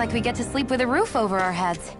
like we get to sleep with a roof over our heads.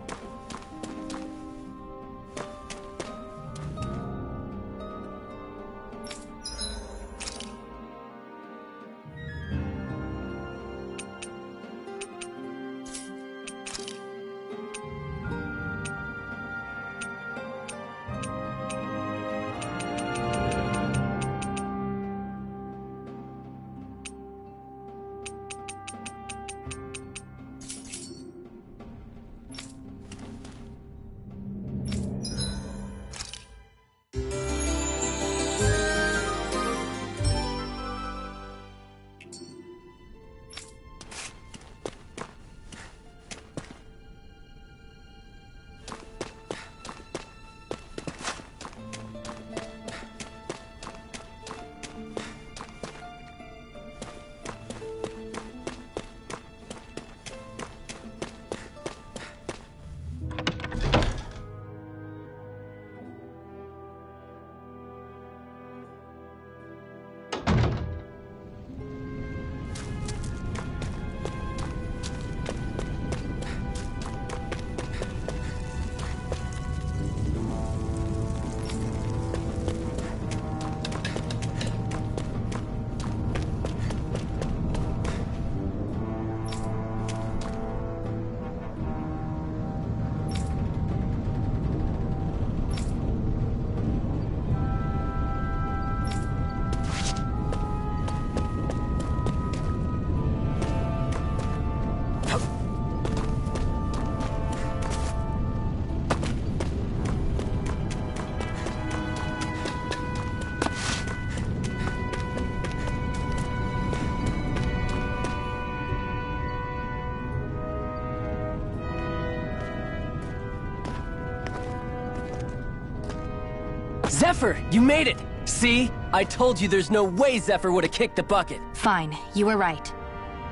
Zephyr, you made it! See? I told you there's no way Zephyr would have kicked the bucket. Fine, you were right.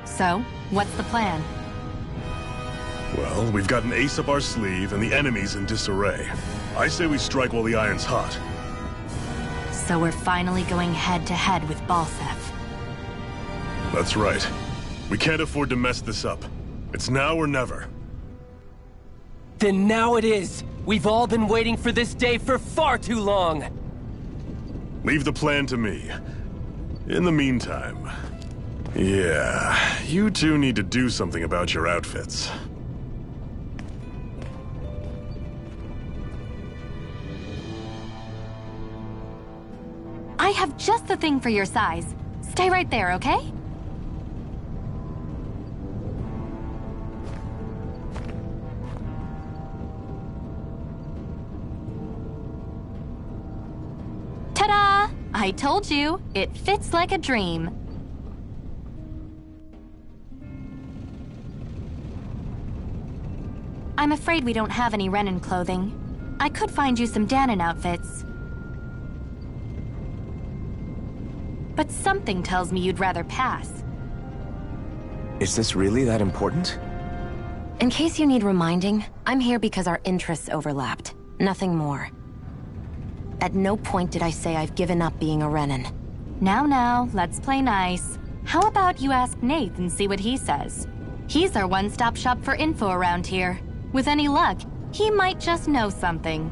So, what's the plan? Well, we've got an ace up our sleeve and the enemy's in disarray. I say we strike while the iron's hot. So we're finally going head-to-head with Balseph. That's right. We can't afford to mess this up. It's now or never. Then now it is! We've all been waiting for this day for far too long! Leave the plan to me. In the meantime... yeah, you two need to do something about your outfits. I have just the thing for your size. Stay right there, okay? Ta-da! I told you, it fits like a dream. I'm afraid we don't have any Renan clothing. I could find you some Dahnan outfits. But something tells me you'd rather pass. Is this really that important? In case you need reminding, I'm here because our interests overlapped. Nothing more. At no point did I say I've given up being a Renan. Now, let's play nice. How about you ask Nath and see what he says? He's our one-stop shop for info around here. With any luck, he might just know something.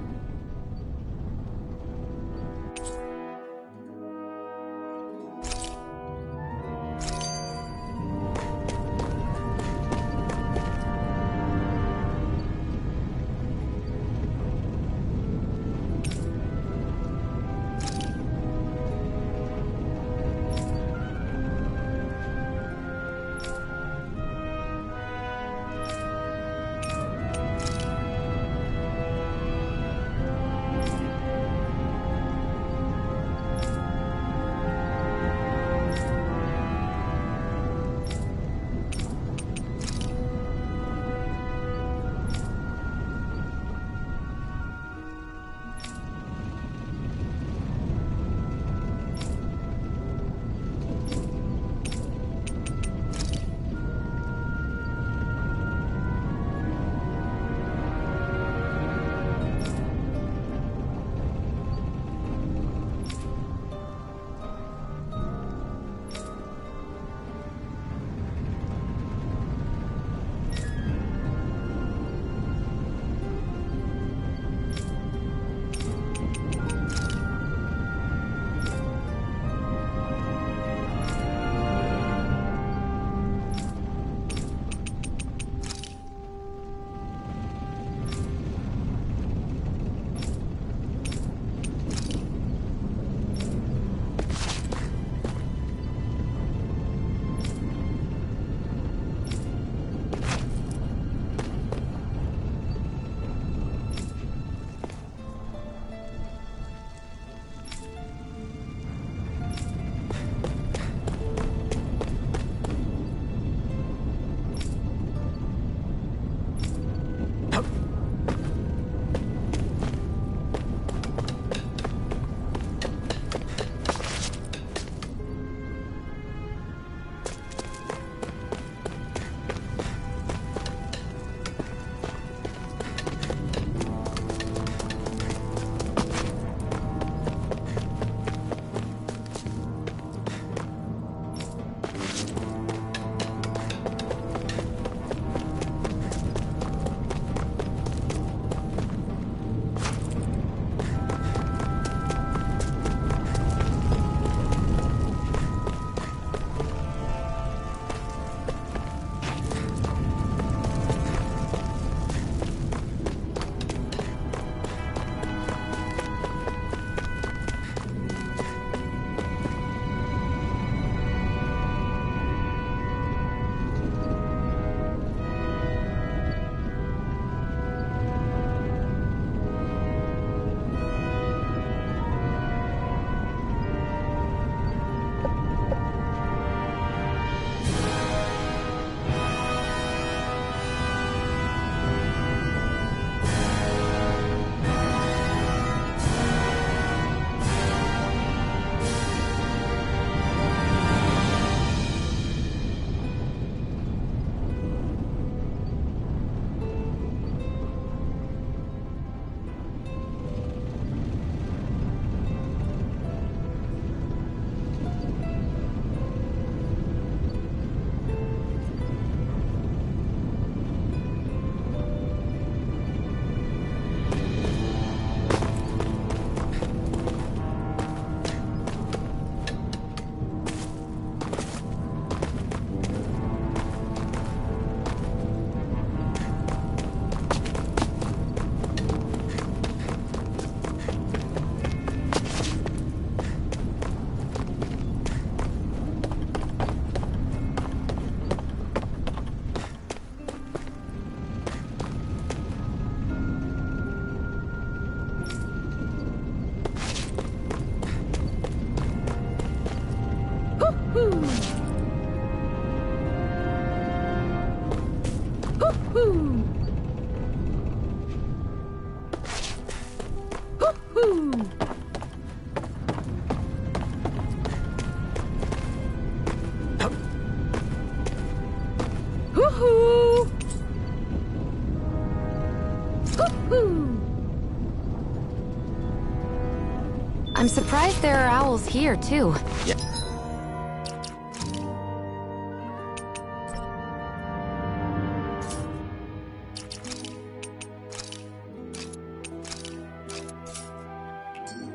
I'm surprised there are owls here, too. Yeah.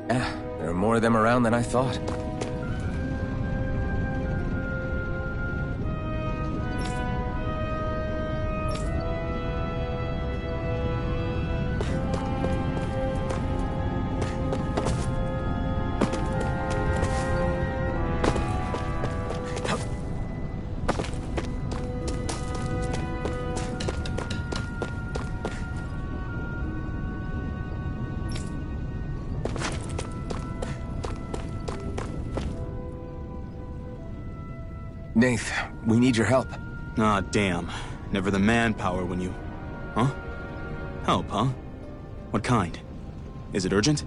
Yeah, there are more of them around than I thought. Nath, we need your help. Ah, damn. Never the manpower when you... Huh? Help, huh? What kind? Is it urgent?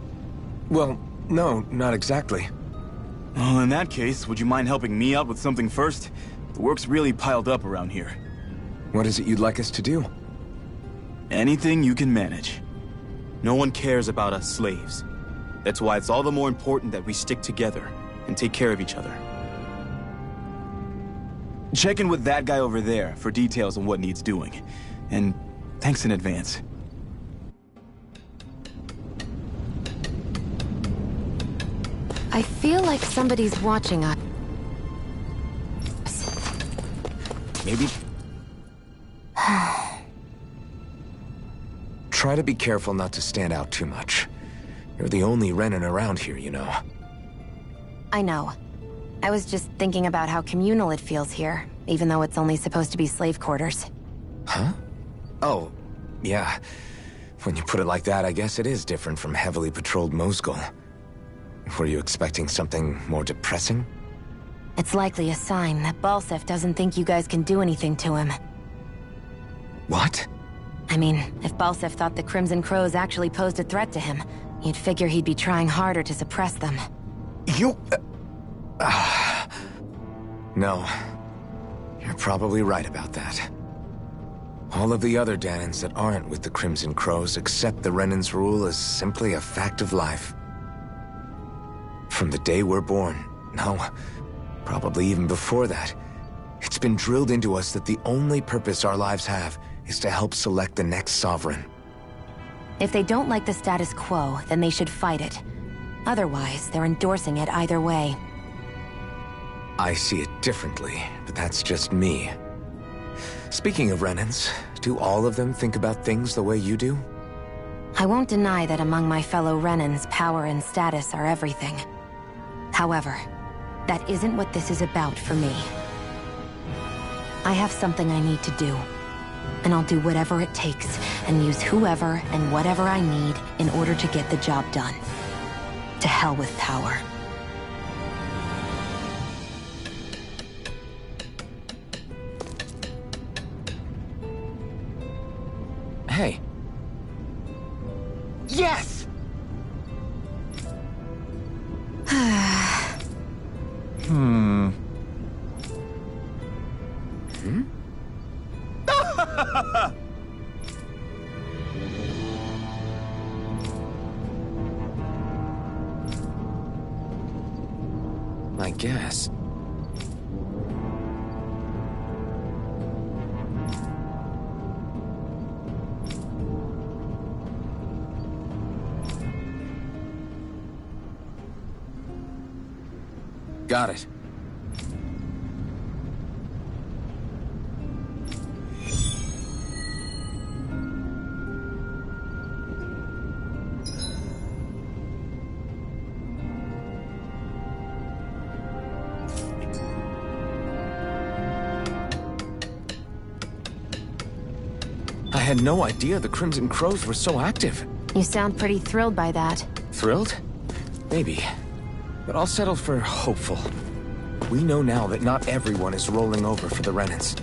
Well, no, not exactly. Well, in that case, would you mind helping me out with something first? The work's really piled up around here. What is it you'd like us to do? Anything you can manage. No one cares about us slaves. That's why it's all the more important that we stick together and take care of each other. Check in with that guy over there for details on what needs doing. And thanks in advance. I feel like somebody's watching us. Maybe... Try to be careful not to stand out too much. You're the only Renan around here, you know. I know. I was just thinking about how communal it feels here, even though it's only supposed to be slave quarters. Huh? Oh, yeah. When you put it like that, I guess it is different from heavily patrolled Mosgul. Were you expecting something more depressing? It's likely a sign that Balseph doesn't think you guys can do anything to him. What? I mean, if Balseph thought the Crimson Crows actually posed a threat to him, you'd figure he'd be trying harder to suppress them. You... No. You're probably right about that. All of the other Danans that aren't with the Crimson Crows accept the Renan's rule as simply a fact of life. From the day we're born, no, probably even before that, it's been drilled into us that the only purpose our lives have is to help select the next sovereign. If they don't like the status quo, then they should fight it. Otherwise, they're endorsing it either way. I see it differently, but that's just me. Speaking of Renans, do all of them think about things the way you do? I won't deny that among my fellow Renans, power and status are everything. However, that isn't what this is about for me. I have something I need to do, and I'll do whatever it takes and use whoever and whatever I need in order to get the job done. To hell with power. Hey. Yes! Hmm? I guess. Got it. I had no idea the Crimson Crows were so active. You sound pretty thrilled by that. Thrilled? Maybe. But I'll settle for hopeful. We know now that not everyone is rolling over for the Renans.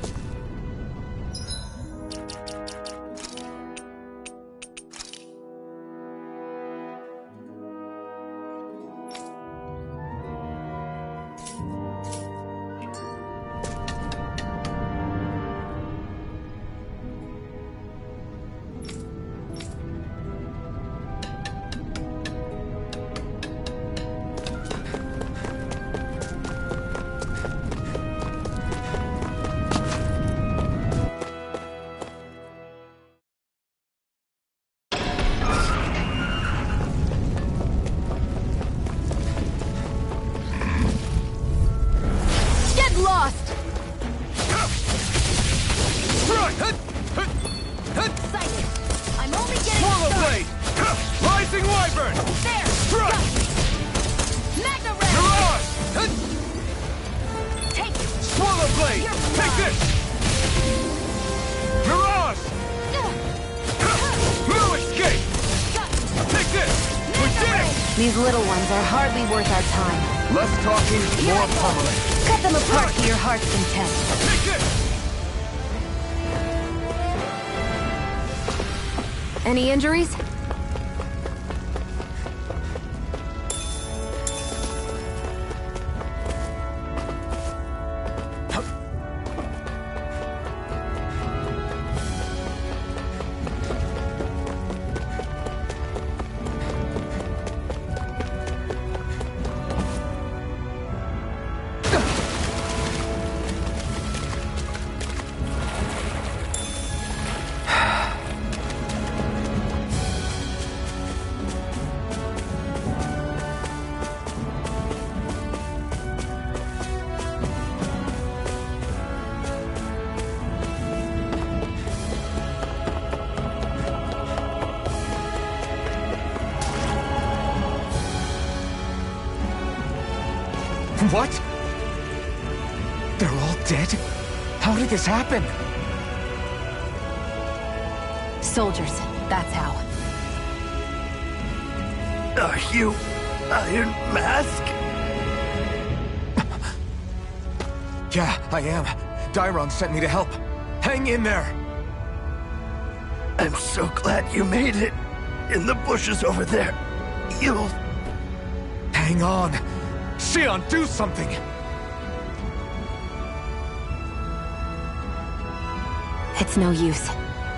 Blazing Wyvern! There! Thrust! Magna Ray! Mirage! Take it! Swallow Blade! Take this! Mirage! No escape! Take this! We did it! These little ones are hardly worth our time. Less talking, more pummeling. Cut them apart to your heart's content. Take this! Any injuries? What? They're all dead? How did this happen? Soldiers, that's how. Are you Iron Mask? Yeah, I am. Dairon sent me to help. Hang in there! I'm so glad you made it. In the bushes over there. You'll... Hang on! Xion, do something! It's no use.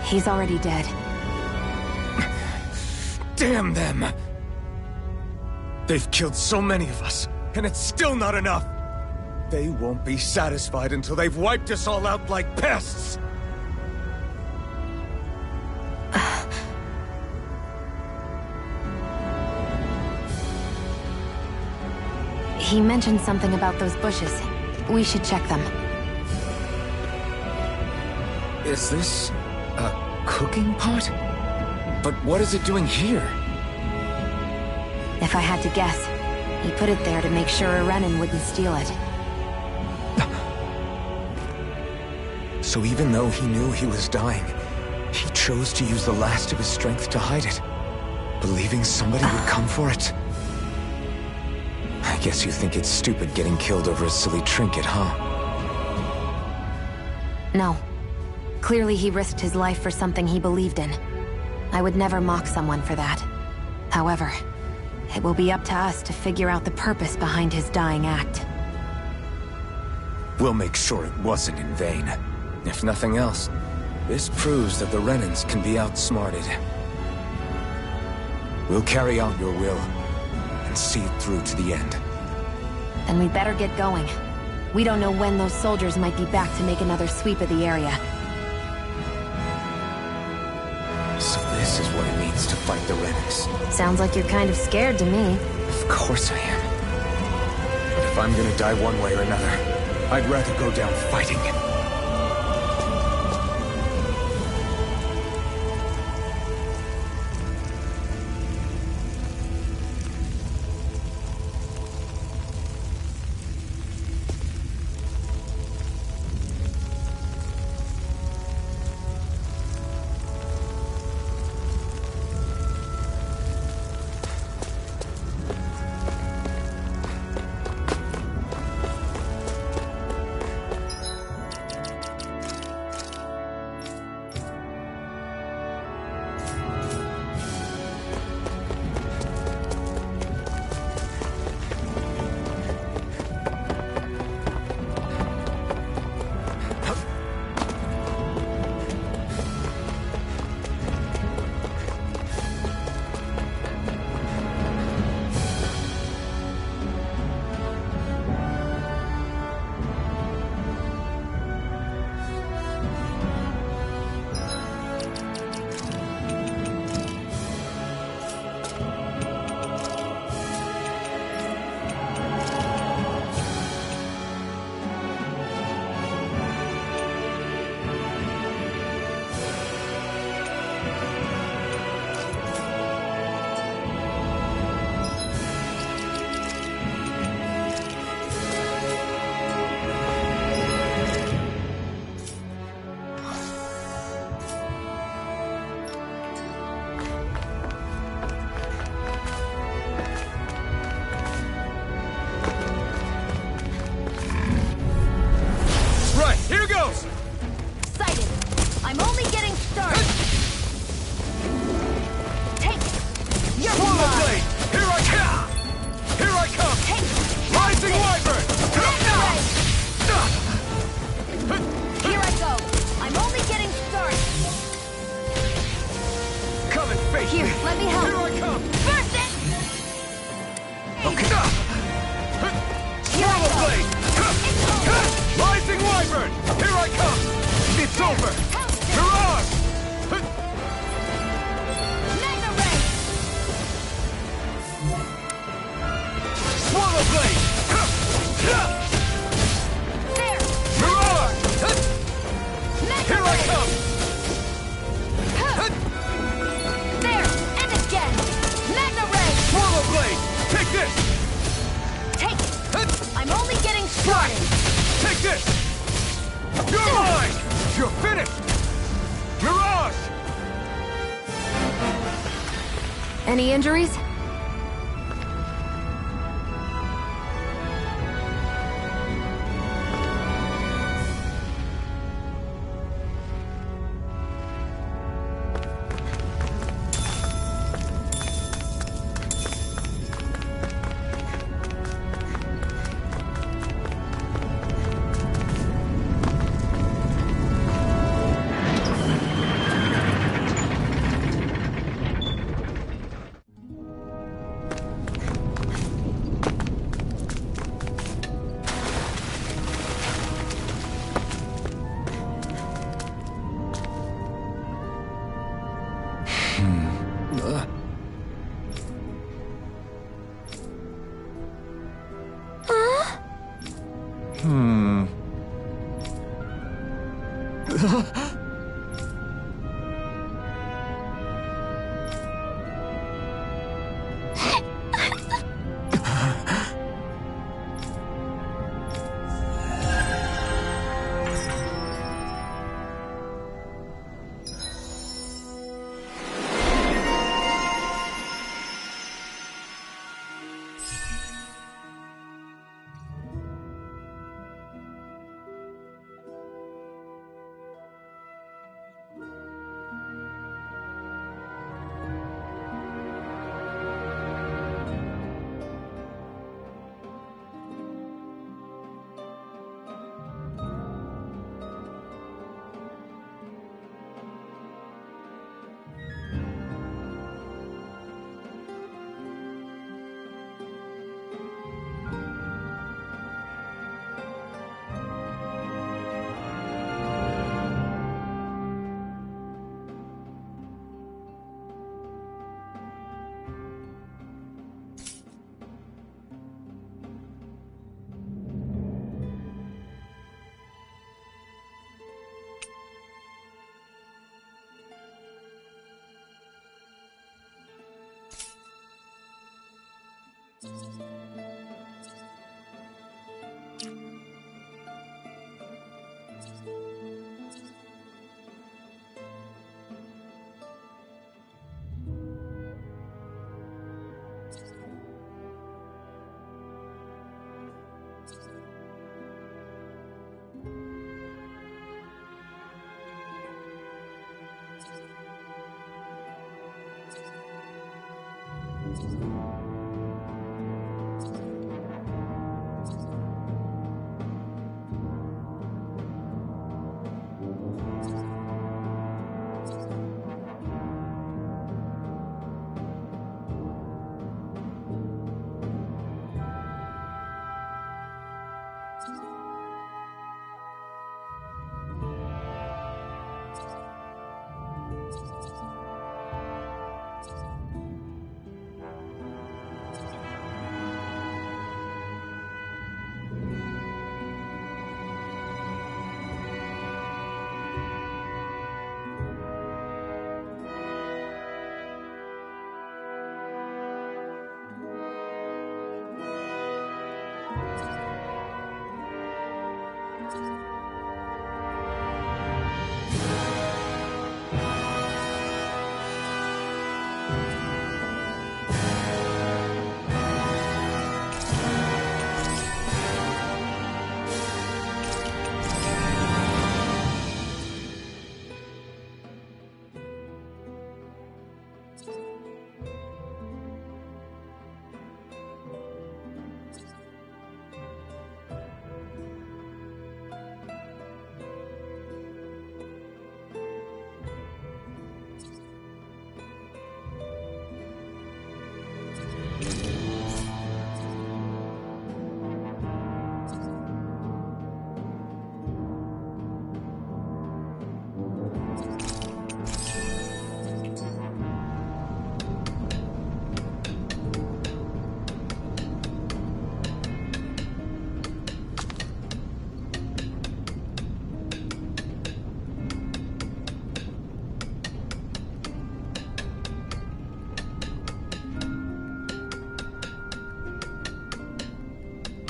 He's already dead. Damn them! They've killed so many of us, and it's still not enough! They won't be satisfied until they've wiped us all out like pests! He mentioned something about those bushes. We should check them. Is this... a cooking pot? But what is it doing here? If I had to guess, he put it there to make sure a Renan wouldn't steal it. So even though he knew he was dying, he chose to use the last of his strength to hide it, believing somebody would come for it. I guess you think it's stupid getting killed over a silly trinket, huh? No. Clearly he risked his life for something he believed in. I would never mock someone for that. However, it will be up to us to figure out the purpose behind his dying act. We'll make sure it wasn't in vain. If nothing else, this proves that the Renans can be outsmarted. We'll carry out your will, and see it through to the end. Then we better get going. We don't know when those soldiers might be back to make another sweep of the area. So this is what it means to fight the Renans. Sounds like you're kind of scared to me. Of course I am. But if I'm gonna die one way or another, I'd rather go down fighting. Here, let me help. Here I come! Burst it! Okay. Here I Swallow go. blade! Rising wyvern! Here I come! It's over! Mirage! Magna Ray! Swallow blade! There! Mirage! Magna Here I Ray! come! There! And again! Magna Ray! Swallow blade! Take this! Take it! I'm only getting started! Take this! You're mine! You're finished! Mirage! Any injuries?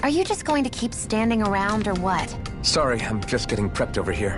Are you just going to keep standing around or what? Sorry, I'm just getting prepped over here.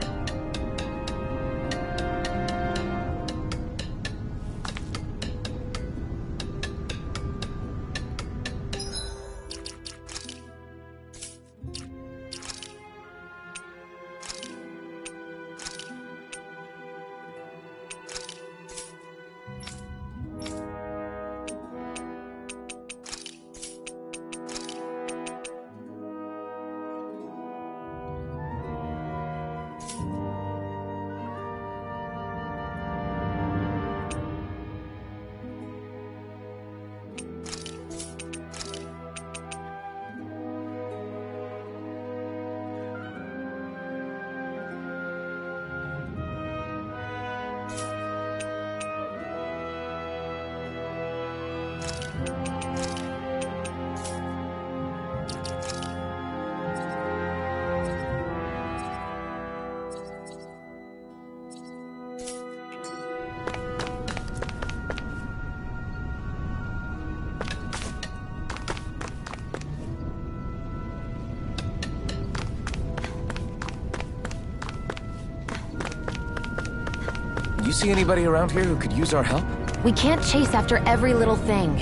You see anybody around here who could use our help? We can't chase after every little thing.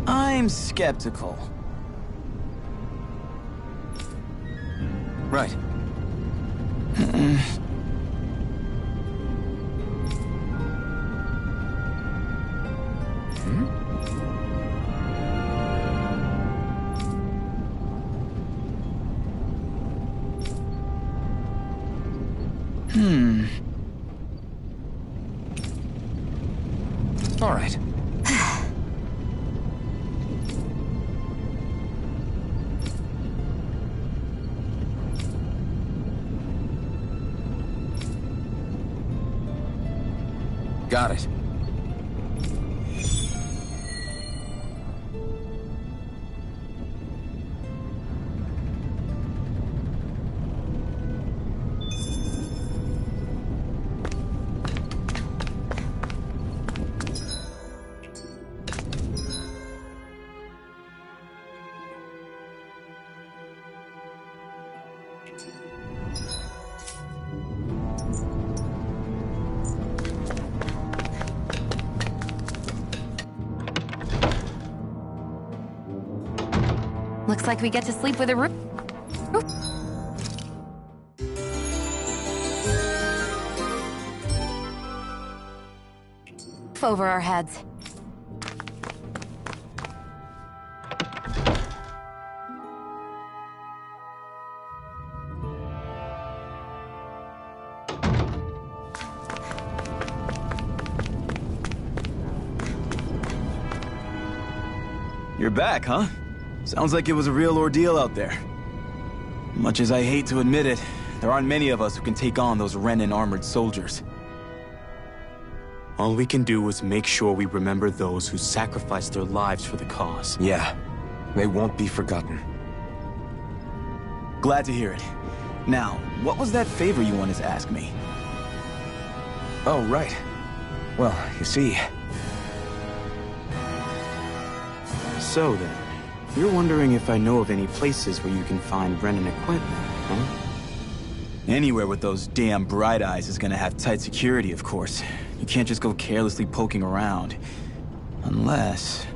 I'm skeptical. Right. All right. Got it. Looks like we get to sleep with a roof over our heads. You're back, huh? Sounds like it was a real ordeal out there. Much as I hate to admit it, there aren't many of us who can take on those Renan armored soldiers. All we can do is make sure we remember those who sacrificed their lives for the cause. Yeah, they won't be forgotten. Glad to hear it. Now, what was that favor you wanted to ask me? Oh, right. Well, you see... So then, you're wondering if I know of any places where you can find Renan equipment, huh? Anywhere with those damn bright eyes is gonna have tight security, of course. You can't just go carelessly poking around. Unless...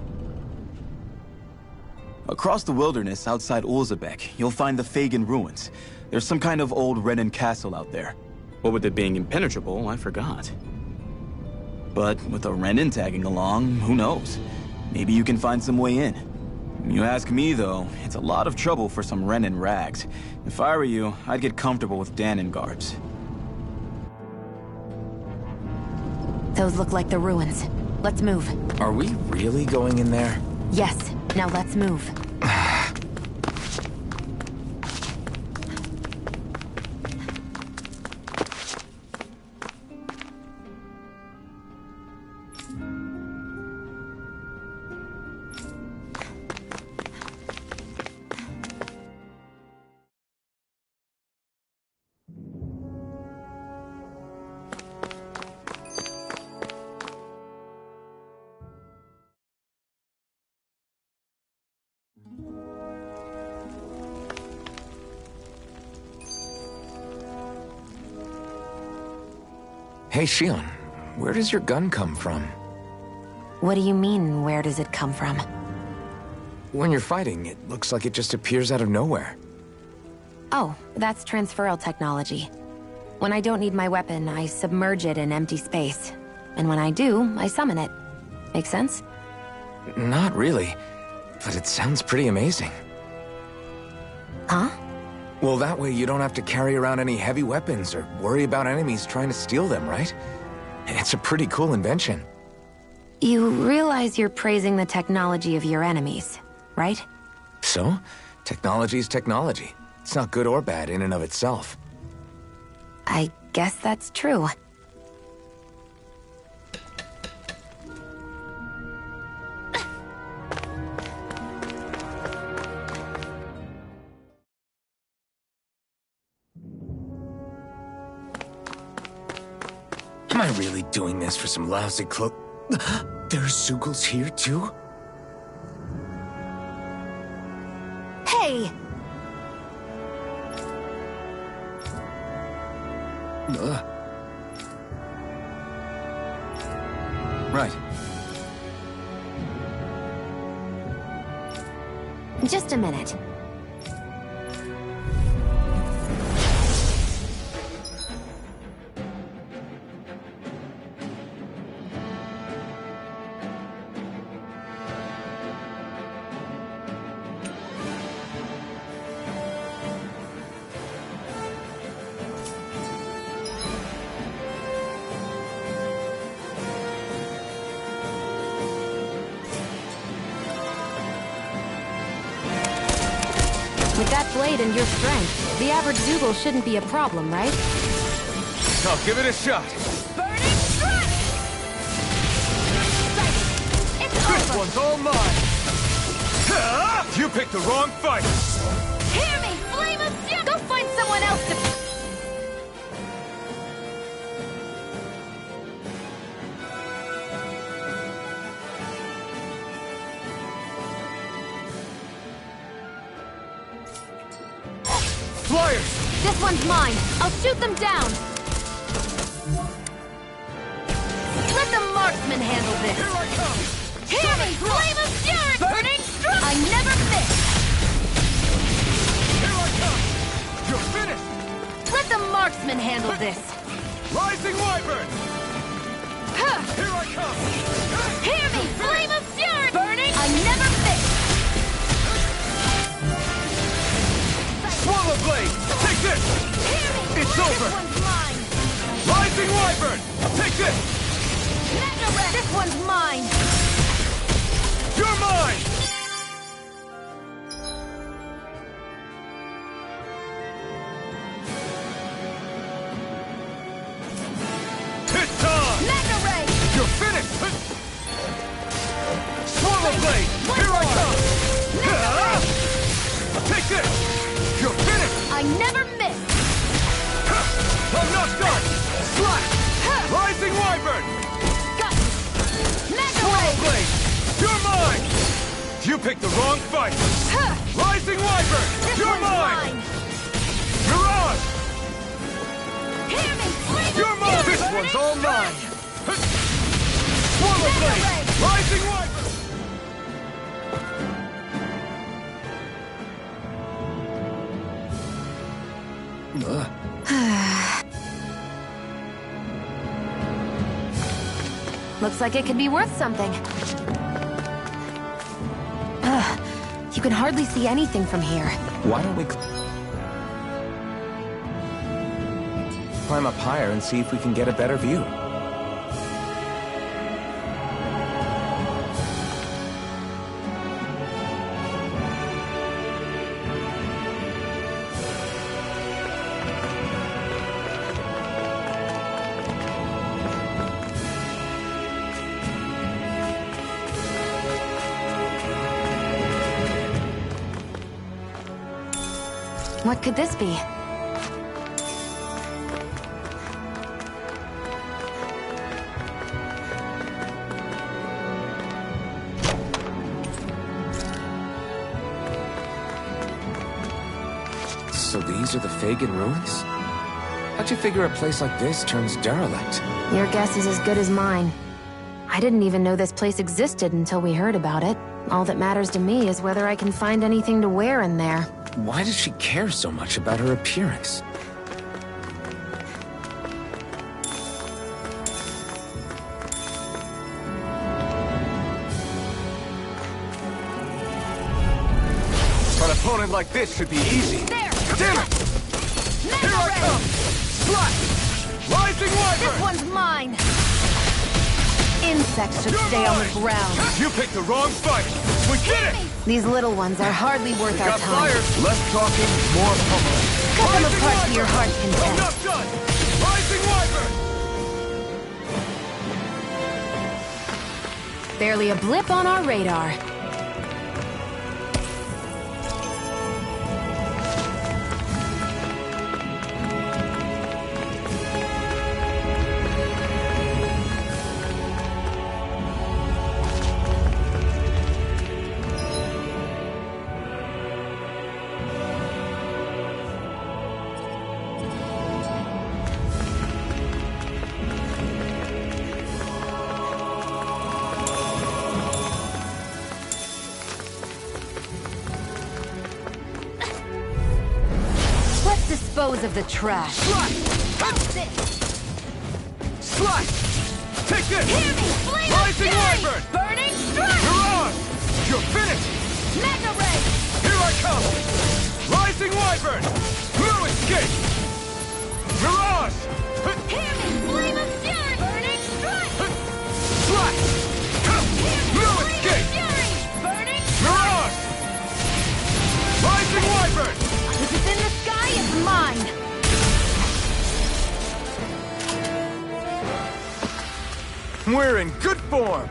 Across the wilderness outside Ulzebek, you'll find the Fagin ruins. There's some kind of old Renan castle out there. What with it being impenetrable, I forgot. But with a Renan tagging along, who knows? Maybe you can find some way in. You ask me, though, it's a lot of trouble for some Renan rags. If I were you, I'd get comfortable with Danon guards. Those look like the ruins. Let's move. Are we really going in there? Yes. Now let's move. Hey, Shion, where does your gun come from? What do you mean, where does it come from? When you're fighting, it looks like it just appears out of nowhere. Oh, that's transferal technology. When I don't need my weapon, I submerge it in empty space. And when I do, I summon it. Make sense? Not really, but it sounds pretty amazing. Huh? Well, that way you don't have to carry around any heavy weapons or worry about enemies trying to steal them, right? It's a pretty cool invention. You realize you're praising the technology of your enemies, right? So, technology is technology. It's not good or bad in and of itself. I guess that's true. Am I really doing this for some lousy clo- There's Zeugles here too? Hey! Right. Just a minute. With that blade and your strength, the average Zeugle shouldn't be a problem, right? I'll give it a shot. Burning strike! It's This over! one's all mine. You picked the wrong fight. Hear me! Flame of Fury! Go find someone else to... Flyers! This one's mine. I'll shoot them down. Let the marksman handle this! Here I come! Hear me! Flame of Fury! Burning strike! I never miss! Here I come! You're finished! Let the marksman handle this! Rising Wyvern! Huh. Here I come! Hear me! Flame of Fury! Burning! I never miss! Swallow Blade! Take this! Hear me! It's This over. one's mine! Rising Wyvern! Take this! Megaret! This one's mine! You're mine! It's time! Megaret! You're finished! Swallow Blade! Here I come! Take this! You're finished! I never miss! I'm not done! Slash! Rising Wyvern! Got Swallow Megaret! Blade! You're mine! You picked the wrong fight! Rising Wyvern! This You're one's mine! mine! Mirage! Hear me! Flame You're of mine! Fury! This one's all mine! Swallow Blade! Rising Wyvern! Looks like it could be worth something. You can hardly see anything from here. Why don't we climb up higher and see if we can get a better view? What could this be? So these are the Fagin ruins? How'd you figure a place like this turns derelict? Your guess is as good as mine. I didn't even know this place existed until we heard about it. All that matters to me is whether I can find anything to wear in there. Why does she care so much about her appearance? An opponent like this should be easy. There! Damn it! Here I come! Slash! Rising Wyvern! This one's mine! Insects should stay on the ground. You picked the wrong fight! We get it! These little ones are hardly worth our Got time. flyers! Less talking, more pummeling. Cut them Rising apart to your Wyvern! heart's content. Enough done! Rising Wyvern! Barely a blip on our radar. Dispose of the trash. Slash! Slash! Take this! Hear me! Flame of Rising Fury! Wyvern! Burning Strike! Mirage! You're finished! Mega Ray! Here I come! Rising Wyvern! No escape! Mirage! Hear me! Flame of Fury! Burning Strike! Slash! Hear me! No Flame escape! of Fury! Burning Strike! Mirage! Rising Wyvern! If it's in the sky, it's mine! We're in good form!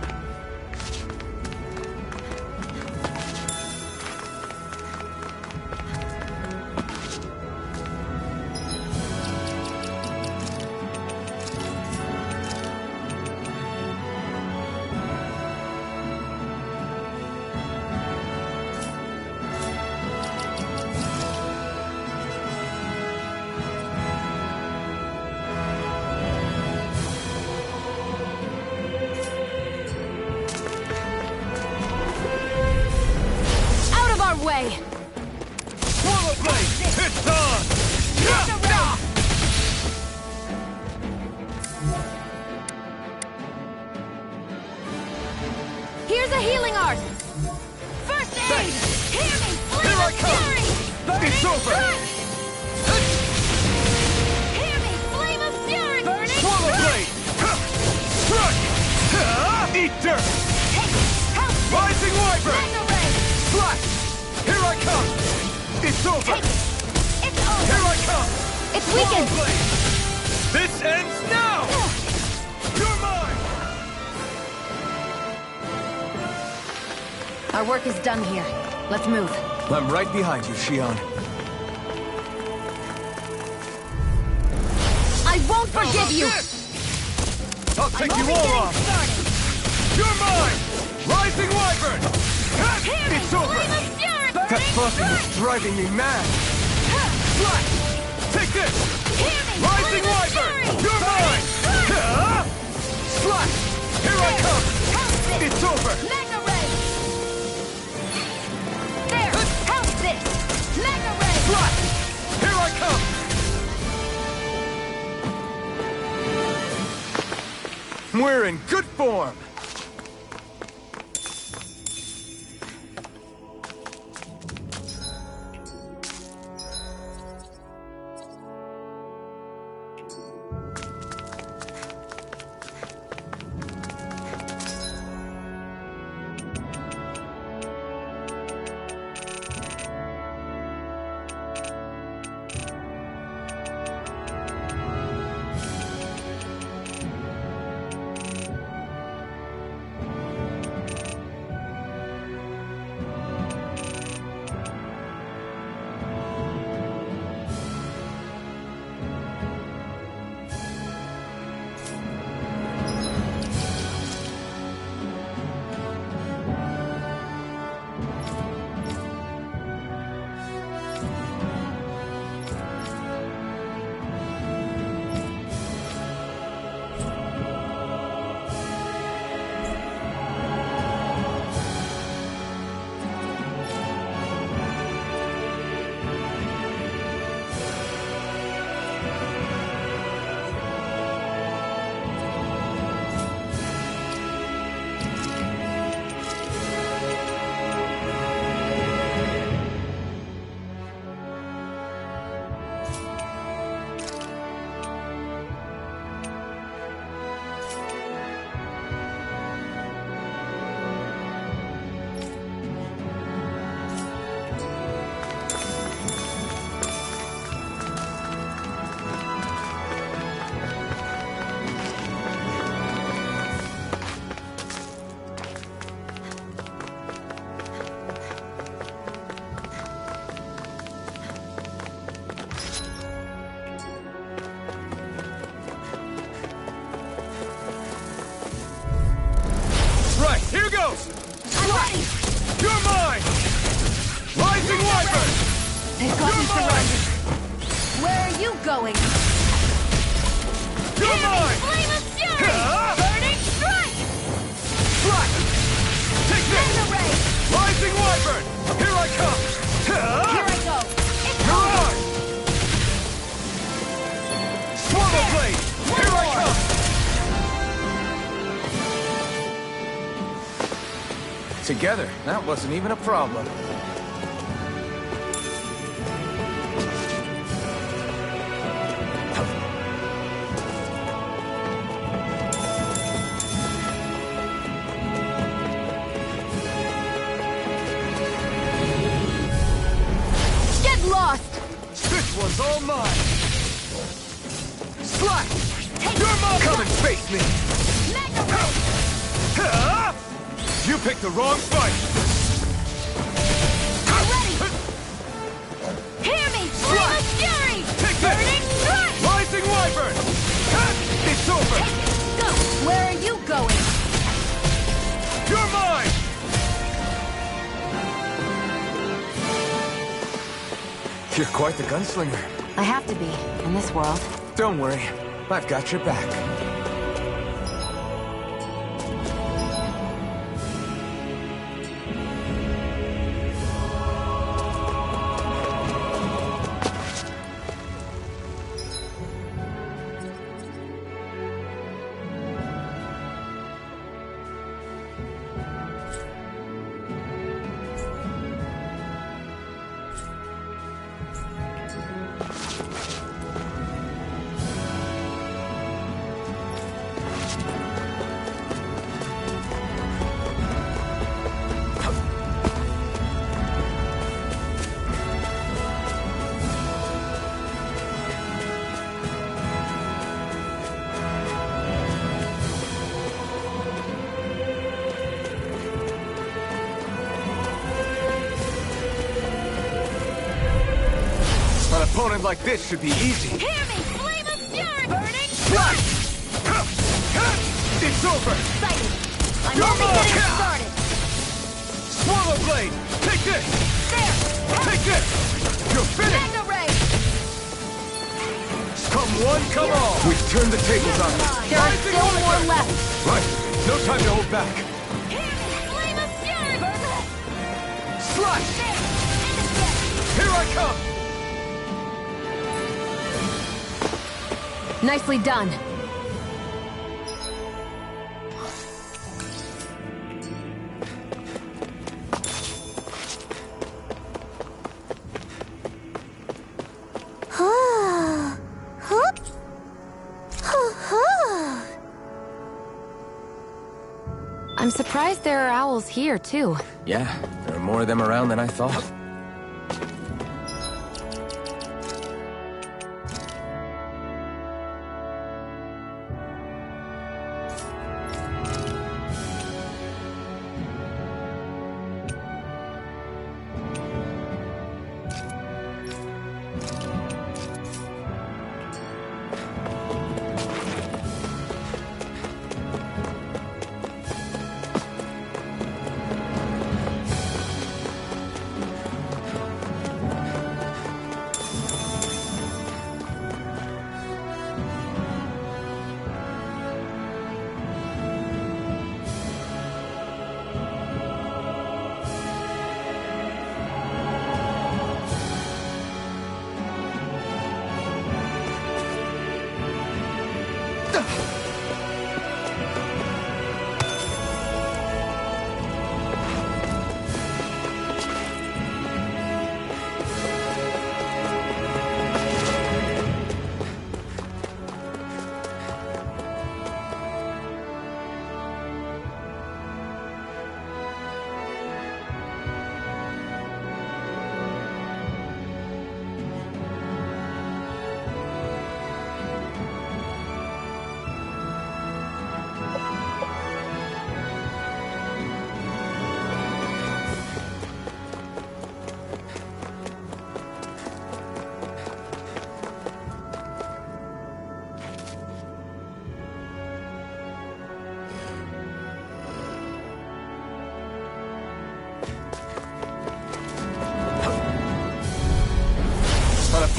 Way. Swallow Blade! It's on! Here's a healing art! First aid! Thanks. Hear me! Flame Here I of come. Fury! Burning It's over. Strike! Hear me! Flame of Fury! Burning Swallow Strike! Blade! Strike! Eat dirt! Hey! Help! Rising Wyvern! Mega Ray! Slash! Here I come! It's over! Hey! It's over! Here I come! It's Swallow weakened! Blade! This ends now! You're mine! Our work is done here. Let's move. I'm right behind you, Xion. I won't forgive you! I'll take I'm you only all getting off! started! You're mine! Rising Wyvern! Hear me! It's over! Flame of Fury! That Burning buzzing Strike! is driving me mad! Slash! Take this! Hear me! Rising Flame of Wyvern! Fury! You're mine! Slash! Here I come! Help this! It's over! Mega Ray! There! Help this! Mega Ray! Slash! Here I come! We're in good form! Rising Wyvern! They've got me surrounded. Where are you going? You're mine! Flame of Fury! Burning Strike! Strike! Take this! Mega Ray! Rising Wyvern! Here I come! Here I go. It's You're over. mine! Swallow Blade! Here I come! Together, that wasn't even a problem. Get lost! This one's all mine! Slash! You're mine! Come and face me! Mega Ray! You picked the wrong fight! Ready! Hear me! Flame of Fury! Take Burning this! Strike! Rising Wyvern! It's over! Go! Where are you going? You're mine! You're quite the gunslinger. I have to be, in this world. Don't worry, I've got your back. An opponent like this should be easy. Hear me! Flame of Fury! Burning Strike! It's over! Excited! I'm You're only mine! getting started! Swallow Blade! Take this! There! Take this! You're finished! Mega Ray! Come one, come all! We've turned the tables on them. There are still more left! Right, no time to hold back. Hear me! Flame of Fury! Slash! Here I come! Nicely done. I'm surprised there are owls here, too. Yeah, there are more of them around than I thought.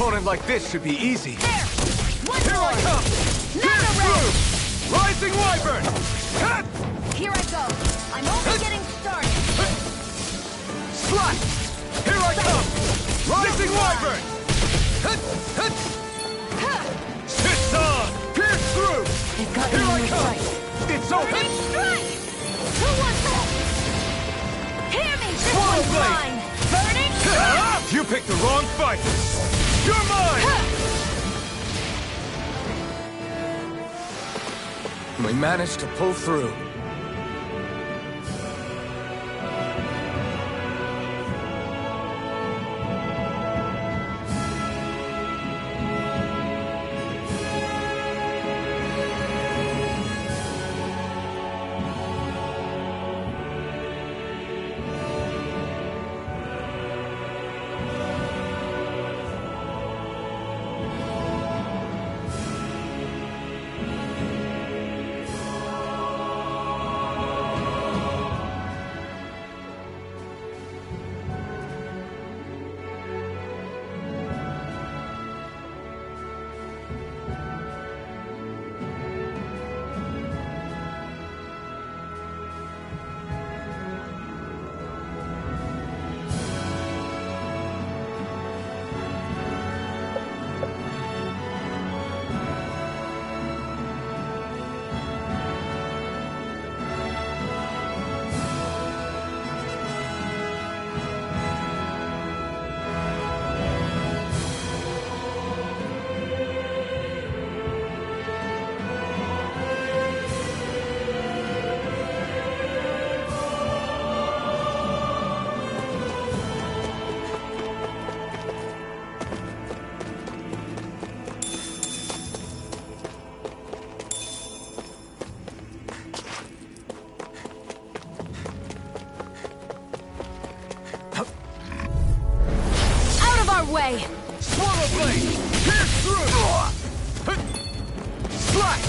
opponent like this should be easy. There! One Here more! I come! Mega Ray! Rising Wyvern! Hit! Here I go! I'm only getting started! Slash! Here I come! Rising Wyvern! Hit! Hit! It's on! Pierce through! They've got Here me I in the come! sight. It's open! Burning strike! Who wants that? Hear me! This Swallow one's blade! mine! Burning strike! You picked the wrong fight! You're mine! We managed to pull through. Way! Swallow blade! Pierce through! Slash!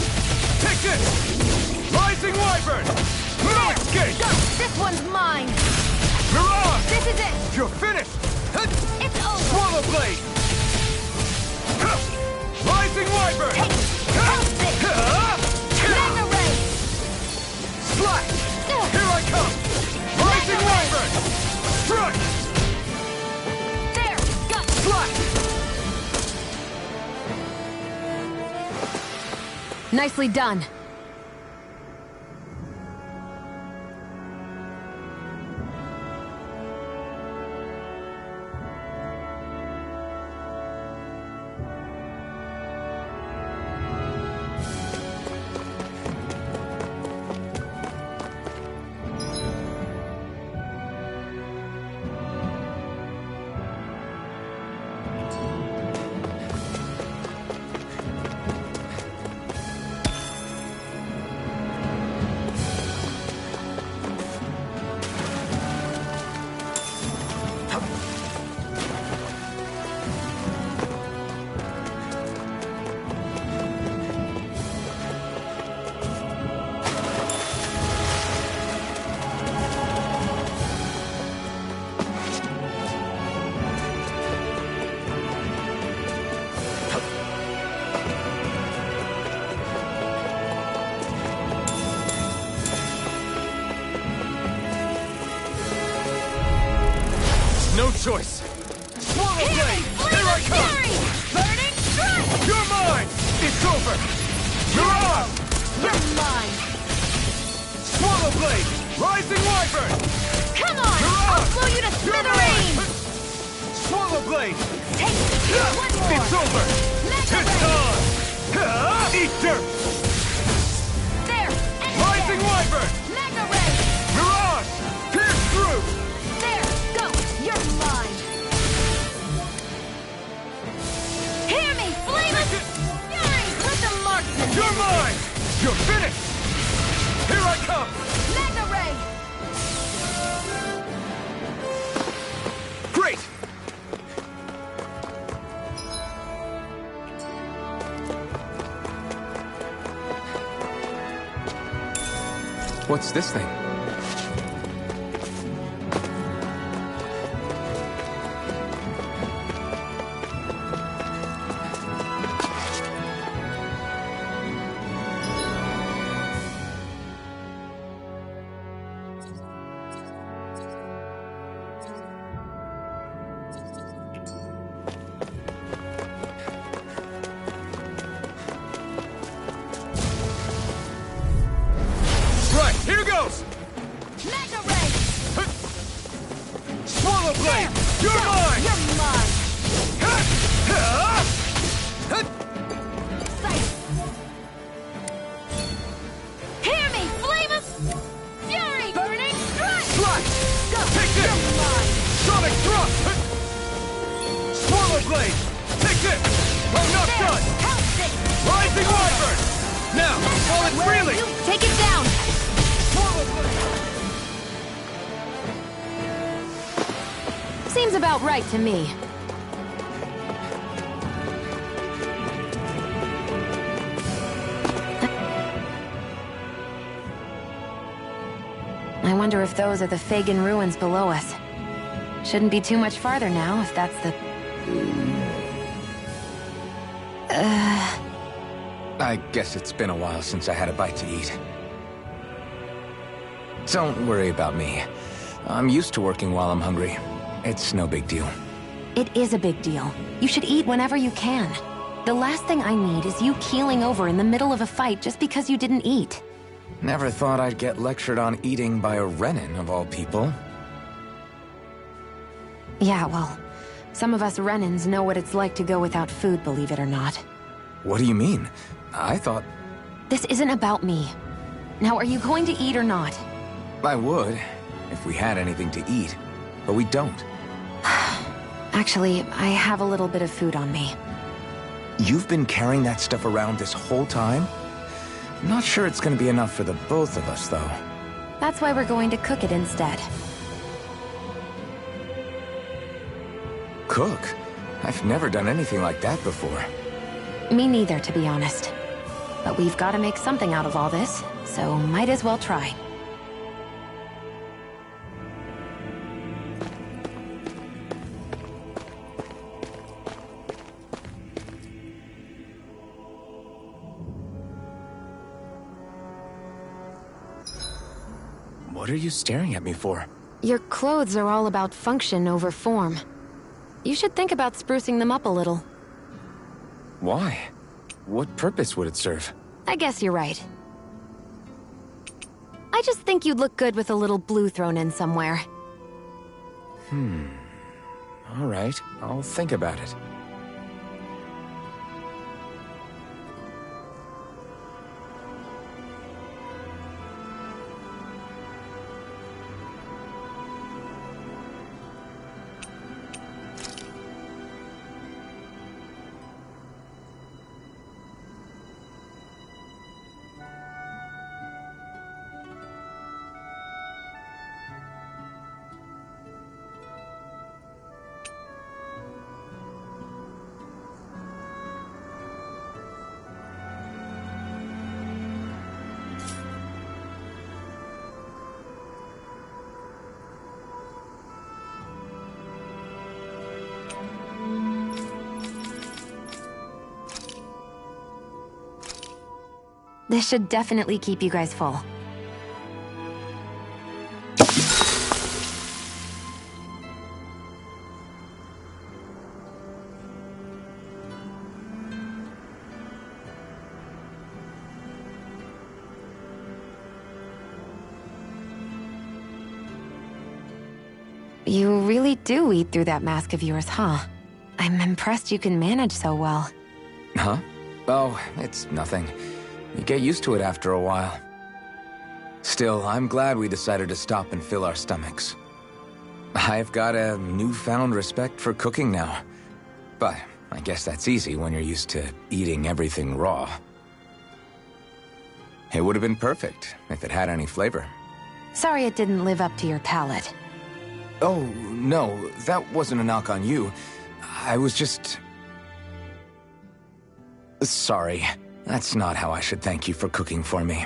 Take this! Rising Wyvern! No escape! Go! This one's mine! Mirage! This is it! You're finished! It's over! Swallow blade! Rising Wyvern! Take this! Mega Ray! Slash! Here I come! Rising Wyvern! Strike! Nicely done. No choice! Swallow blade! Here I come! Burning strike! You're mine! It's over! You're off! You're mine! Swallow blade! Rising Wyvern! Come on! You're I'll off! blow you to You're mine! smithereens! Swallow blade! Take this! One more! It's over! Mega It's Ray! on! Eat dirt! There! And Rising there! Wyvern! Mega Ray! Mirage! Pierce through! There! Go! You're mine! Hear me! Flame of fury! Let the marksman! You're mine! You're finished! Here I come! Mega Ray! Great! What's this thing? Blood freely! Take it down! Seems about right to me. I wonder if those are the Fagin ruins below us. Shouldn't be too much farther now, if that's the... I guess it's been a while since I had a bite to eat. Don't worry about me. I'm used to working while I'm hungry. It's no big deal. It is a big deal. You should eat whenever you can. The last thing I need is you keeling over in the middle of a fight just because you didn't eat. Never thought I'd get lectured on eating by a Renan, of all people. Yeah, well, some of us Renans know what it's like to go without food, believe it or not. What do you mean? I thought... This isn't about me. Now, are you going to eat or not? I would, if we had anything to eat. But we don't. Actually, I have a little bit of food on me. You've been carrying that stuff around this whole time? Not sure it's gonna be enough for the both of us, though. That's why we're going to cook it instead. Cook? I've never done anything like that before. Me neither, to be honest. But we've got to make something out of all this, so might as well try. What are you staring at me for? Your clothes are all about function over form. You should think about sprucing them up a little. Why? What purpose would it serve? I guess you're right. I just think you'd look good with a little blue thrown in somewhere. All right, I'll think about it. This should definitely keep you guys full. You really do eat through that mask of yours, huh? I'm impressed you can manage so well. Huh? Oh, it's nothing. You get used to it after a while. Still, I'm glad we decided to stop and fill our stomachs. I've got a newfound respect for cooking now. But I guess that's easy when you're used to eating everything raw. It would have been perfect if it had any flavor. Sorry it didn't live up to your palate. Oh, no, that wasn't a knock on you. I was just... Sorry. That's not how I should thank you for cooking for me.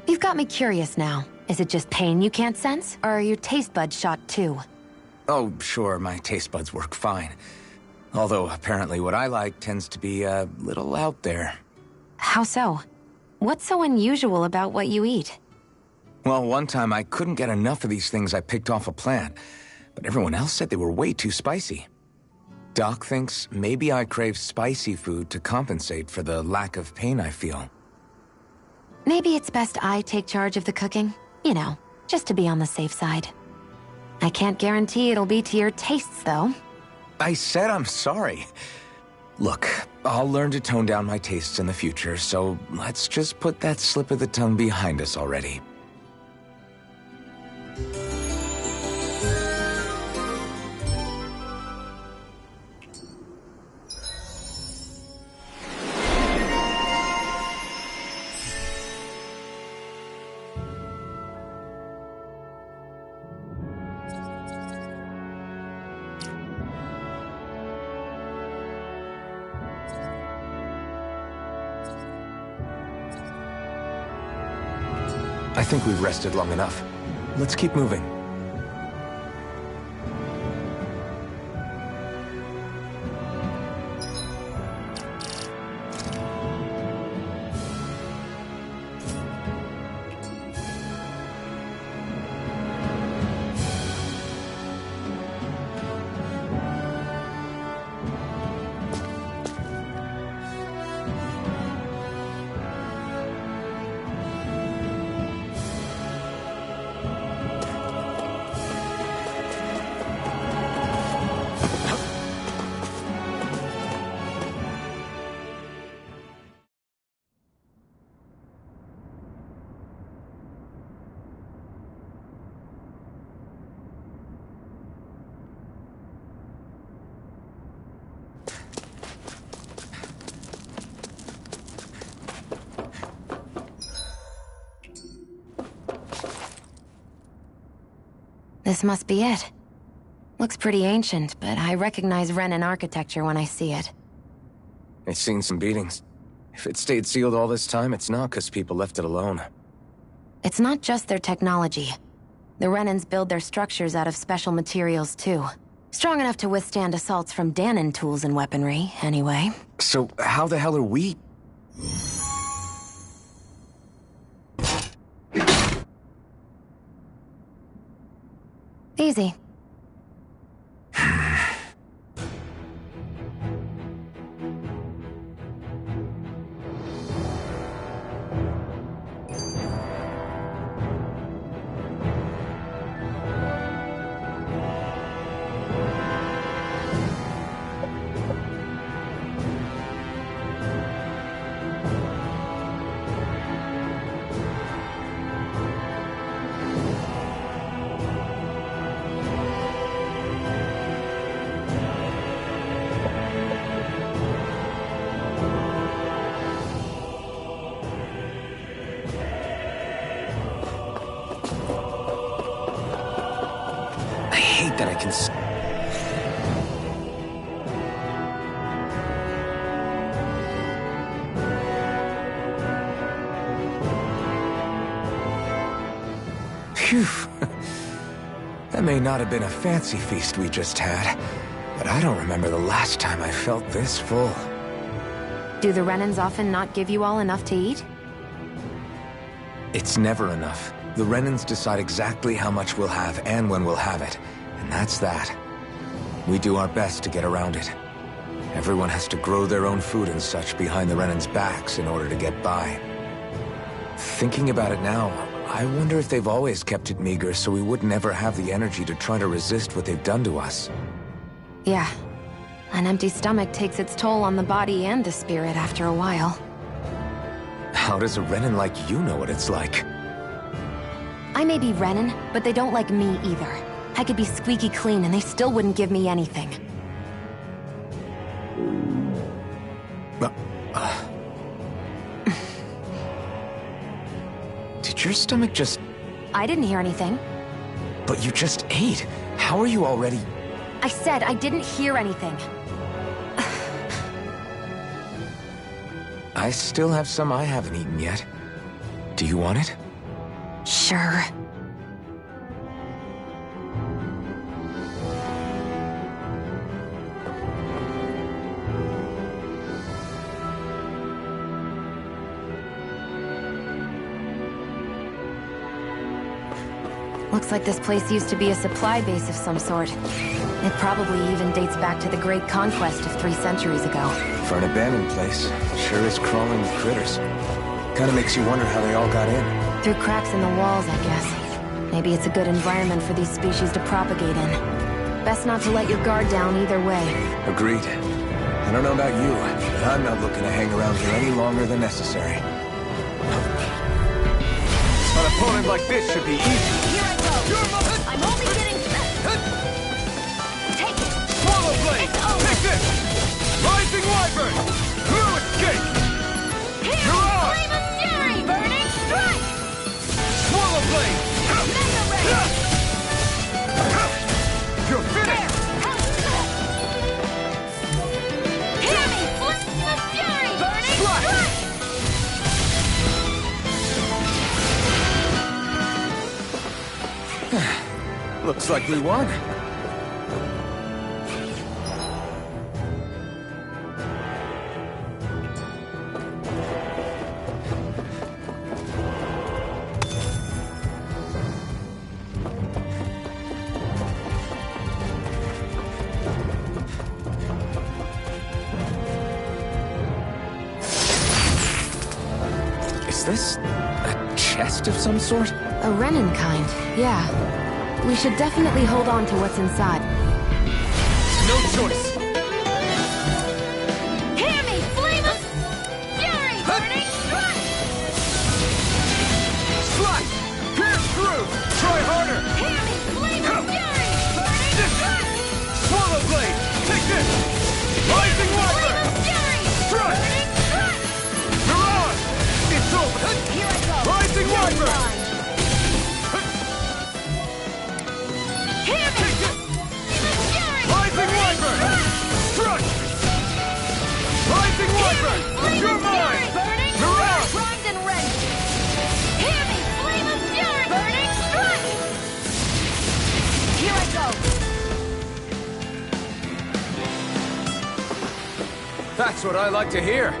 You've got me curious now. Is it just pain you can't sense, or are your taste buds shot too? Oh, sure, my taste buds work fine. Although, apparently what I like tends to be a little out there. How so? What's so unusual about what you eat? Well, one time I couldn't get enough of these things I picked off a plant, but everyone else said they were way too spicy. Doc thinks maybe I crave spicy food to compensate for the lack of pain I feel. Maybe it's best I take charge of the cooking. You know, just to be on the safe side. I can't guarantee it'll be to your tastes, though. I said I'm sorry. Look, I'll learn to tone down my tastes in the future, so let's just put that slip of the tongue behind us already. I think we've rested long enough. Let's keep moving. This must be it. Looks pretty ancient, but I recognize Renan architecture when I see it. It's seen some beatings. If it stayed sealed all this time, it's not because people left it alone. It's not just their technology. The Renans build their structures out of special materials, too. Strong enough to withstand assaults from Danan tools and weaponry, anyway. So how the hell are we... Easy. that I can Phew. That may not have been a fancy feast we just had, but I don't remember the last time I felt this full. Do the Renans often not give you all enough to eat? It's never enough. The Renans decide exactly how much we'll have and when we'll have it, and that's that. We do our best to get around it. Everyone has to grow their own food and such behind the Renans' backs in order to get by. Thinking about it now, I wonder if they've always kept it meager so we would never have the energy to try to resist what they've done to us. Yeah. An empty stomach takes its toll on the body and the spirit after a while. How does a Renan like you know what it's like? I may be Renan, but they don't like me either. I could be squeaky clean and they still wouldn't give me anything. Did your stomach just... I didn't hear anything. But you just ate. How are you already... I said I didn't hear anything. I still have some I haven't eaten yet. Do you want it? Sure. Looks like this place used to be a supply base of some sort. It probably even dates back to the Great Conquest of 3 centuries ago. For an abandoned place, it sure is crawling with critters. Kinda makes you wonder how they all got in. Through cracks in the walls, I guess. Maybe it's a good environment for these species to propagate in. Best not to let your guard down either way. Agreed. I don't know about you, but I'm not looking to hang around here any longer than necessary. An opponent like this should be easy. Here I go. I'm only getting... Take it. Swallow blade. It's over. Take this. Rising wyvern. No escape. Here, You're out. flame of fury. Burning strike. Swallow blade. Mega ray. You're finished. Hear me, flame of fury. Burning Strike. strike. Looks like we won. Is this a chest of some sort? A Renin kind, yeah. We should definitely hold on to what's inside. No choice. Hear me, flame of fury! Burning strike! Slash! Pierce through! Try harder! Hear me, flame of fury! Burning strike! Swallow blade! Take this! Rising Flame Wyvern! of fury! Strike! Burning strike! Mirage! It's over! Here I go! Rising Wyvern! Hear me! Flame of fury! Rising Wyvern! Strike! Rising Wyvern! Flame You're of fury! mine! Burning Mirage! strike! Primed and ready! Hear me, flame of fury! Burning strike! Here I go! That's what I like to hear.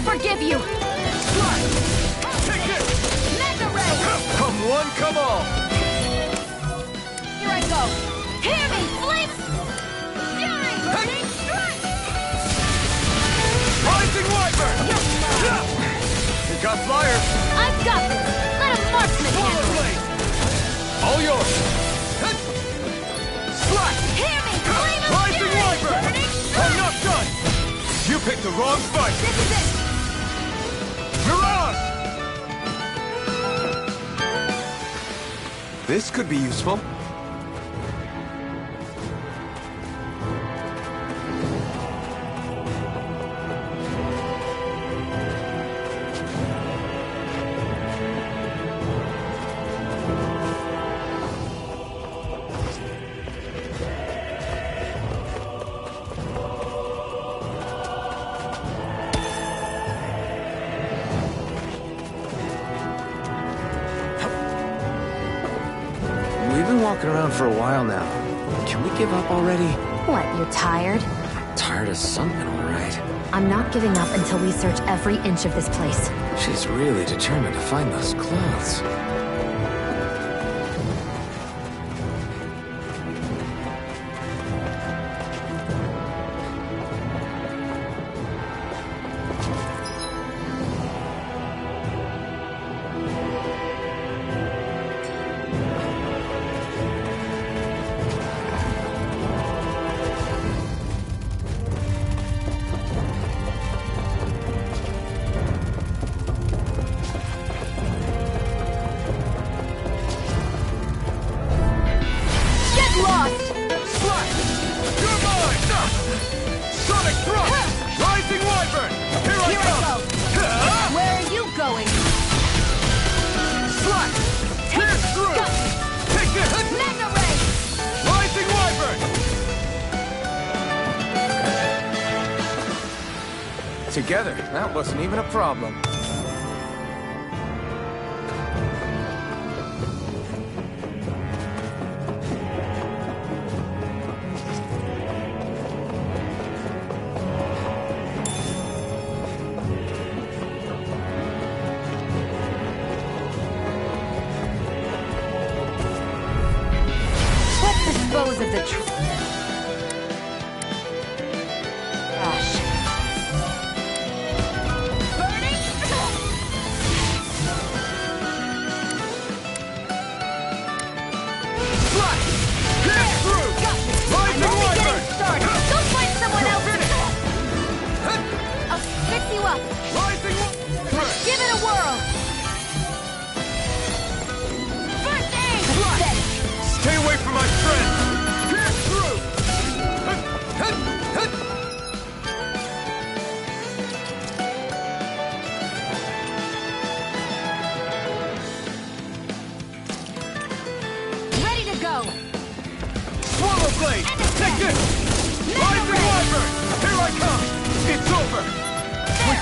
Forgive you! Take it! Mega Ray! Come one, come all! Here I go! Hear me, flame! Fury! Burning strike! Rising Wyvern! You got flyers! I've got this! Let a marksman Swallow handle it! blade! All yours! Slash! Hear me, flame of Rising fury! Wyvern! Burning I'm strike! not done! You picked the wrong fight! This is it! Mirage! This could be useful. We've been walking around for a while now. Can we give up already? What, you're tired? Tired of something, all right. I'm not giving up until we search every inch of this place. She's really determined to find those clothes. Together, that wasn't even a problem. Let's dispose of the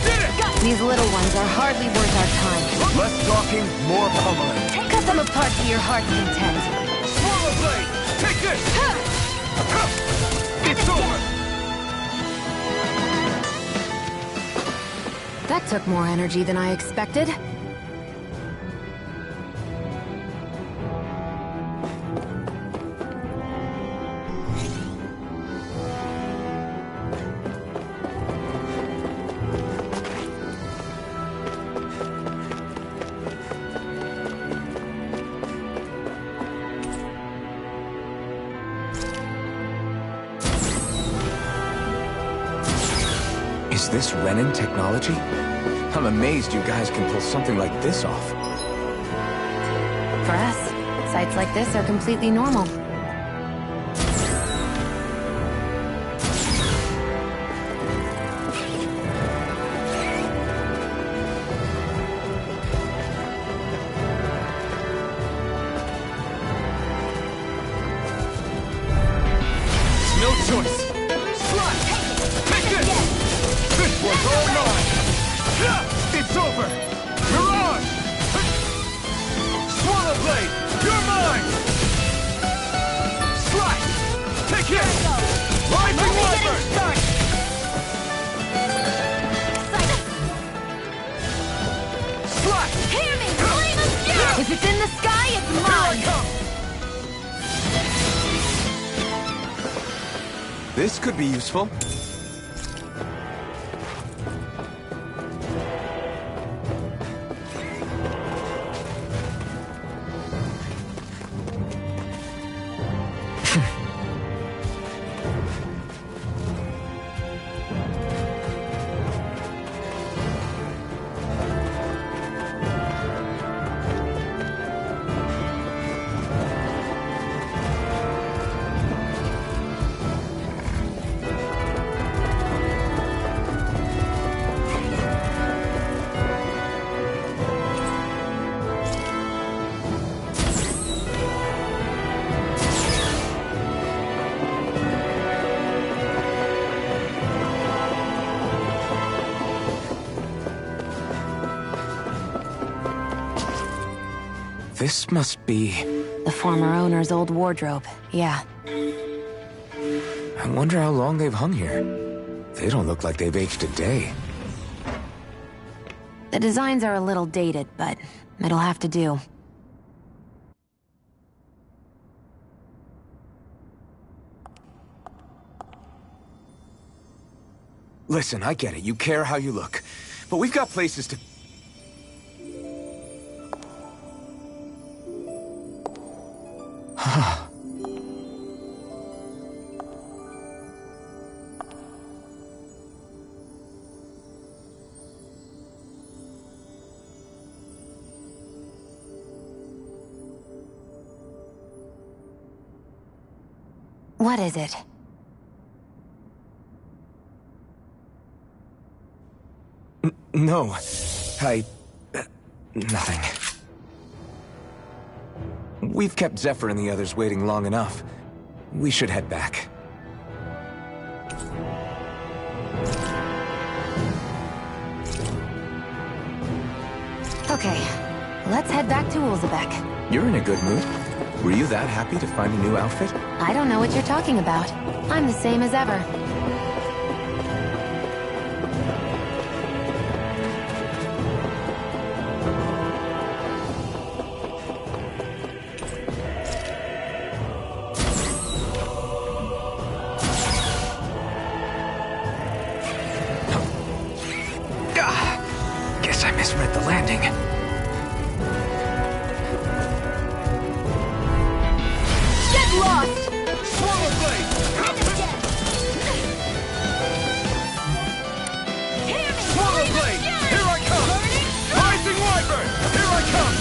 did it! These little ones are hardly worth our time. Less talking, more pummeling. Cut them apart to your heart's content. Swallow blade! Take this! It's over! That took more energy than I expected. Is this Renin technology? I'm amazed you guys can pull something like this off. For us, sights like this are completely normal. No choice! Slide! Take this! This one's all mine! It's over! Mirage! Swallow blade! You're mine! Slide! Take it! Rising Wyvern! Slide! Hear me! Flame of fury! If it's in the sky, it's Here I mine! come! This could be useful. This must be... The former owner's old wardrobe, yeah. I wonder how long they've hung here. They don't look like they've aged a day. The designs are a little dated, but it'll have to do. Listen, I get it. You care how you look. But we've got places to... What is it? No. Nothing. We've kept Zephyr and the others waiting long enough. We should head back. Okay, let's head back to Ulzebek. You're in a good mood. Were you that happy to find a new outfit? I don't know what you're talking about. I'm the same as ever. Guess I misread the landing. Lost! Swallow blade! Swallow blade! Here I come! Rising Wyvern! Here I come!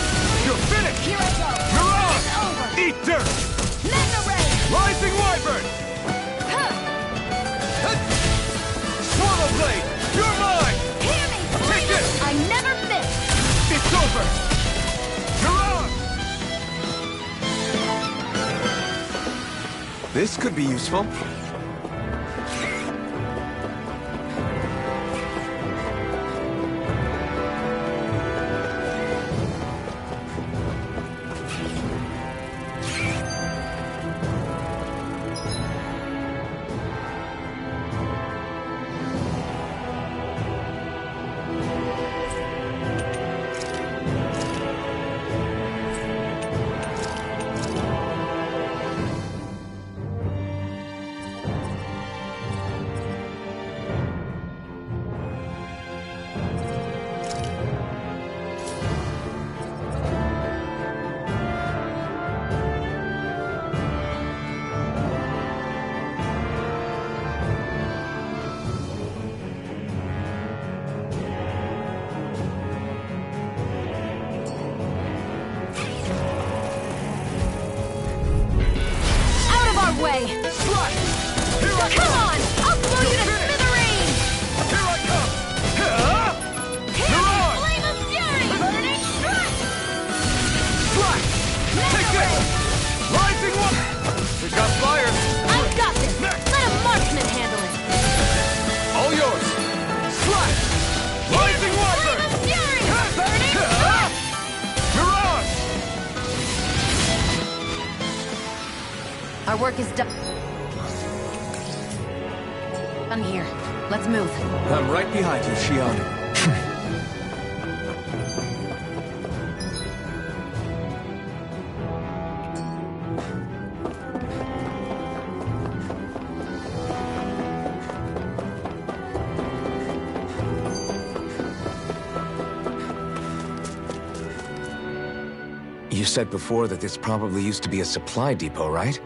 You're finished! Here I go! Mirage! It's over! Eat dirt! Mega Ray! Rising Wyvern! Swallow blade! You're mine! Hear me! Take it! I never miss! It's over! Mirage! This could be useful. Our work is done. Done here. Let's move. I'm right behind you, Shion. You said before that this probably used to be a supply depot, right?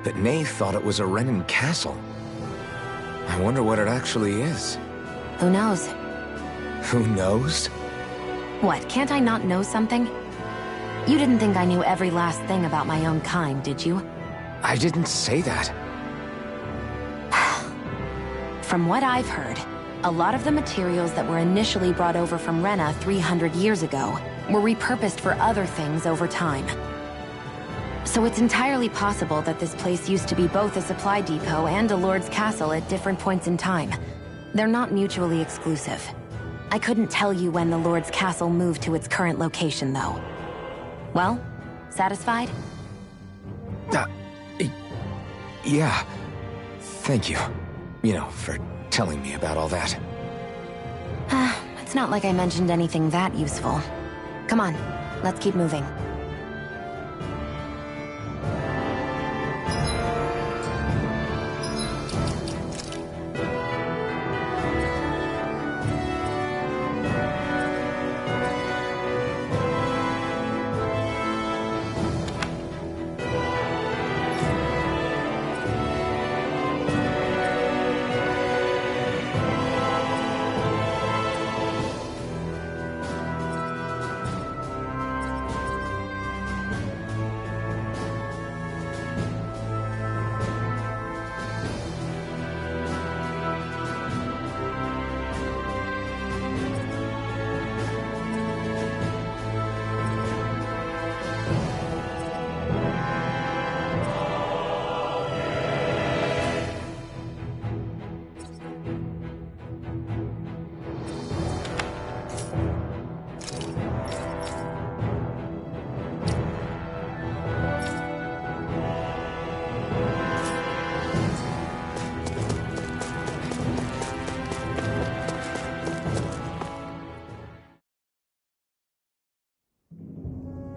But Nave thought it was a Renan castle. I wonder what it actually is. Who knows? Who knows? What, can't I not know something? You didn't think I knew every last thing about my own kind, did you? I didn't say that. From what I've heard, a lot of the materials that were initially brought over from Rena 300 years ago were repurposed for other things over time. So it's entirely possible that this place used to be both a supply depot and a lord's castle at different points in time. They're not mutually exclusive. I couldn't tell you when the lord's castle moved to its current location, though. Well, satisfied? Yeah. Thank you. You know, for telling me about all that. It's not like I mentioned anything that useful. Come on, let's keep moving.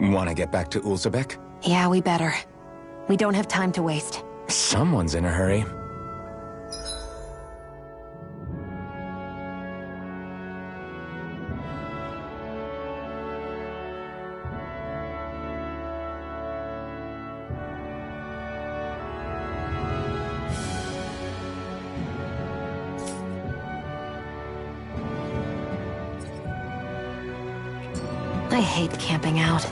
Want to get back to Ulzebek? Yeah, we better. We don't have time to waste. Someone's in a hurry. I hate camping out.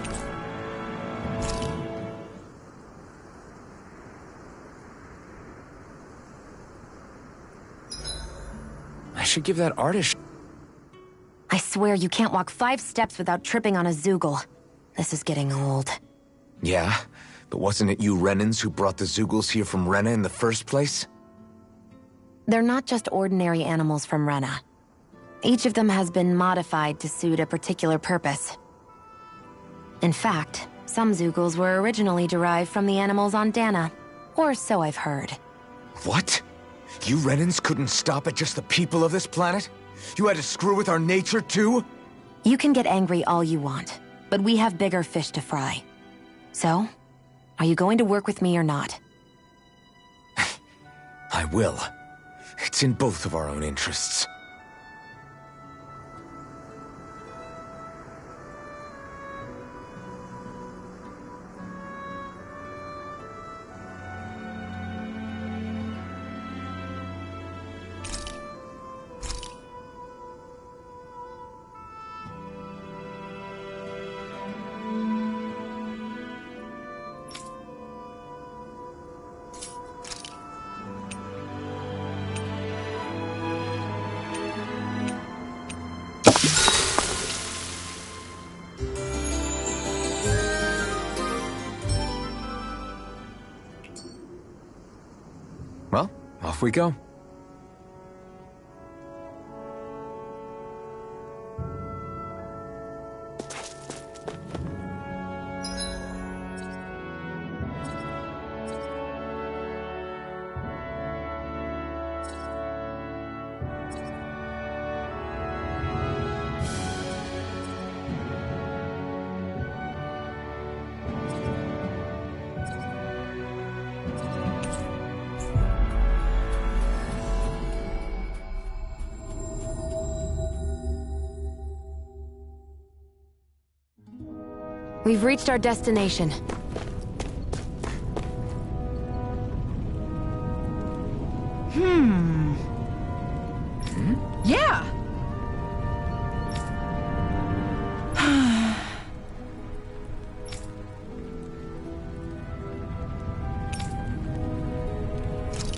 I should give that artist... I swear you can't walk 5 steps without tripping on a Zoogle. This is getting old. Yeah? But wasn't it you Renans who brought the Zoogles here from Rena in the first place? They're not just ordinary animals from Rena. Each of them has been modified to suit a particular purpose. In fact, some Zoogles were originally derived from the animals on Dana. Or so I've heard. What? You Renans couldn't stop at just the people of this planet? You had to screw with our nature too? You can get angry all you want, but we have bigger fish to fry. So, are you going to work with me or not? I will. It's in both of our own interests. Well, off we go. We've reached our destination. Yeah!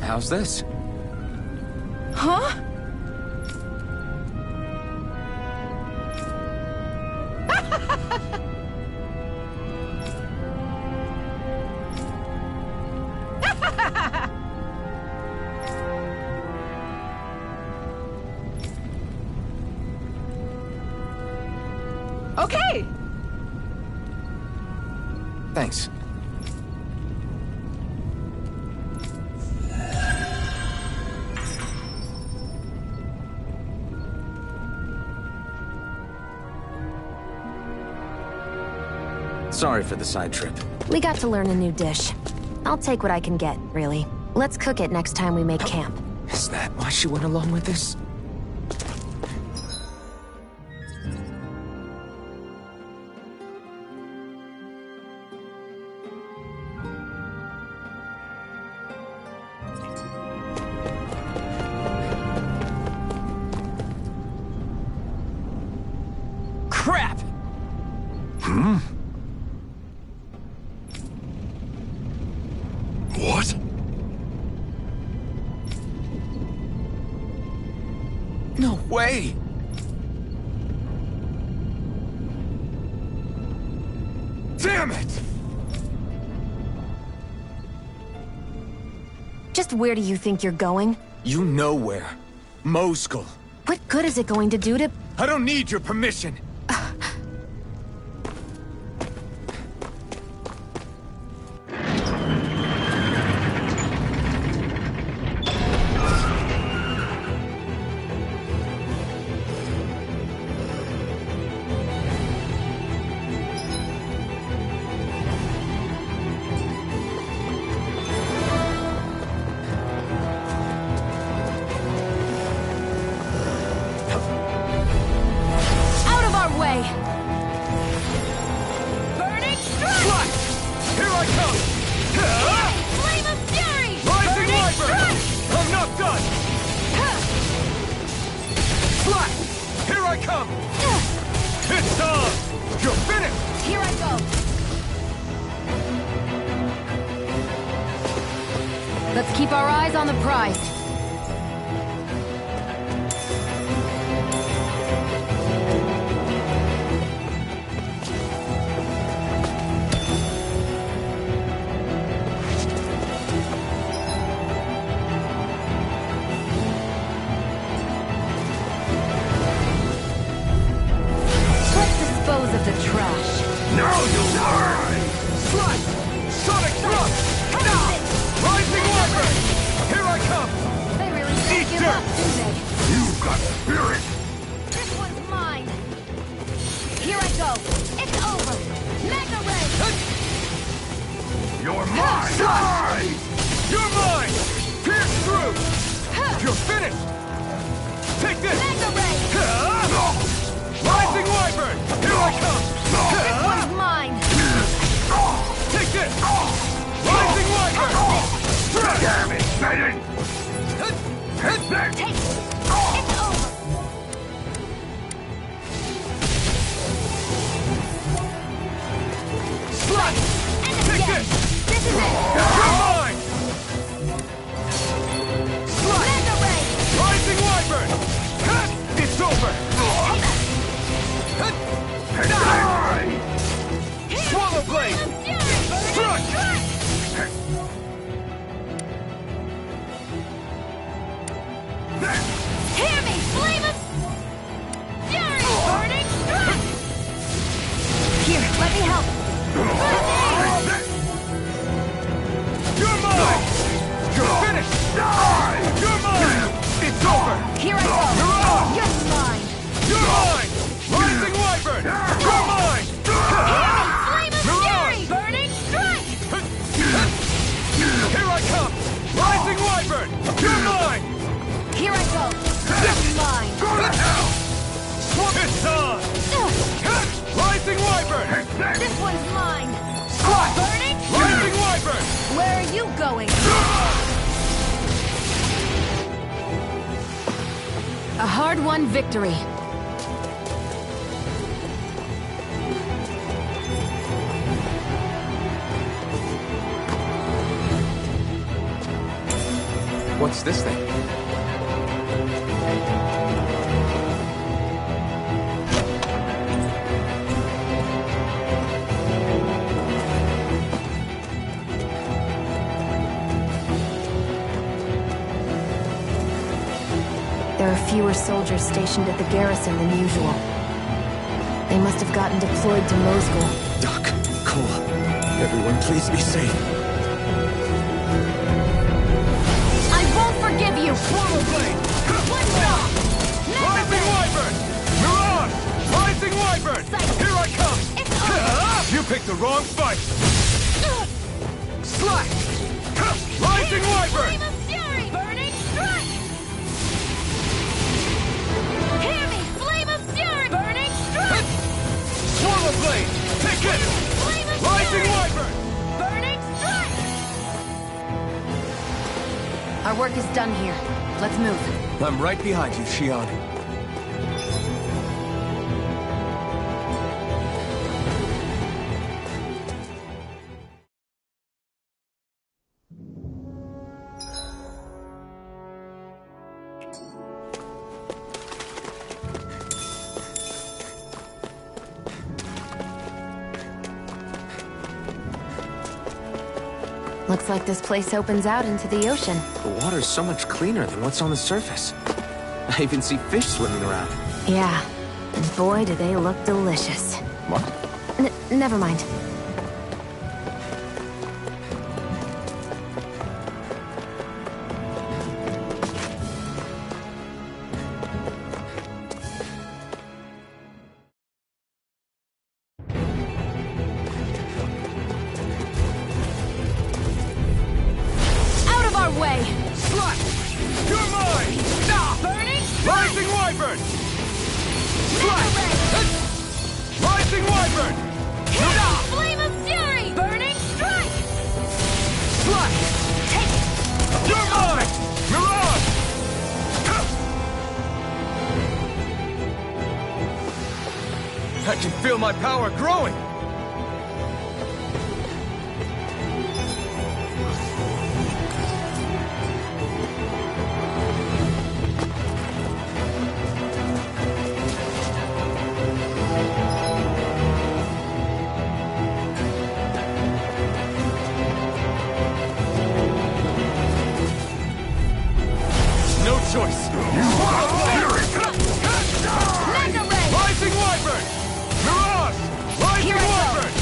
How's this? Huh? Okay! Thanks. Sorry for the side trip. We got to learn a new dish. I'll take what I can get, really. Let's cook it next time we make camp. Is that why she went along with this? Crap! What? No way! Damn it! Just where do you think you're going? You know where. Moskull. What good is it going to do to... I don't need your permission. Out of our way! Burning strike! Here I come! Flame of fury! Rising Burning Wyvern! strike! I'm not done! Slap! Here I come! It's on! You're finished! Here I go! Let's keep our eyes on the prize. Let's dispose of the trash. Now you'll die! Slap! Sonic thrust! Rising Wyvern! Here I come! They really don't Eat give dirt! up, do they? You've got spirit! This one's mine! Here I go! It's over! Mega Ray! You're mine! Die! You're mine! Pierce through! You're finished! Take this! Mega Ray! Rising Wyvern! Here I come! This one's mine! Take this! Rising Wyvern! Damn it, Maiden! Take it! It's over! Slap! And Take again! this! This is it! You're mine! Slap! Mega Ray! Rising Wyvern! It's over! Die! Swallow Blade! Strike! Hear me! Flame of fury! Burning strike! Here, let me help. You're mine! You're finished! Die! You're mine! It's over! Here I go! You're on! You're mine! You're mine! Rising Wyvern! You're mine! Flame of You're fury! on! Burning strike! Here I come! Rising Wyvern! You're mine! Here I go! You're mine! Go to hell! Swap it on! Rising Wyvern! This one's mine! Strike! Burning! Rising Wyvern! Where are you going? A hard-won victory. What's this thing? There are fewer soldiers stationed at the garrison than usual. They must have gotten deployed to Mosgul. Doc, Cole, everyone please be safe. I won't forgive you! Swallow Blade! One shot! Rising Wyvern! Mirage! Rising Wyvern! Here I come! It's over! You picked the wrong fight! Slash! Rising Wyvern! Flame of Fury! Burning Strike! Hear me! Flame of Fury! Burning Strike! Swallow Blade! Take it! Flame of Rising Fury! Wyvern! Burning Strike! Our work is done here. Let's move. I'm right behind you, Shion. Looks like this place opens out into the ocean. The water's so much cleaner than what's on the surface. I even see fish swimming around. Yeah. And boy, do they look delicious. What? Never mind. Out of our way! Slash! You're mine! Burning Rising Wyvern! Slash! Rising Wyvern! Flame of Fury! Burning Strike! Slash! Take it! You're mine! Mirage! I can feel my power growing! No choice! Mega Ray! Rising Wyvern! Mirage! Rising Here I go. Wyvern!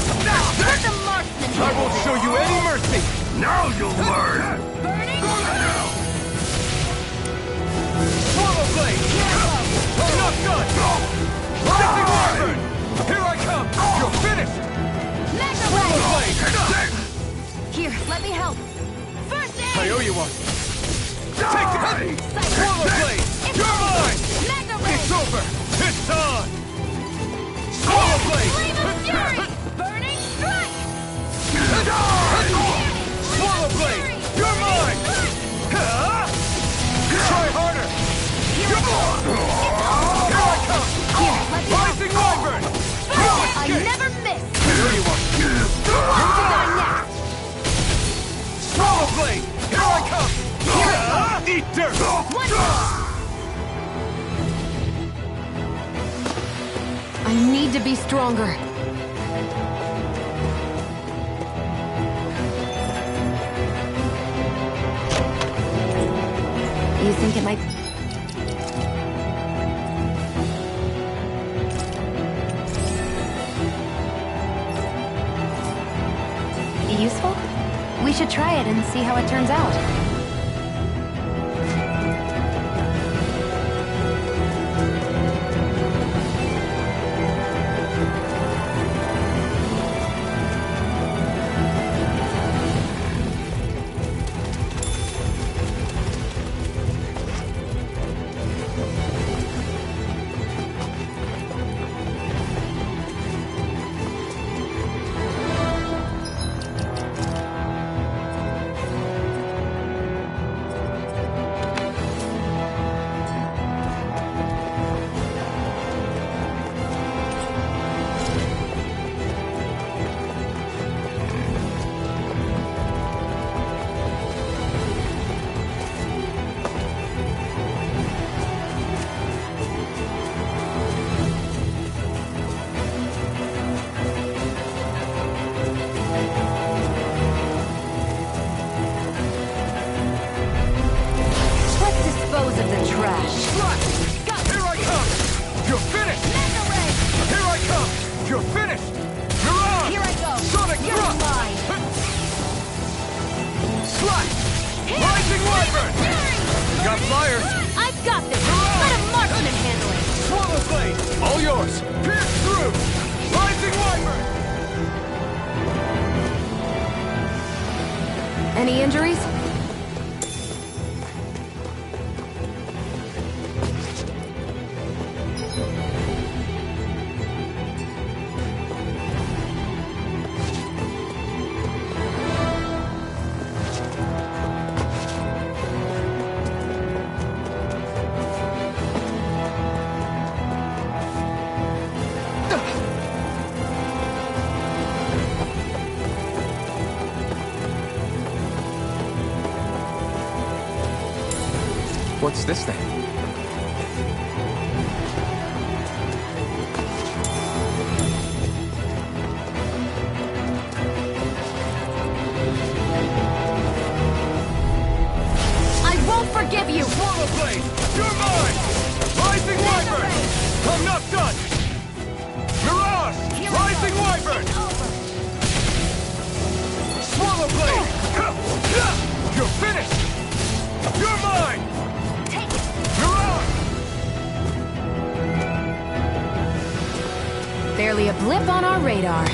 Let the marksman I won't show you any mercy! Now you'll learn! Burning Swallow Blade! I'm not done! Rising Wyvern! Here I come! You're finished! Mega Swallow Ray! Blade! Here, let me help. First aid! I owe you one! Take it! Swallow Blade! You're mine! Mega Ray! It's over! It's on! Swallow Blade! Flame of Fury! Burning Strike! Swallow Blade! You're mine! Try harder! Here Here I come! Here, let me help. Rising Wyvern! I never miss! I owe you one! Who did I next? Swallow Blade! Here I come! Eat dirt! One shot! I need to be stronger. You think it might... be useful? We should try it and see how it turns out. Mirage! Here I go! Sonic You're Thrust! mine! Slash! Rising Wyvern! Got flyers! I've got this! Let a marksman handle it! Swallow Blade! All yours! Pierce through! Rising Wyvern! Any injuries? What's this thing? I won't forgive you! Swallow Blade! You're mine! Rising Wyvern! I'm not done! Mirage! Here I Rising go. Wyvern! It's over! Swallow Blade! You're finished! You're mine! Take it! Mirage! Barely a blip on our radar.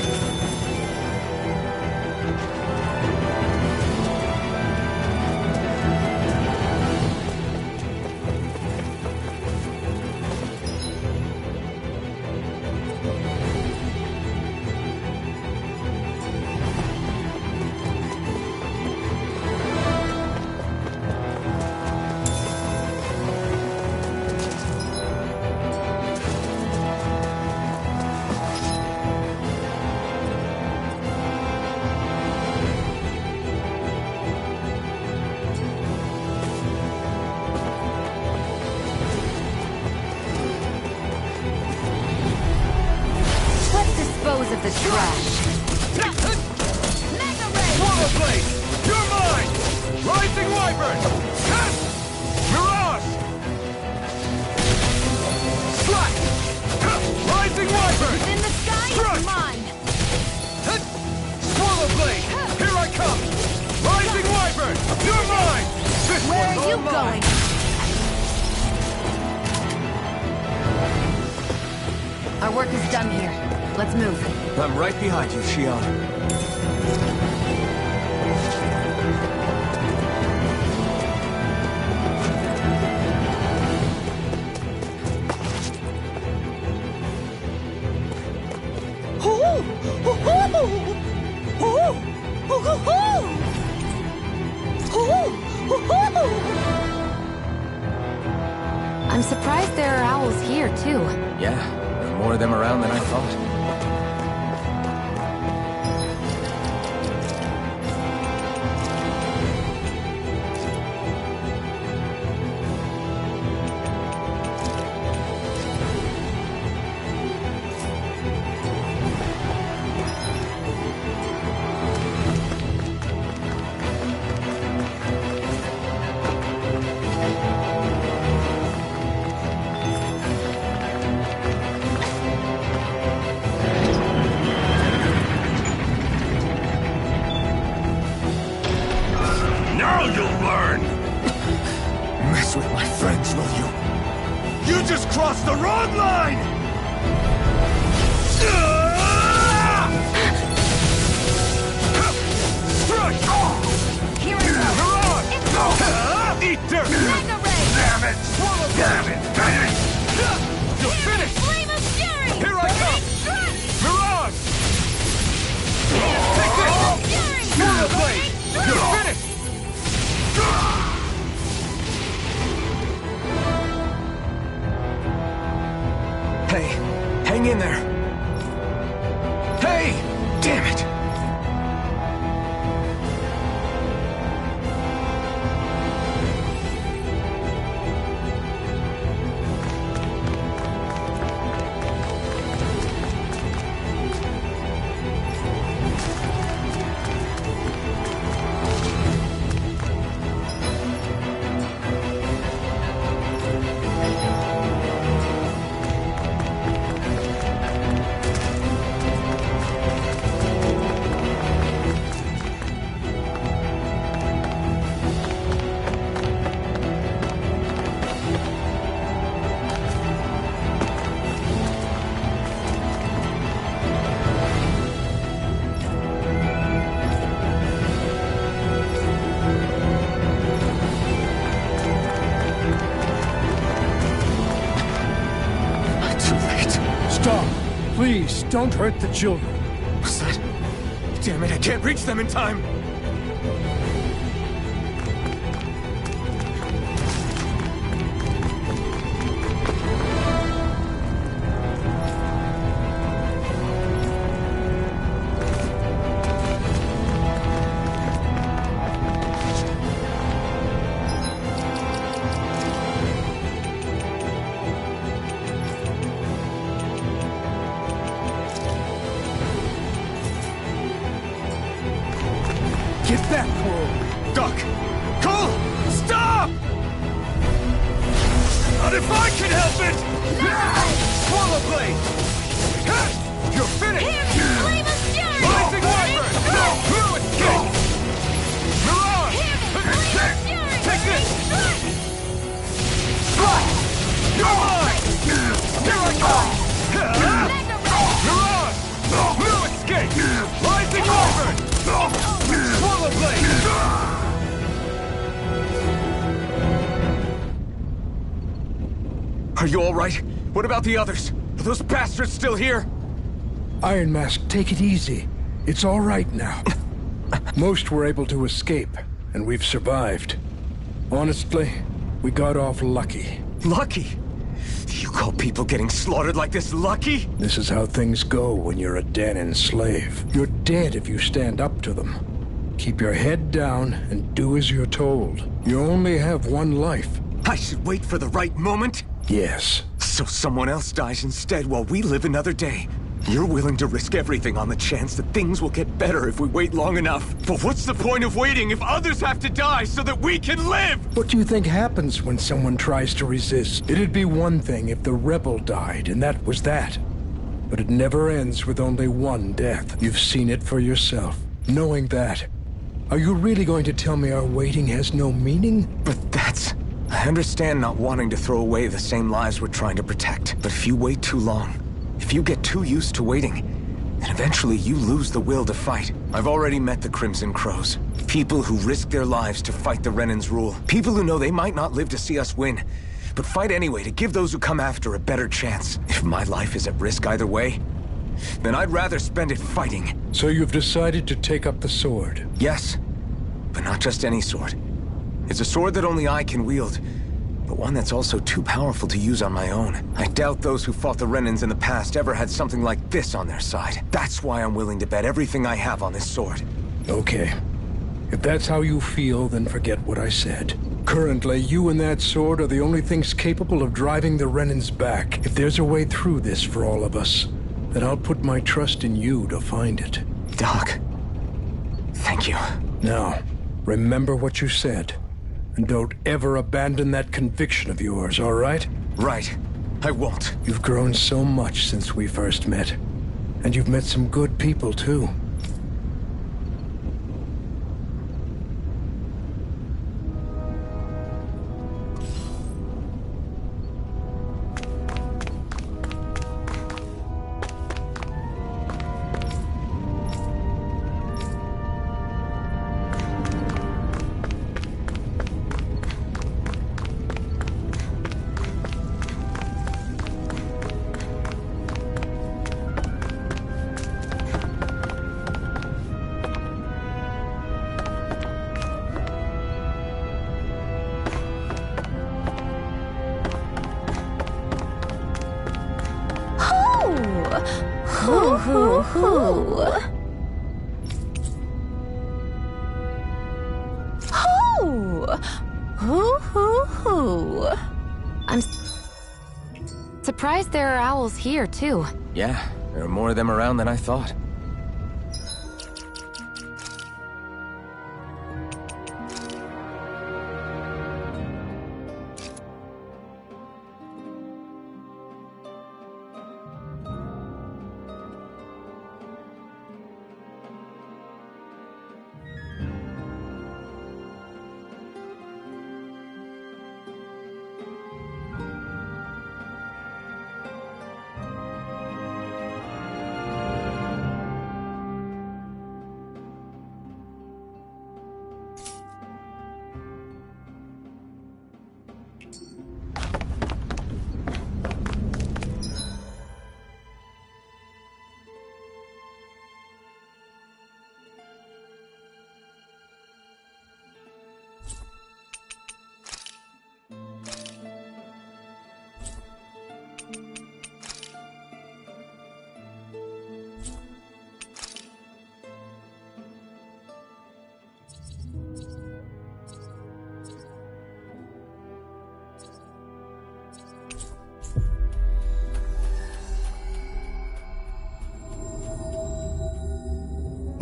Let's dispose of the trash! Mega Ray! Swallow Blade! You're mine! Rising Wyvern! Mirage! Slash! Rising Wyvern! In the sky Strike! is mine! Swallow Blade! Here I come! Rising Wyvern! You're mine! This Where one's are you all mine. going? Our work is done here. Let's move. I'm right behind you, Shion. I'm surprised there are owls here, too. Yeah, there are more of them around than I thought. Now you'll learn! Mess with my friends, will you? You just crossed the wrong line! Strike! Here I go! Mirage! It's over! Eat dirt! Mega Ray! Damn it! Swallow Damn it! You're finished! Flame of Fury! Here I come! Strike! Mirage! Take this! Fury! Swallow Blade! You're finished! Hey, hang in there. Hey! Damn it! Please, don't hurt the children. What's that? Damn it, I can't reach them in time! Get back, Cole! Duck! Cole! Stop! Not if I can help it! Swallow blade! You're finished! Flame of Fury! Rising Wyvern! Blue escape! Mirage! Take this! You're mine! Here I come! Mirage! Blue escape! Rising Wyvern! Swallow blade! Are you all right? What about the others? Are those bastards still here? Iron Mask, take it easy. It's all right now. Most were able to escape, and we've survived. Honestly, we got off lucky. Lucky? You call people getting slaughtered like this lucky? This is how things go when you're a Danan slave. You're dead if you stand up to them. Keep your head down and do as you're told. You only have one life. I should wait for the right moment? Yes. So someone else dies instead while we live another day. You're willing to risk everything on the chance that things will get better if we wait long enough. But what's the point of waiting if others have to die so that we can live? What do you think happens when someone tries to resist? It'd be one thing if the rebel died, and that was that. But it never ends with only one death. You've seen it for yourself. Knowing that, are you really going to tell me our waiting has no meaning? But that's... I understand not wanting to throw away the same lives we're trying to protect. But if you wait too long, if you get too used to waiting, then eventually you lose the will to fight. I've already met the Crimson Crows. People who risk their lives to fight the Renan's rule. People who know they might not live to see us win, but fight anyway to give those who come after a better chance. If my life is at risk either way, then I'd rather spend it fighting. So you've decided to take up the sword? Yes, but not just any sword. It's a sword that only I can wield, but one that's also too powerful to use on my own. I doubt those who fought the Renans in the past ever had something like this on their side. That's why I'm willing to bet everything I have on this sword. Okay. If that's how you feel, then forget what I said. Currently, you and that sword are the only things capable of driving the Renans back. If there's a way through this for all of us, then I'll put my trust in you to find it. Doc, thank you. Now, remember what you said. And don't ever abandon that conviction of yours, all right? Right. I won't. You've grown so much since we first met. And you've met some good people, too. I'm surprised there are owls here, too. Yeah, there are more of them around than I thought.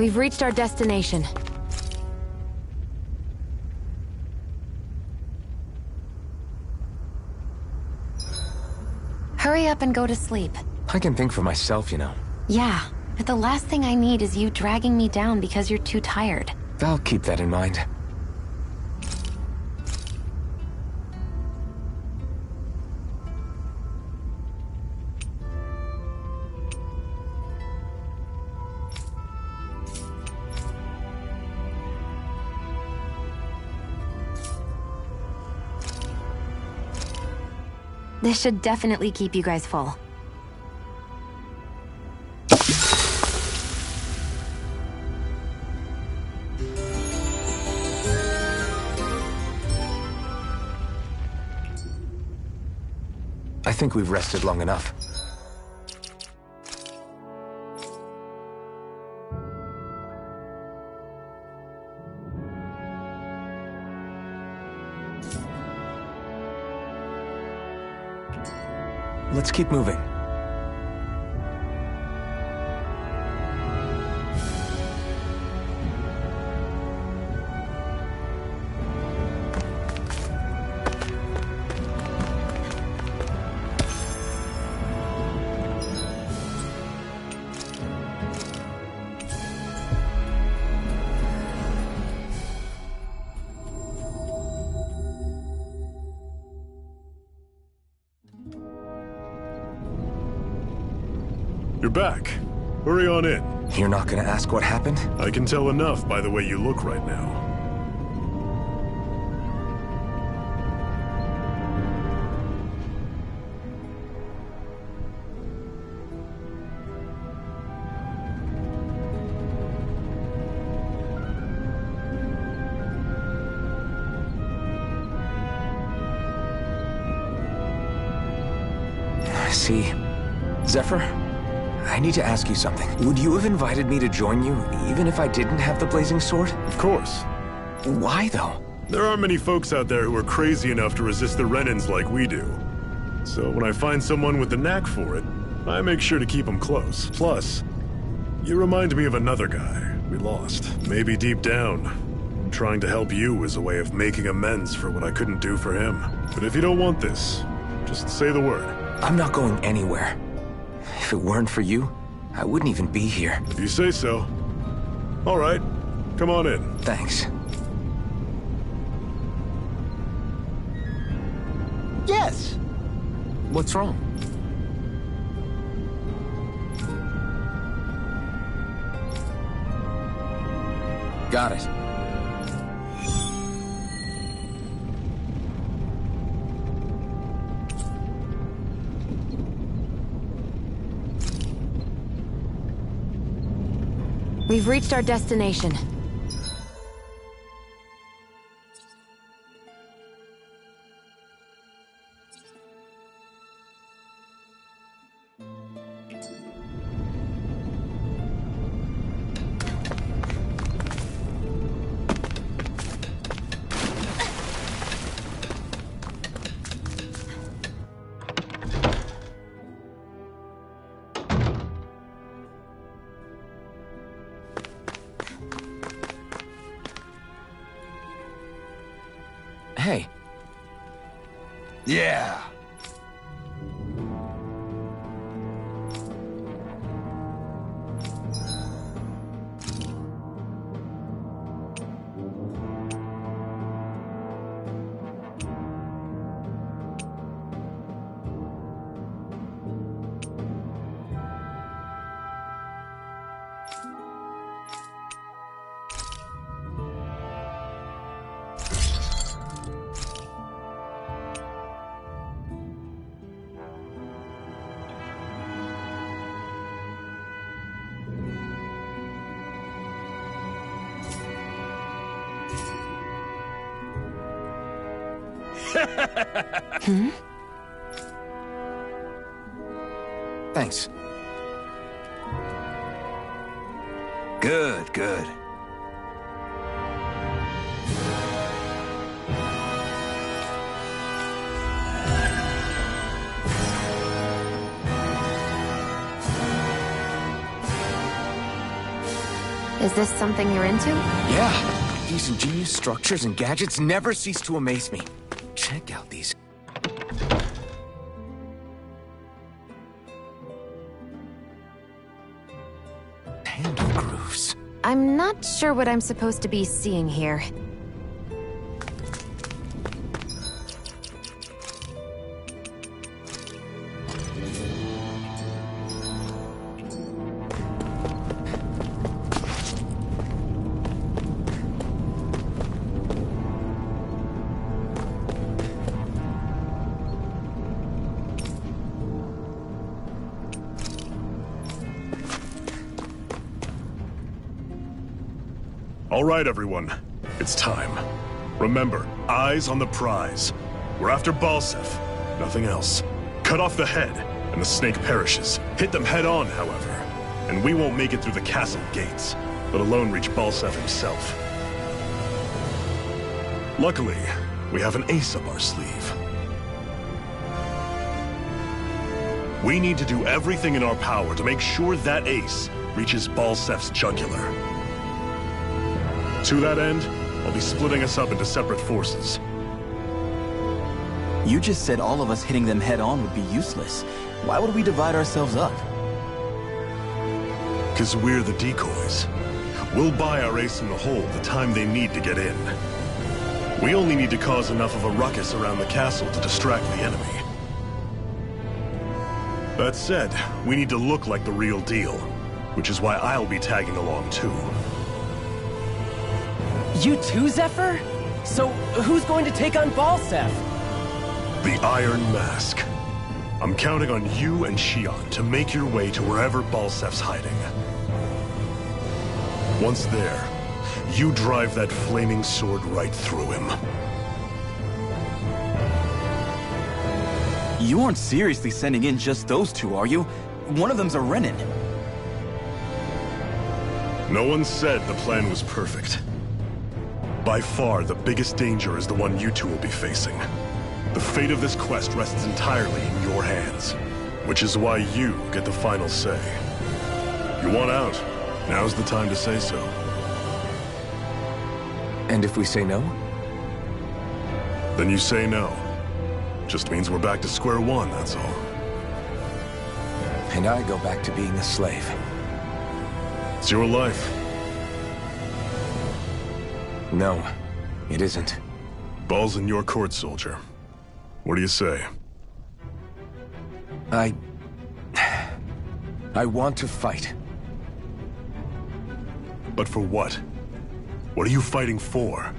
We've reached our destination. Hurry up and go to sleep. I can think for myself, you know. Yeah, but the last thing I need is you dragging me down because you're too tired. I'll keep that in mind. This should definitely keep you guys full. I think we've rested long enough. Let's keep moving. You're back. Hurry on in. You're not gonna ask what happened? I can tell enough by the way you look right now. I see. Zephyr? I need to ask you something. Would you have invited me to join you, even if I didn't have the blazing sword? Of course. Why, though? There aren't many folks out there who are crazy enough to resist the Renans like we do. So when I find someone with the knack for it, I make sure to keep them close. Plus, you remind me of another guy we lost. Maybe deep down, trying to help you is a way of making amends for what I couldn't do for him. But if you don't want this, just say the word. I'm not going anywhere. If it weren't for you, I wouldn't even be here. If you say so. All right, come on in. Thanks. Yes! What's wrong? Got it. We've reached our destination. Hey. Yeah. Hmm? Thanks. Good, good. Is this something you're into? Yeah, these ingenious structures and gadgets never cease to amaze me. Check out these. Handle grooves. I'm not sure what I'm supposed to be seeing here. All right, everyone. It's time. Remember, eyes on the prize. We're after Balseph, nothing else. Cut off the head, and the snake perishes. Hit them head on, however, and we won't make it through the castle gates, let alone reach Balseph himself. Luckily, we have an ace up our sleeve. We need to do everything in our power to make sure that ace reaches Balseph's jugular. To that end, I'll be splitting us up into separate forces. You just said all of us hitting them head-on would be useless. Why would we divide ourselves up? 'Cause we're the decoys. We'll buy our ace in the hole the time they need to get in. We only need to cause enough of a ruckus around the castle to distract the enemy. That said, we need to look like the real deal, which is why I'll be tagging along too. You too, Zephyr? So, who's going to take on Balseph? The Iron Mask. I'm counting on you and Xion to make your way to wherever Balseph's hiding. Once there, you drive that flaming sword right through him. You aren't seriously sending in just those two, are you? One of them's a Renin. No one said the plan was perfect. By far, the biggest danger is the one you two will be facing. The fate of this quest rests entirely in your hands, which is why you get the final say. You want out, now's the time to say so. And if we say no? Then you say no. Just means we're back to square one, that's all. And I go back to being a slave. It's your life. No, it isn't. Ball's in your court, soldier. What do you say? I want to fight. But for what? What are you fighting for?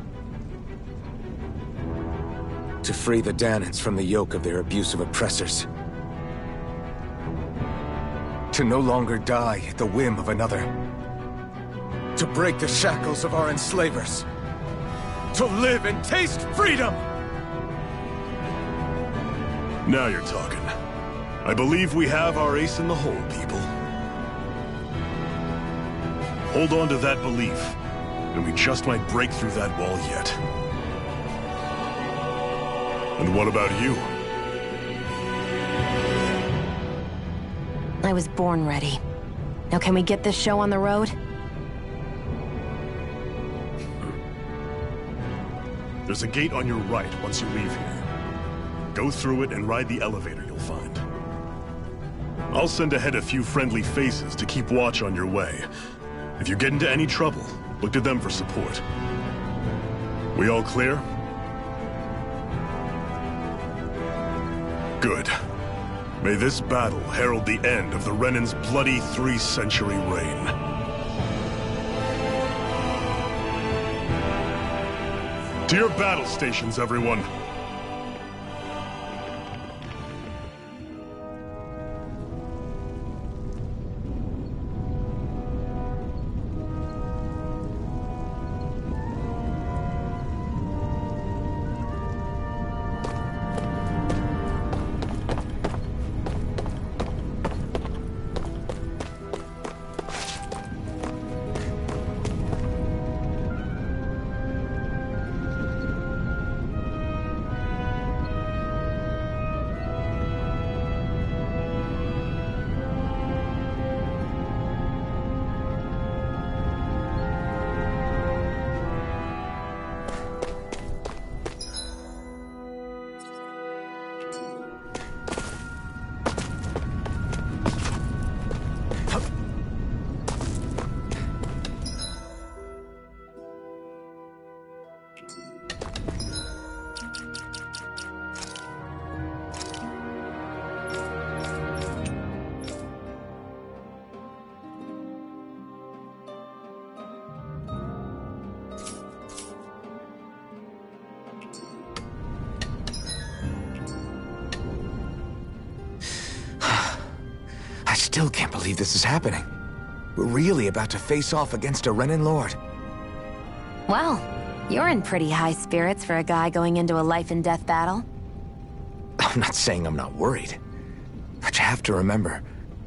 To free the Dahnans from the yoke of their abusive oppressors. To no longer die at the whim of another. To break the shackles of our enslavers. To live and taste freedom! Now you're talking. I believe we have our ace in the hole, people. Hold on to that belief, and we just might break through that wall yet. And what about you? I was born ready. Now can we get this show on the road? There's a gate on your right once you leave here. Go through it and ride the elevator you'll find. I'll send ahead a few friendly faces to keep watch on your way. If you get into any trouble, look to them for support. We all clear? Good. May this battle herald the end of the Renins' bloody 3-century reign. To your battle stations, everyone! I still can't believe this is happening. We're really about to face off against a Renan Lord. Well, you're in pretty high spirits for a guy going into a life-and-death battle. I'm not saying I'm not worried. But you have to remember,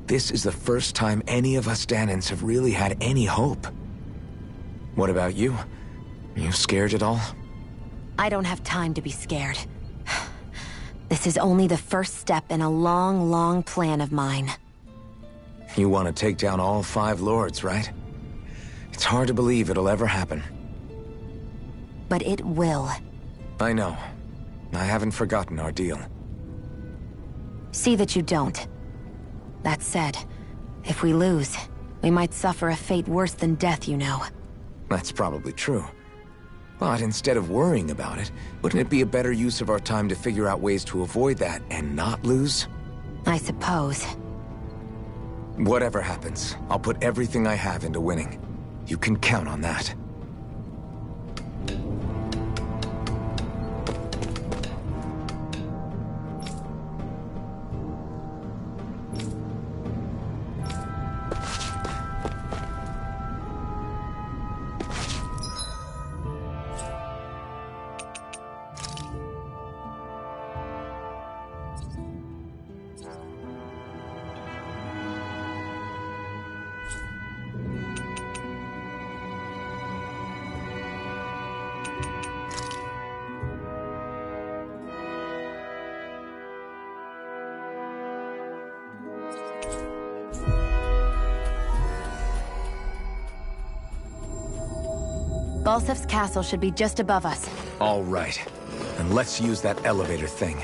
this is the first time any of us Danans have really had any hope. What about you? You scared at all? I don't have time to be scared. This is only the first step in a long, long plan of mine. You want to take down all 5 lords, right? It's hard to believe it'll ever happen. But it will. I know. I haven't forgotten our deal. See that you don't. That said, if we lose, we might suffer a fate worse than death, you know. That's probably true. But instead of worrying about it, wouldn't it be a better use of our time to figure out ways to avoid that and not lose? I suppose. Whatever happens, I'll put everything I have into winning. You can count on that. Balsef's castle should be just above us. All right. And let's use that elevator thing.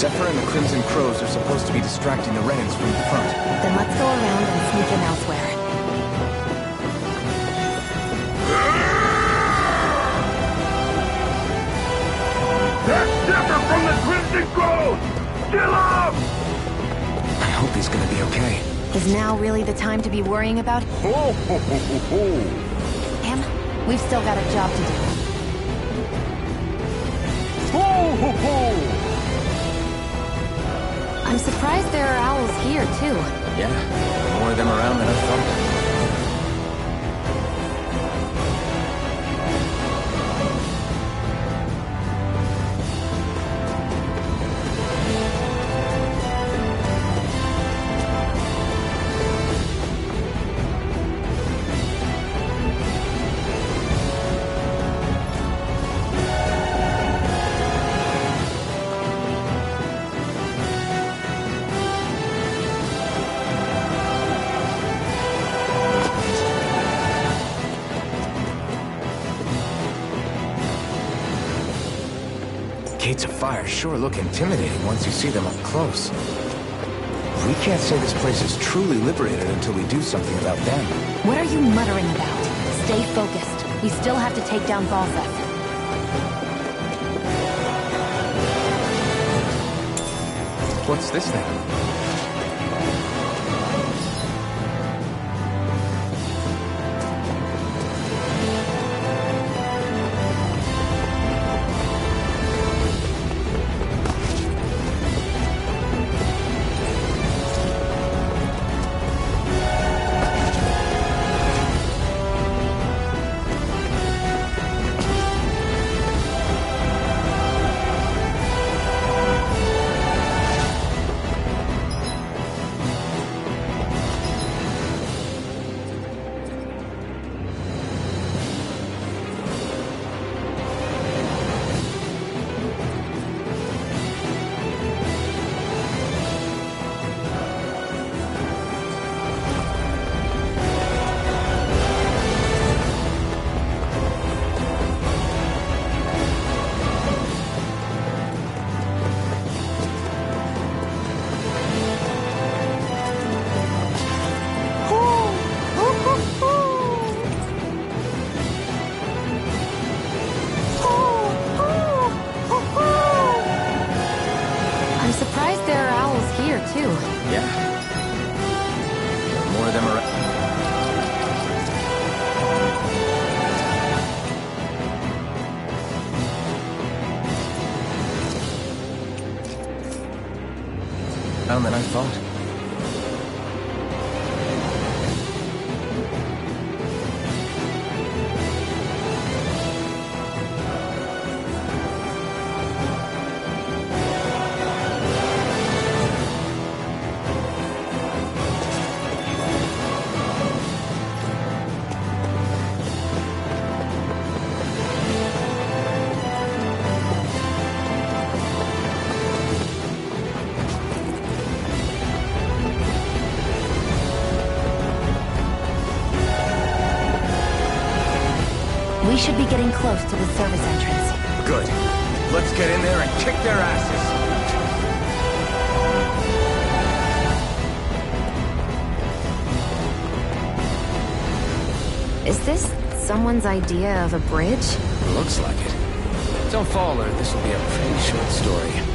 Zephyr and the Crimson Crows are supposed to be distracting the Renans from the front. Then let's go around and sneak in elsewhere. That's Zephyr from the Crimson Crows! Kill him! I hope he's gonna be okay. Is now really the time to be worrying about? Ho, ho, ho, ho, ho. Em, we've still got a job to do. Ho, ho, ho! I'm surprised there are owls here, too. Yeah, more of them around than I thought. Gates of fire sure look intimidating once you see them up close. We can't say this place is truly liberated until we do something about them. What are you muttering about? Stay focused. We still have to take down Balsef. What's this thing? town than I thought. We should be getting close to the service entrance. Good. Let's get in there and kick their asses. Is this someone's idea of a bridge? Looks like it. Don't fall or this will be a pretty short story.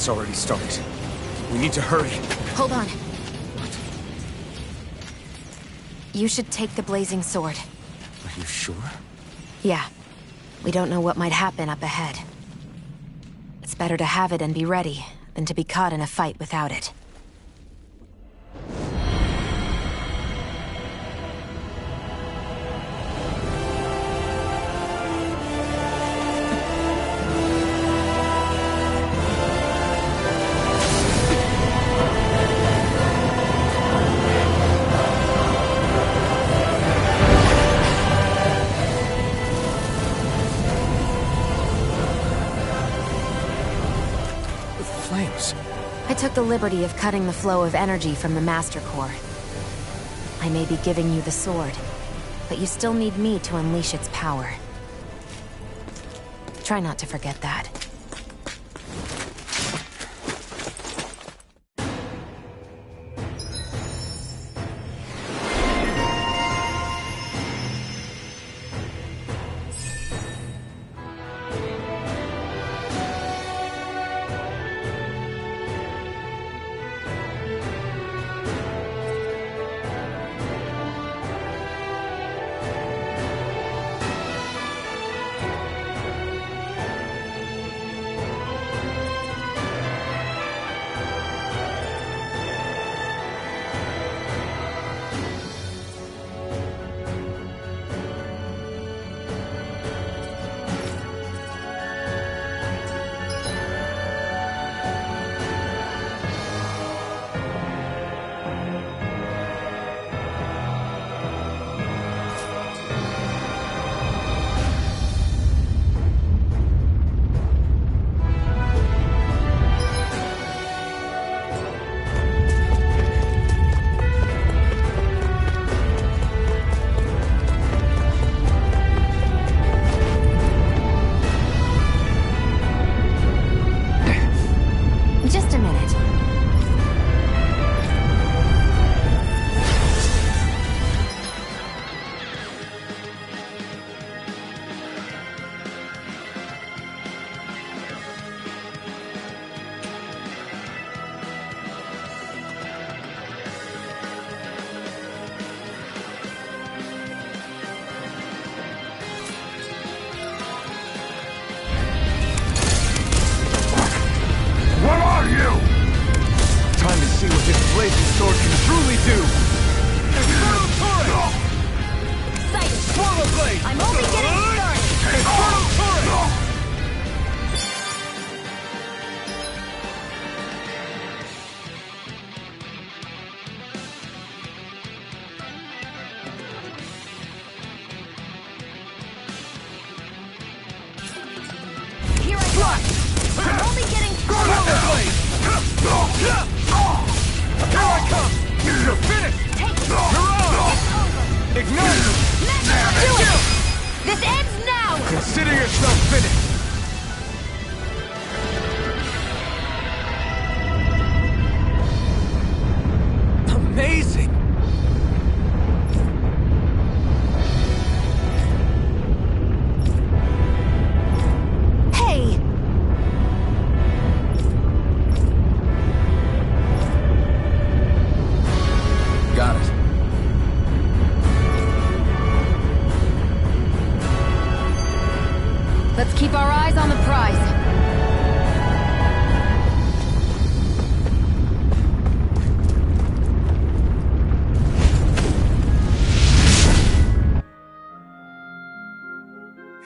It's already started. We need to hurry. Hold on. You should take the blazing sword. Are you sure? Yeah. We don't know what might happen up ahead. It's better to have it and be ready than to be caught in a fight without it. I took the liberty of cutting the flow of energy from the Master Core. I may be giving you the sword, but you still need me to unleash its power. Try not to forget that. blazing sword can truly do! Infernal Torrent! Excited! Swallow Blade! I'm only getting started! Infernal Torrent! Here I Here I come! You're finished! Mirage! Ignite! Do it! This ends now! Consider yourself finished! Amazing! Hey! Got it. Let's keep our eyes on the prize.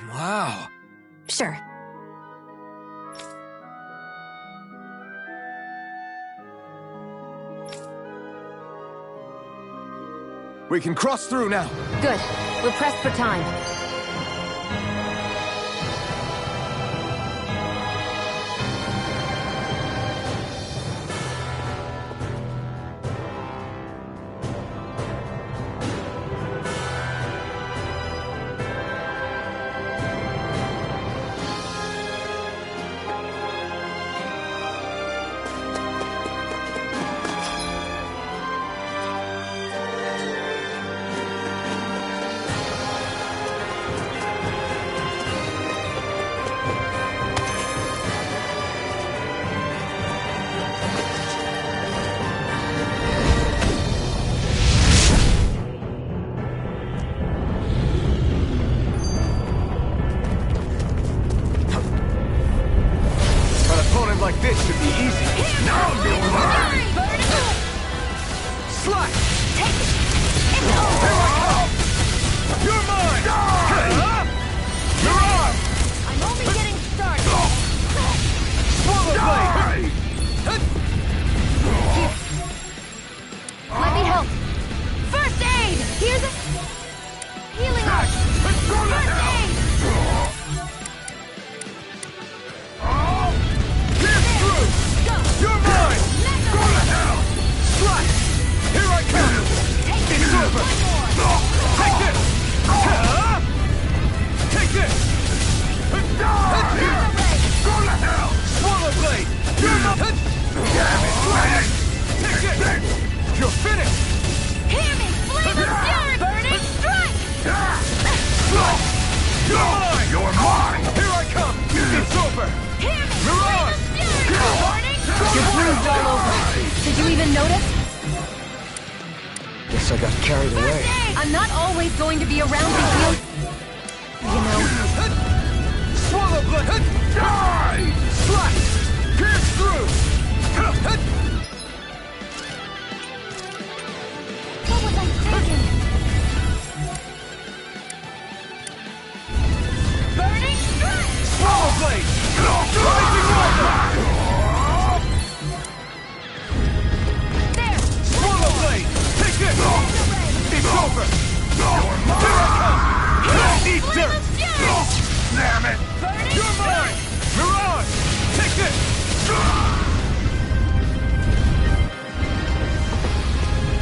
Wow. Sure. We can cross through now. Good. We're pressed for time. Like this should be easy. Now you'll learn! Slash! Take it! It's over! Here I come! You're mine! Mirage! I'm only getting started! Swallow blade! Let me help! First aid! Here's a... healing art! First aid! You're mine! Go to hell! Slash! Here I come! It's over! Take this! Take this! Go to hell! Swallow blade! Damn it! Take it! You're finished! Hear me! Flame of fury! Burning strike! You're mine! You're mine! Here I come! It's over! Hear me! Mirage! Flame of fury! Burning You're bruised all over. Did you even notice? Guess I got carried away. I'm not always going to be around to heal. You know. Swallow blade! Die! Slash! Pierce through! What was I thinking? Burning strike! Swallow blade! Rising Rider! There! Swallow blade! Take this! It's over! Here I come! Eat dirt! Damn it! You're mine! Mirage! Take this!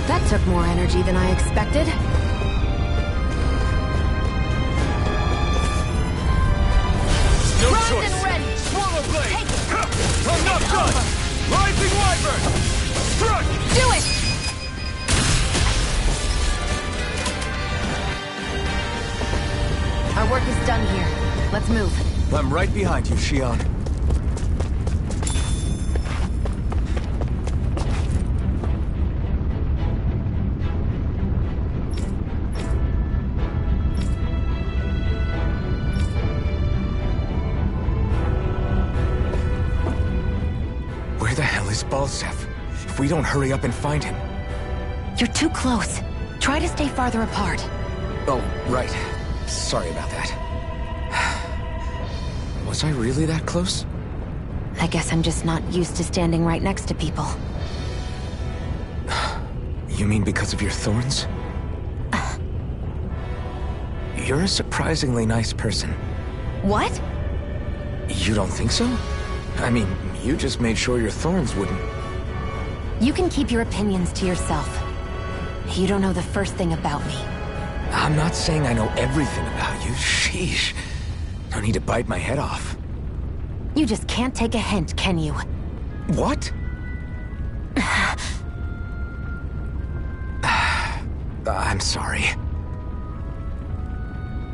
That took more energy than I expected. No Primed choice! and ready. Swallow blade! Take it. I'm not done! Rising Wyvern! Strike! Do it! Our work is done here. Let's move. I'm right behind you, Xion. Where the hell is Balseph? If we don't hurry up and find him... You're too close. Try to stay farther apart. Oh, right. Sorry about that. Was I really that close? I guess I'm just not used to standing right next to people. You mean because of your thorns? You're a surprisingly nice person. What? You don't think so? I mean, you just made sure your thorns wouldn't... You can keep your opinions to yourself. You don't know the first thing about me. I'm not saying I know everything about you. Sheesh. No need to bite my head off. You just can't take a hint, can you? What? I'm sorry.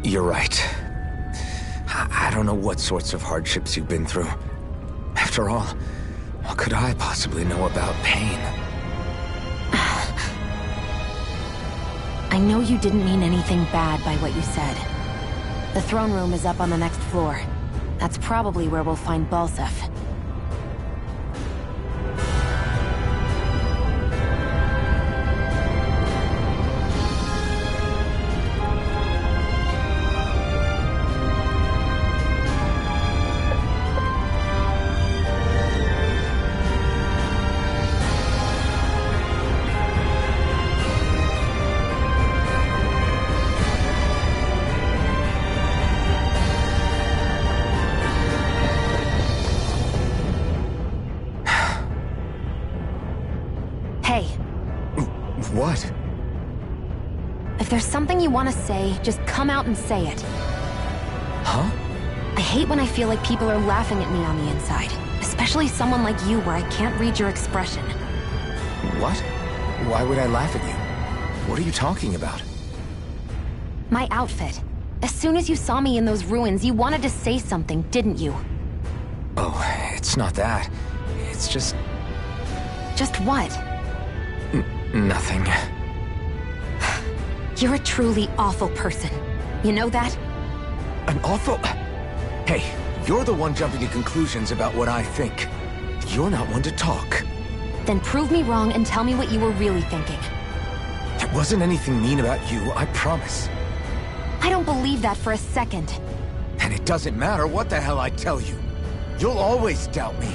You're right. I don't know what sorts of hardships you've been through. After all, what could I possibly know about pain? I know you didn't mean anything bad by what you said. The throne room is up on the next floor. That's probably where we'll find Balseph. What? If there's something you want to say, just come out and say it. Huh? I hate when I feel like people are laughing at me on the inside. Especially someone like you where I can't read your expression. What? Why would I laugh at you? What are you talking about? My outfit. As soon as you saw me in those ruins, you wanted to say something, didn't you? Oh, it's not that. It's just... Just what? Nothing. You're a truly awful person. You know that? An awful... Hey, you're the one jumping to conclusions about what I think. You're not one to talk. Then prove me wrong and tell me what you were really thinking. There wasn't anything mean about you, I promise. I don't believe that for a second. And it doesn't matter what the hell I tell you. You'll always doubt me.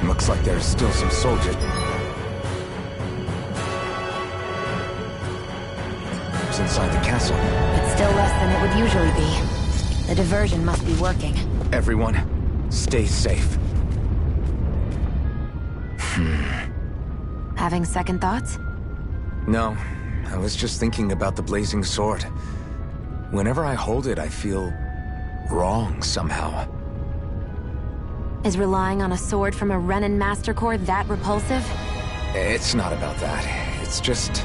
Looks like there's still some soldiers. It's inside the castle. It's still less than it would usually be. The diversion must be working. Everyone, stay safe. Having second thoughts? No, I was just thinking about the blazing sword. Whenever I hold it, I feel wrong somehow. Is relying on a sword from a Renan Master Core that repulsive? It's not about that. It's just...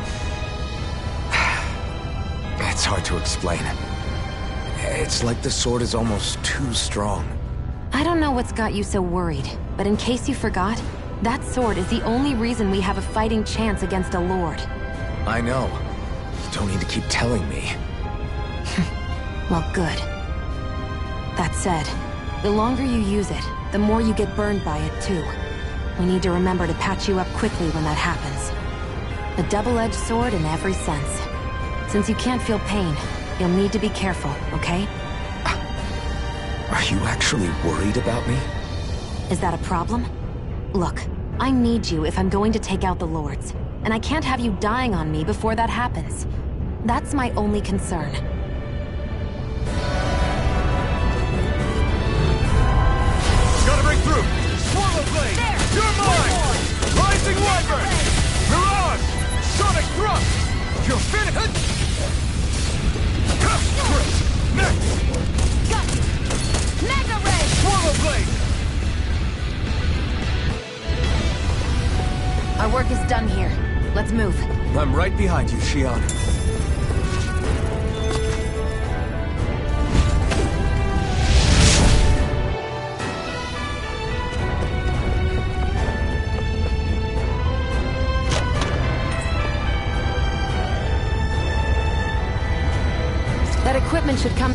It's hard to explain. It's like the sword is almost too strong. I don't know what's got you so worried, but in case you forgot, that sword is the only reason we have a fighting chance against a lord. I know. You don't need to keep telling me. Well, good. That said, the longer you use it, the more you get burned by it, too. We need to remember to patch you up quickly when that happens. A double-edged sword in every sense. Since you can't feel pain, you'll need to be careful, okay? Are you actually worried about me? Is that a problem? Look, I need you if I'm going to take out the lords, and I can't have you dying on me before that happens. That's my only concern. Gotta break through! Swallow Blade! There! You're mine! Rising Wyvern! Mirage! Sonic Thrust! You're finished! Next! Got you! Mega Ray! Swallow Blade! Our work is done here. Let's move. I'm right behind you, Xion. That equipment should come...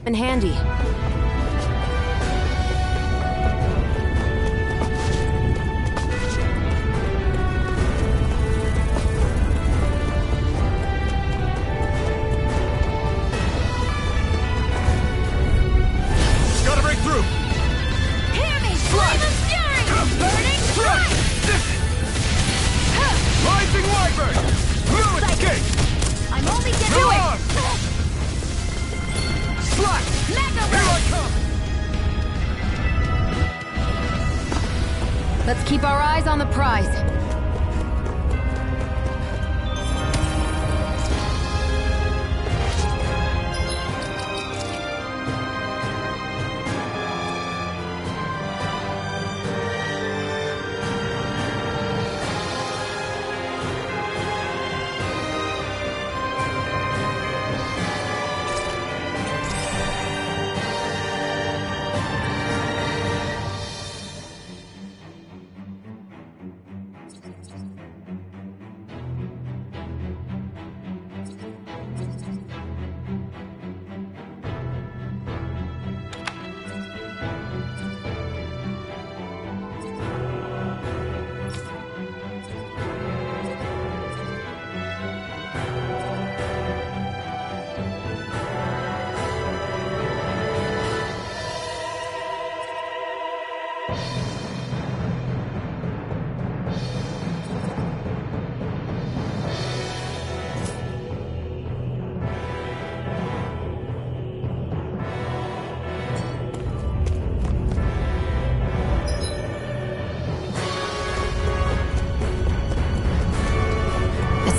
in handy. Gotta break through! Hear me! Flame of Fury! Burning Strike! Rising Wyvern! No escape! I'm only getting Mirage! Slash! Mega Here I Ray! come! Let's keep our eyes on the prize.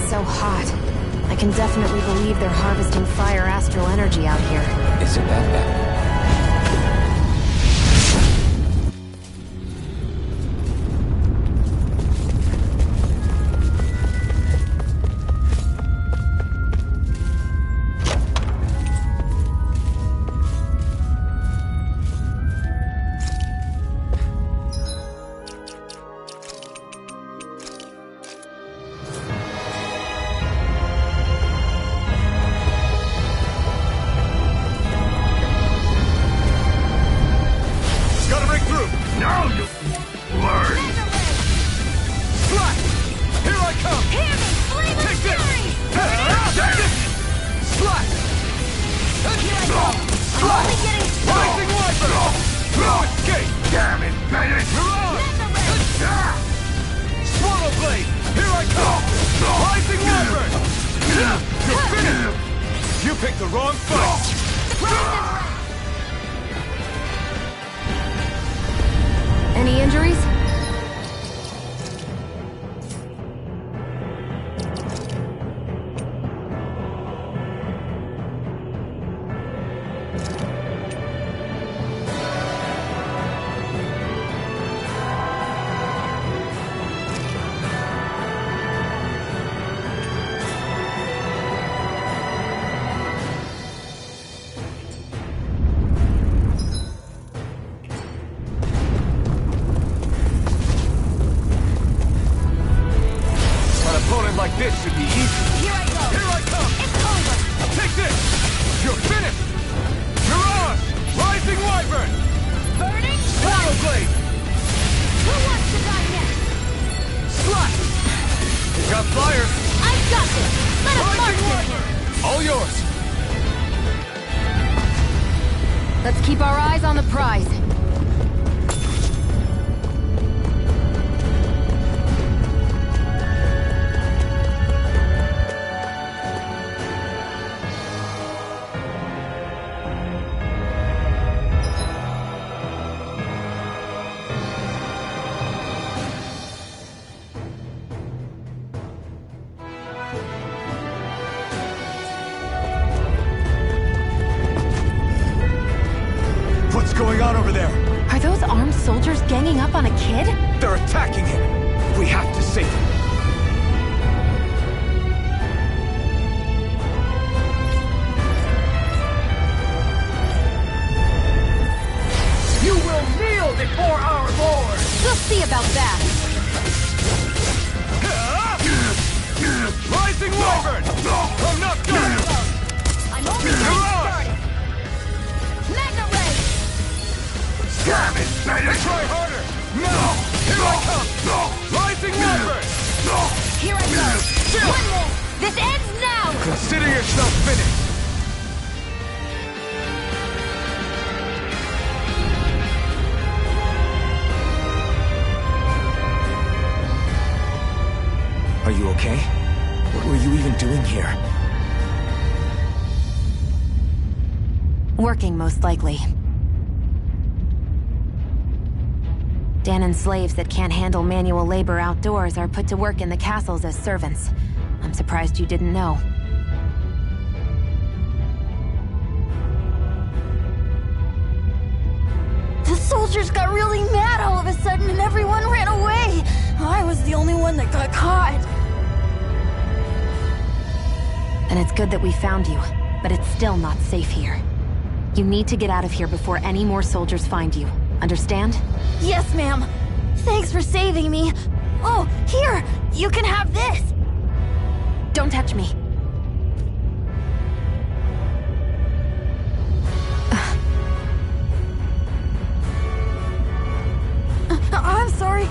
So hot. I can definitely believe they're harvesting fire astral energy out here. Is it that bad? Like this should be easy. Here I go. Here I come. It's over. Take this. You're finished. Mirage, Rising Wyvern, Burning Shadow Blade, Who wants to die next? Slash. You got flyers. I've got this. Let us march Rising in. Wyvern. All yours. Let's keep our eyes on the prize. What's going on over there? Are those armed soldiers ganging up on a kid? They're attacking him. We have to save him. You will kneel before our Lord. We'll see about that. Rising Wyvern! From Nocturne! I'm only getting started. Magna Ray. Damn it! Try harder! No! Here I come! Rising Wyvern! Here I go. One more. This ends now. Consider yourself finished! Are you okay? What were you even doing here? Working, most likely. Danan's slaves that can't handle manual labor outdoors are put to work in the castles as servants. I'm surprised you didn't know. The soldiers got really mad all of a sudden and everyone ran away. I was the only one that got caught. And it's good that we found you, but it's still not safe here. You need to get out of here before any more soldiers find you. Understand? Yes, ma'am. Thanks for saving me. Oh, here! You can have this! Don't touch me. I'm sorry.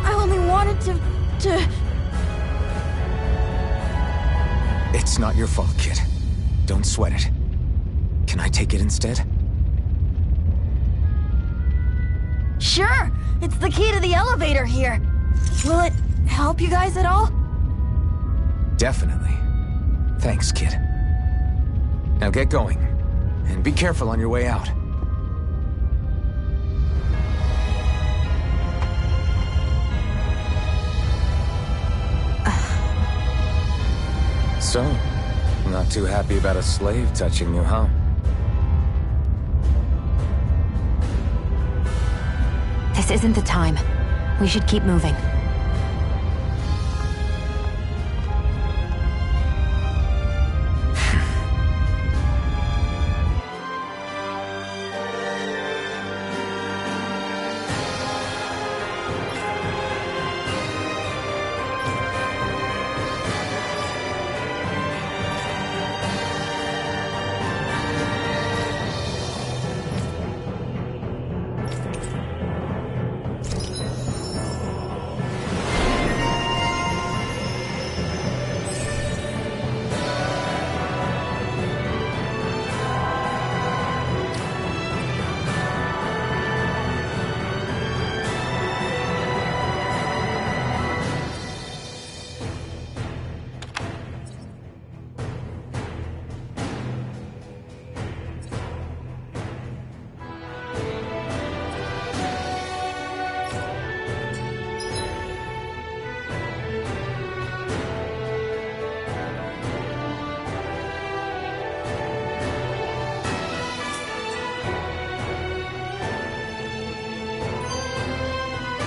I only wanted to... It's not your fault, kid. Don't sweat it. Can I take it instead? Sure! It's the key to the elevator here. Will it help you guys at all? Definitely. Thanks, kid. Now get going. And be careful on your way out. So, not too happy about a slave touching you, huh? This isn't the time. We should keep moving.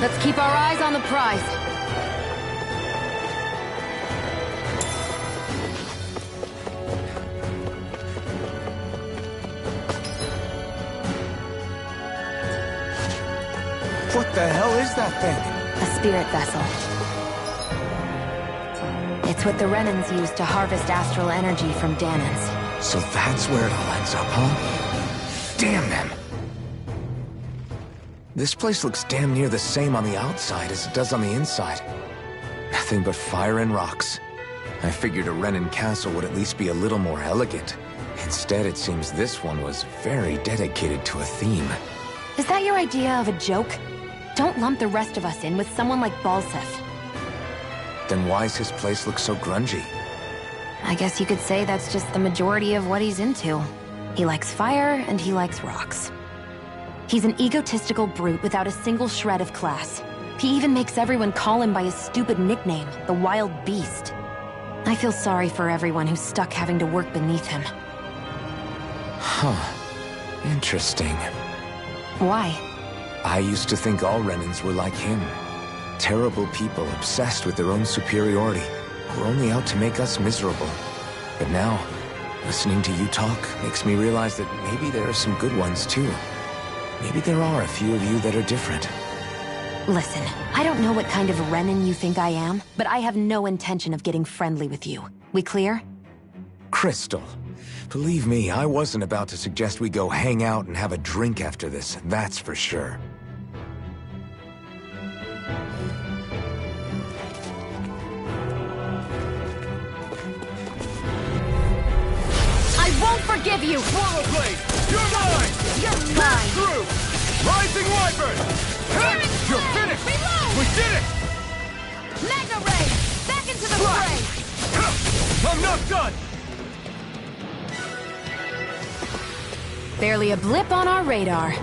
Let's keep our eyes on the prize. What the hell is that thing? A spirit vessel. It's what the Renans use to harvest astral energy from Danans. So that's where it all ends up, huh? Damn them! This place looks damn near the same on the outside as it does on the inside. Nothing but fire and rocks. I figured a Renan castle would at least be a little more elegant. Instead, it seems this one was very dedicated to a theme. Is that your idea of a joke? Don't lump the rest of us in with someone like Balseph. Then why's his place look so grungy? I guess you could say that's just the majority of what he's into. He likes fire and he likes rocks. He's an egotistical brute without a single shred of class. He even makes everyone call him by his stupid nickname, the Wild Beast. I feel sorry for everyone who's stuck having to work beneath him. Huh. Interesting. Why? I used to think all Renans were like him. Terrible people obsessed with their own superiority, who were only out to make us miserable. But now, listening to you talk makes me realize that maybe there are some good ones too. Maybe there are a few of you that are different. Listen, I don't know what kind of Renan you think I am, but I have no intention of getting friendly with you. We clear? Crystal, believe me, I wasn't about to suggest we go hang out and have a drink after this, that's for sure. I won't forgive you! Swallow Blade! You're mine! You're mine! Through! Rising Wyvern! You're finished! Reload! We did it! Mega Ray! Back into the fray! I'm not done! Barely a blip on our radar.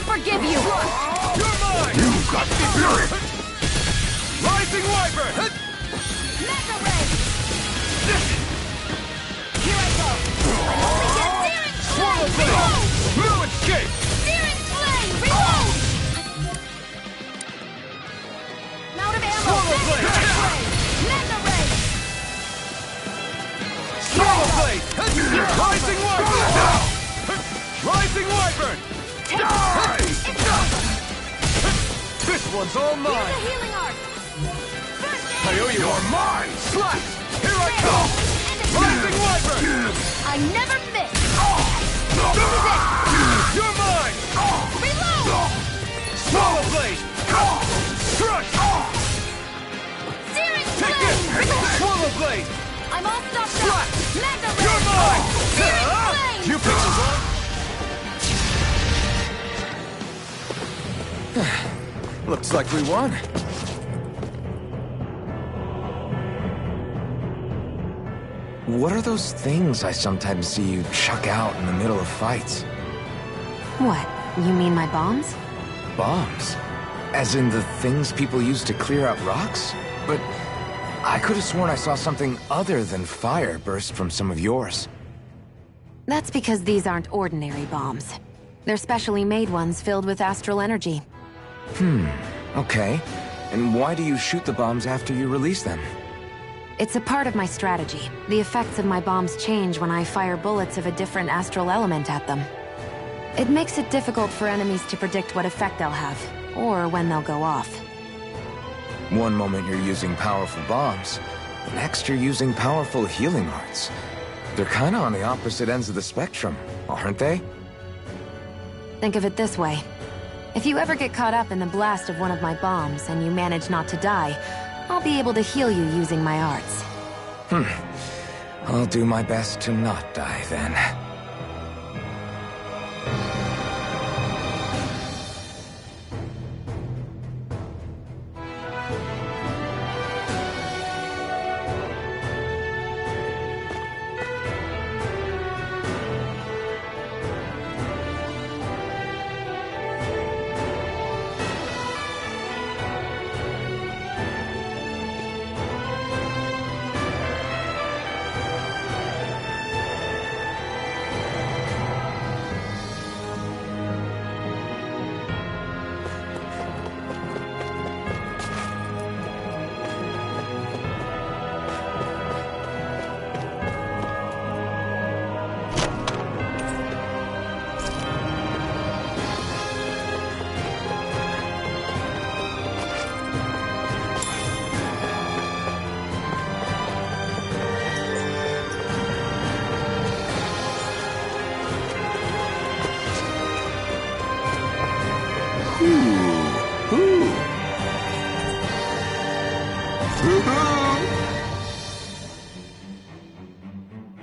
Forgive you! You're mine! You got spirit! Rising Wyvern! Mega Ray! Here I go! I only get Searing Flame! Reload! No escape! Searing Flame! Reload! I'm out of ammo! Swallow Blade! Mega Ray! Swallow Blade! Rising Wyvern! Rising Wyvern! This one's all mine! Use the healing art! First I owe you You're mine! Slash! Here I come! Rising Wyvern! I never miss! This is it! You're mine! Reload! Swallow Blade! Crush! Searing Take Flame! it! Swallow Blade! I'm all stopped up! Slash! Mega Ray! You're mine! Searing Flame! You picked us up! Looks like we won. What are those things I sometimes see you chuck out in the middle of fights? What? You mean my bombs? Bombs? As in the things people use to clear out rocks? But I could have sworn I saw something other than fire burst from some of yours. That's because these aren't ordinary bombs. They're specially made ones filled with astral energy. Okay. And why do you shoot the bombs after you release them? It's a part of my strategy. The effects of my bombs change when I fire bullets of a different astral element at them. It makes it difficult for enemies to predict what effect they'll have, or when they'll go off. One moment you're using powerful bombs, the next you're using powerful healing arts. They're kinda on the opposite ends of the spectrum, aren't they? Think of it this way. If you ever get caught up in the blast of one of my bombs and you manage not to die, I'll be able to heal you using my arts. I'll do my best to not die then.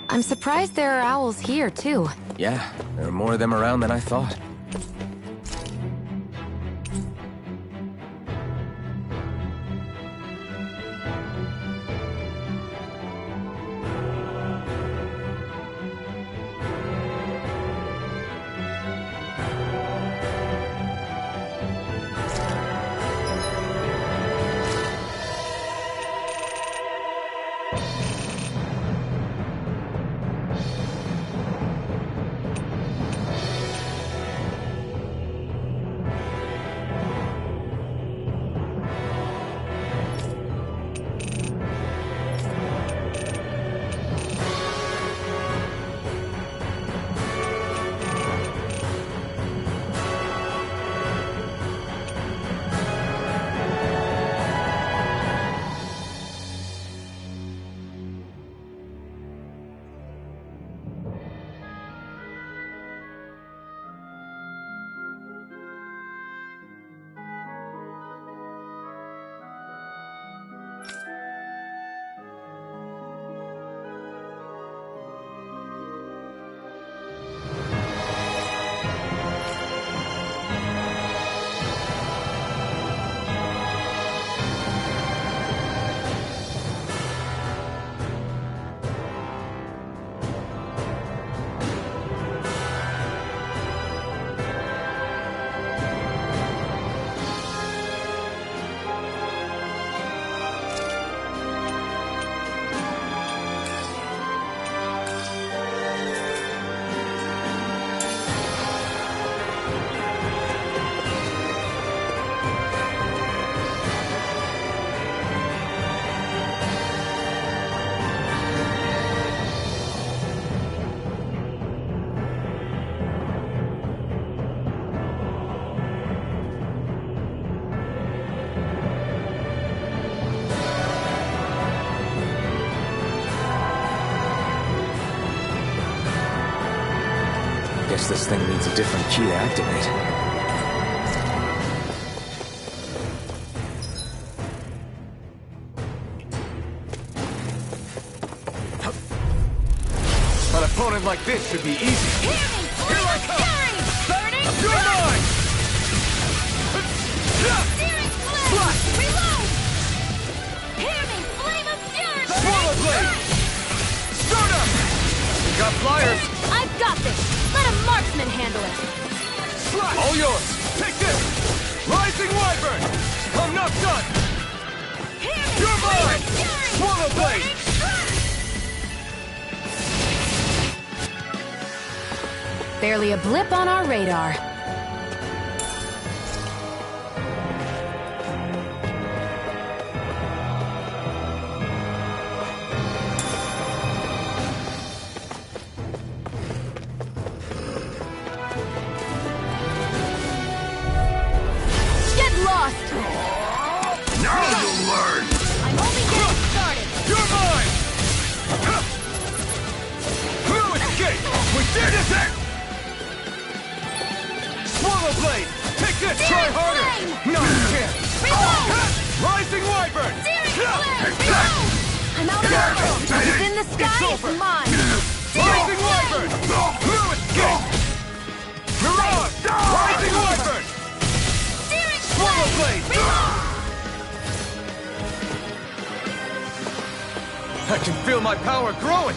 I'm surprised there are owls here, too. Yeah, there are more of them around than I thought. Guess this thing needs a different key to activate. An opponent like this should be easy. Hear me! Here I come! Burning! You're mine! Searing flame! Reload! Hear me! Flame of fury! Swallow blade! Start up! We got flyers! I've got this! Let a marksman handle it! Slash! All yours! Take this! Rising Wyvern! I'm not done! Hear me! You're mine! Fury! Swallow blade! Barely a blip on our radar. Get lost! Now you'll learn! I'm only getting started! You're mine! Through escape! We did it! Swallow blade! Take this! Try harder! flame! No chance! Reload! Rising Wyvern! Searing flame! Reload! I'm out of ammo! What's in the sky is mine! Rising Wyvern! Through escape! Mirage! Rising Wyvern! Searing Swallow flame! blade! Reload! I can feel my power growing!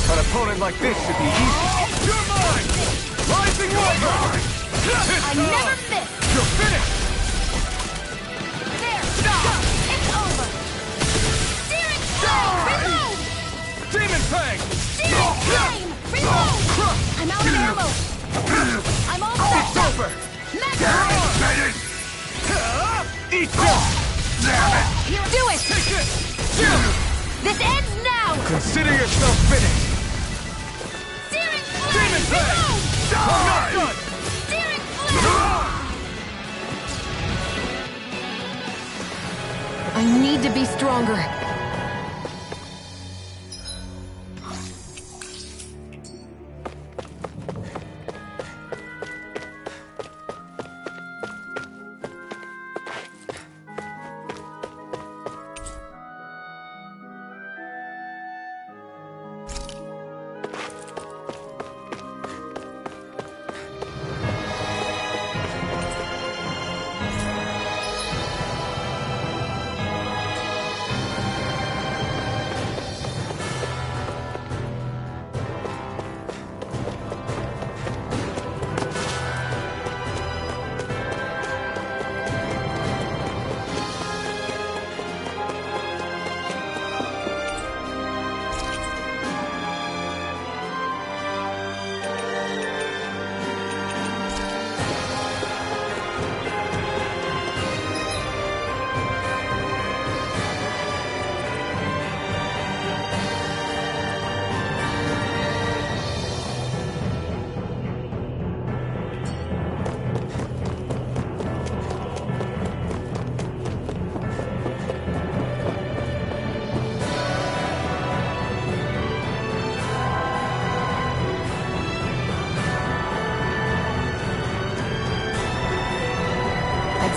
An opponent like this should be easy. You're mine! Rising Wyvern! I never miss! You're finished! There! Stop! It's over! Searing flame! Reload! Demon Fang! Searing flame! Reload! I'm out of ammo! Eat this! Damn it! Here, do it! Take it! This ends now! Consider yourself finished! Searing Demon flame! Fang! Reload! I'm not done! Searing flame! I need to be stronger.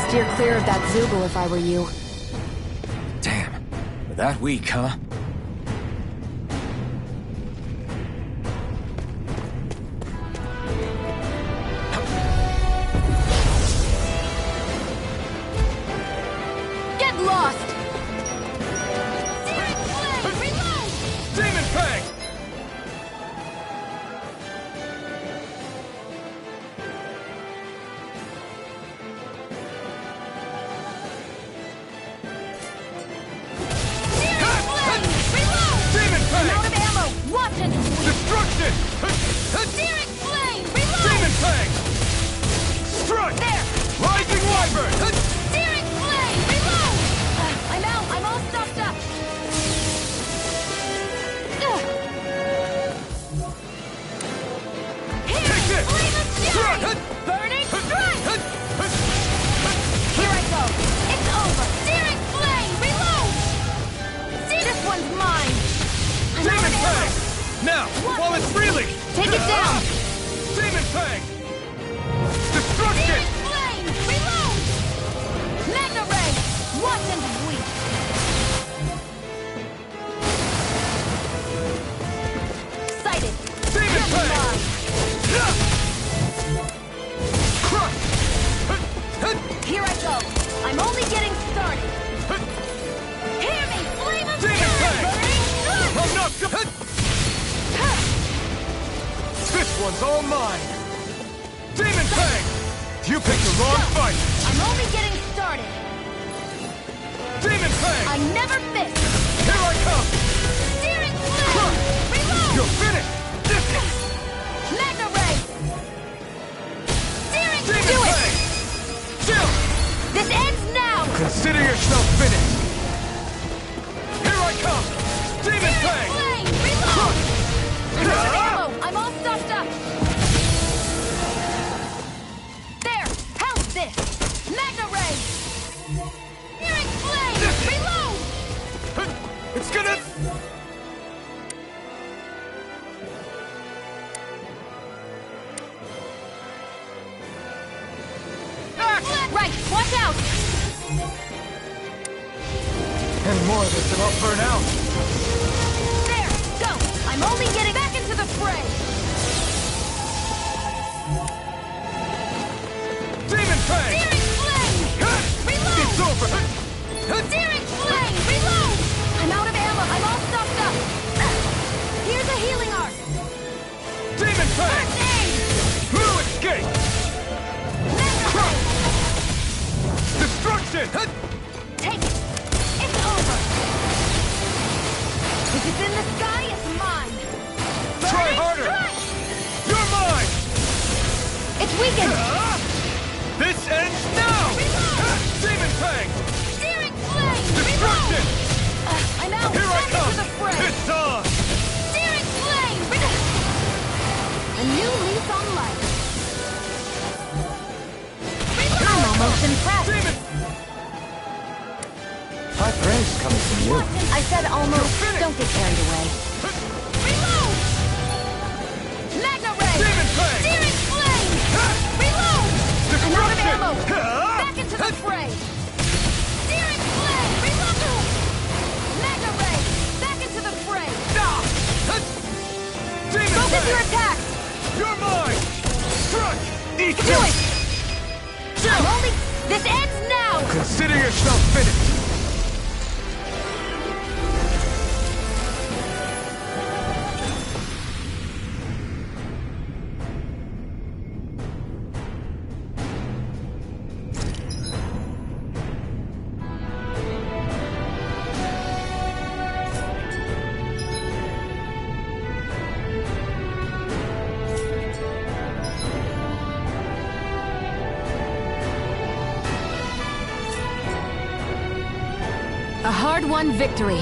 Steer clear of that Zoogle if I were you. Damn. We're that weak, huh? Get lost! Searing flame! Reload! Demon Fang! Destruction! Searing flame! Reload! Demon Fang! Strike! There! Rising Wyvern! Searing flame! Reload! I'm out! I'm all stuffed up! Here! Take this! Flame of fury! Burning strike! Here I go! It's over! Searing flame! Reload! See, this one's mine! I'm out Demon of ammo! Fang! Now, while it's reeling! Take it down! Demon Fang! Destruction! Searing flame! Reload! Magna Ray! Watch and weep! Sighted! Demon Fang! Crush! Here I go! I'm only getting started! Hear me! Flame of Demon fury! Fang! Burning strike! I'm not good! This one's all mine! Demon Fang! You picked the wrong fight! I'm only getting started! Demon Fang! I never miss! Here I come! Searing flame! Reload! You're finished! Magna Ray! Searing Demon Do it! Fang! Chill! This ends now! Consider yourself finished! Here I come! Demon Searing Fang! flame! Reload! I'm out of ammo! I'm all stuffed up! There! How's this? Magna Ray! Searing flame! Reload! It's gonna... Right! Watch out! And more of this and I'll burn out! There! Go! I'm only getting back into the fray! Demon Fang! Searing flame! Reload! It's over! Searing flame! Reload! I'm out of ammo! I'm all stuffed up! Here's a healing arc! Demon Fang! First aid! No escape! Magna Destruction! Take it! It's over! If it's in the sky, it's mine! Try Burning harder! strike! You're mine! It's weakened! This ends now! Reload! Demon Fang! I'm out! Here I Back come! into the fray! It's on! Searing flame! A new lease on life. I'm almost impressed. Demon! High praise coming from you. I said almost. Don't get carried away. Reload! Magna Ray! Demon Fang! Searing flame! Reload! I'm out of ammo! Destruction! Back into the fray! Searing flame! Reload! Magna Ray! Back into the fray! Demon Focus Fang! your attacks! You're mine! Crush! Eat Do this! it! I'm only... This ends now! Consider yourself finished! A hard-won victory.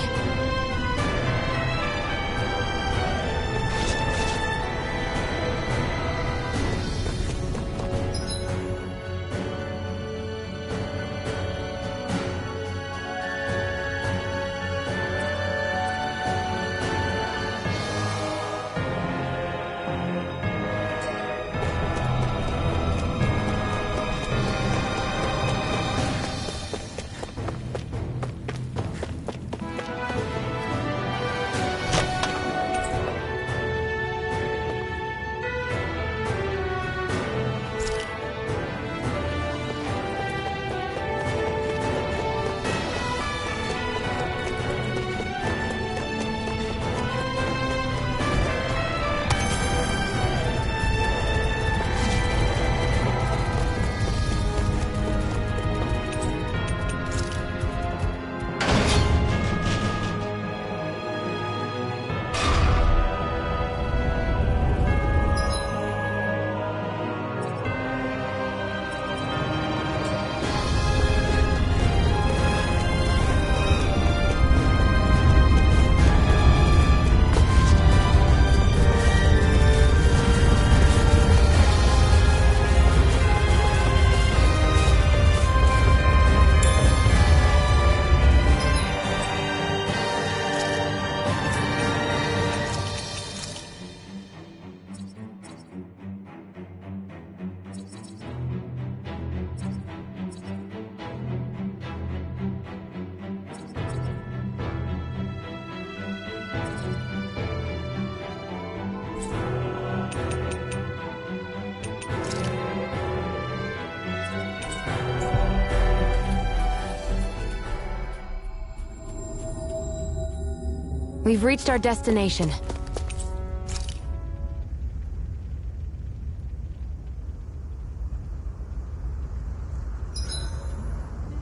We've reached our destination.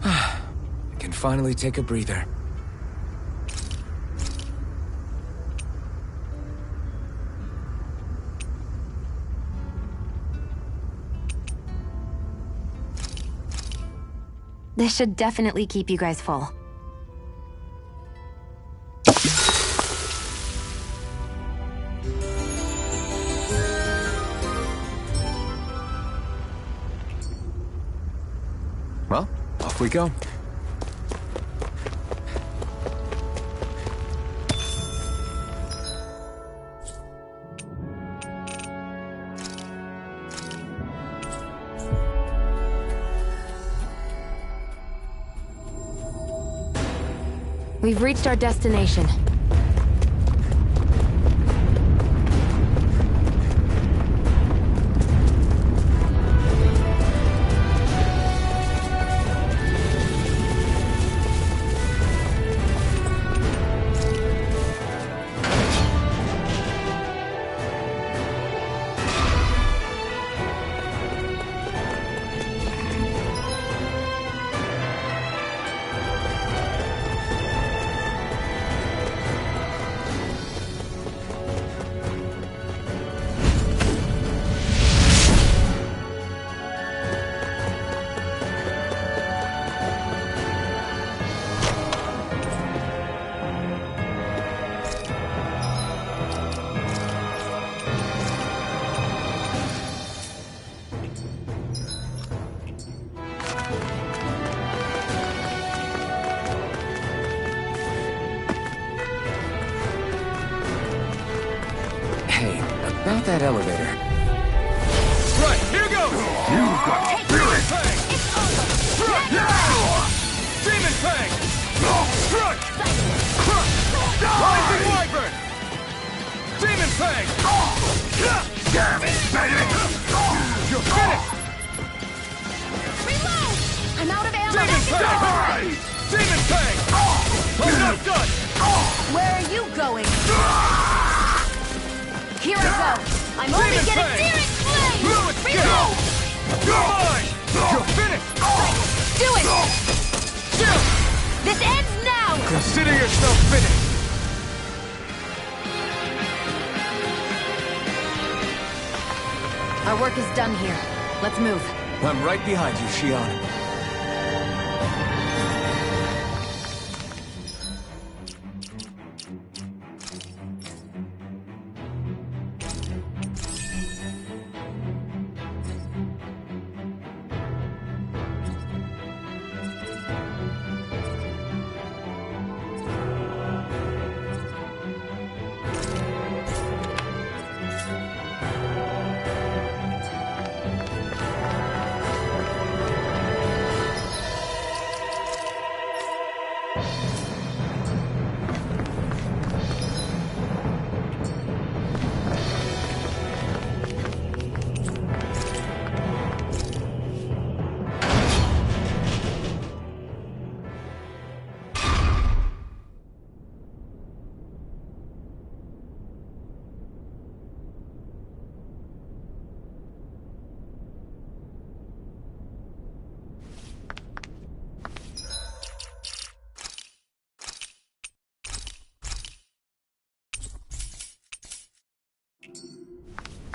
I can finally take a breather. This should definitely keep you guys full. Well, off we go. We've reached our destination. Hey, about that elevator. Right, here goes! You got Demon Fang! Demon Fang! Strike! Rising Wyvern! Demon Fang! Damn it, baby! You're finished! Reload! I'm out of ammo. Demon Fang! Demon Fang! I'm not done! Where are you going? Here I go. I'm only Demon getting Fang! Demon Flame! Ruin Reload! You're mine! You're finished! Do it! Still! This ends now! Consider yourself finished! Our work is done here. Let's move. I'm right behind you, Shion.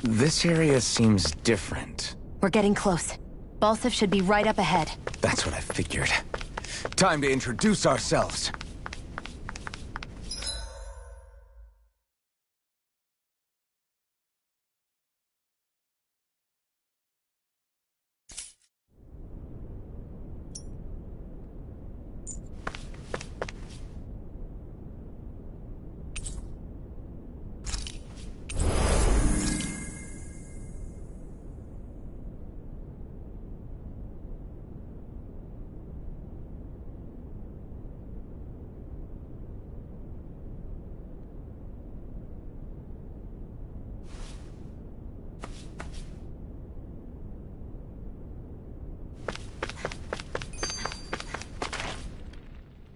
This area seems different. We're getting close. Balsif should be right up ahead. That's what I figured. Time to introduce ourselves.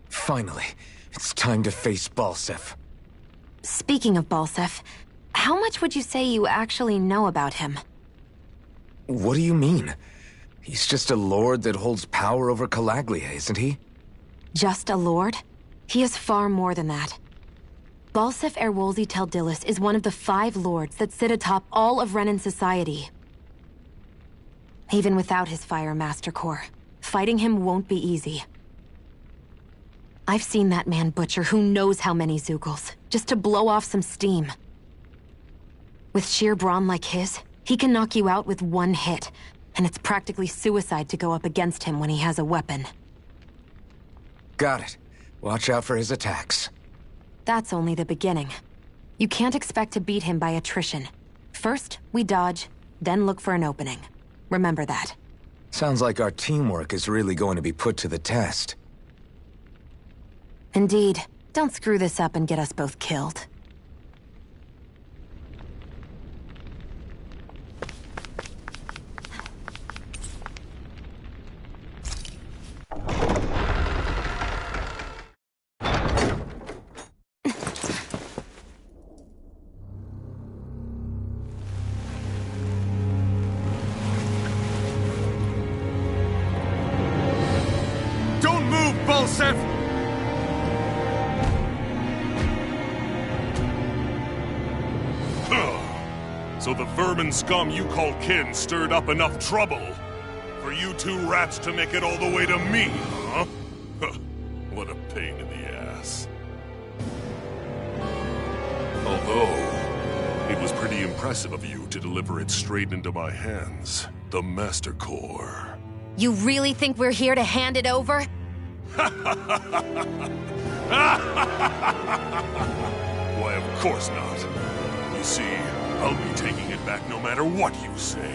Finally, it's time to face Balsif. Speaking of Balsif, how much would you say you actually know about him? What do you mean? He's just a lord that holds power over Calaglia, isn't he? Just a lord? He is far more than that. Balsif Erwolzi Teldilis is one of the 5 lords that sit atop all of Renan society. Even without his Fire Master Corps, fighting him won't be easy. I've seen that man butcher who knows how many Zeugles, just to blow off some steam. With sheer brawn like his, he can knock you out with one hit, and it's practically suicide to go up against him when he has a weapon. Got it. Watch out for his attacks. That's only the beginning. You can't expect to beat him by attrition. First, we dodge, then look for an opening. Remember that. Sounds like our teamwork is really going to be put to the test. Indeed. Don't screw this up and get us both killed. Don't move, Balsif! So the vermin scum you call kin stirred up enough trouble for you 2 rats to make it all the way to me, huh? What a pain in the ass. Although, it was pretty impressive of you to deliver it straight into my hands. the Master Core. You really think we're here to hand it over? Why, of course not. You see, I'll be taking it back no matter what you say.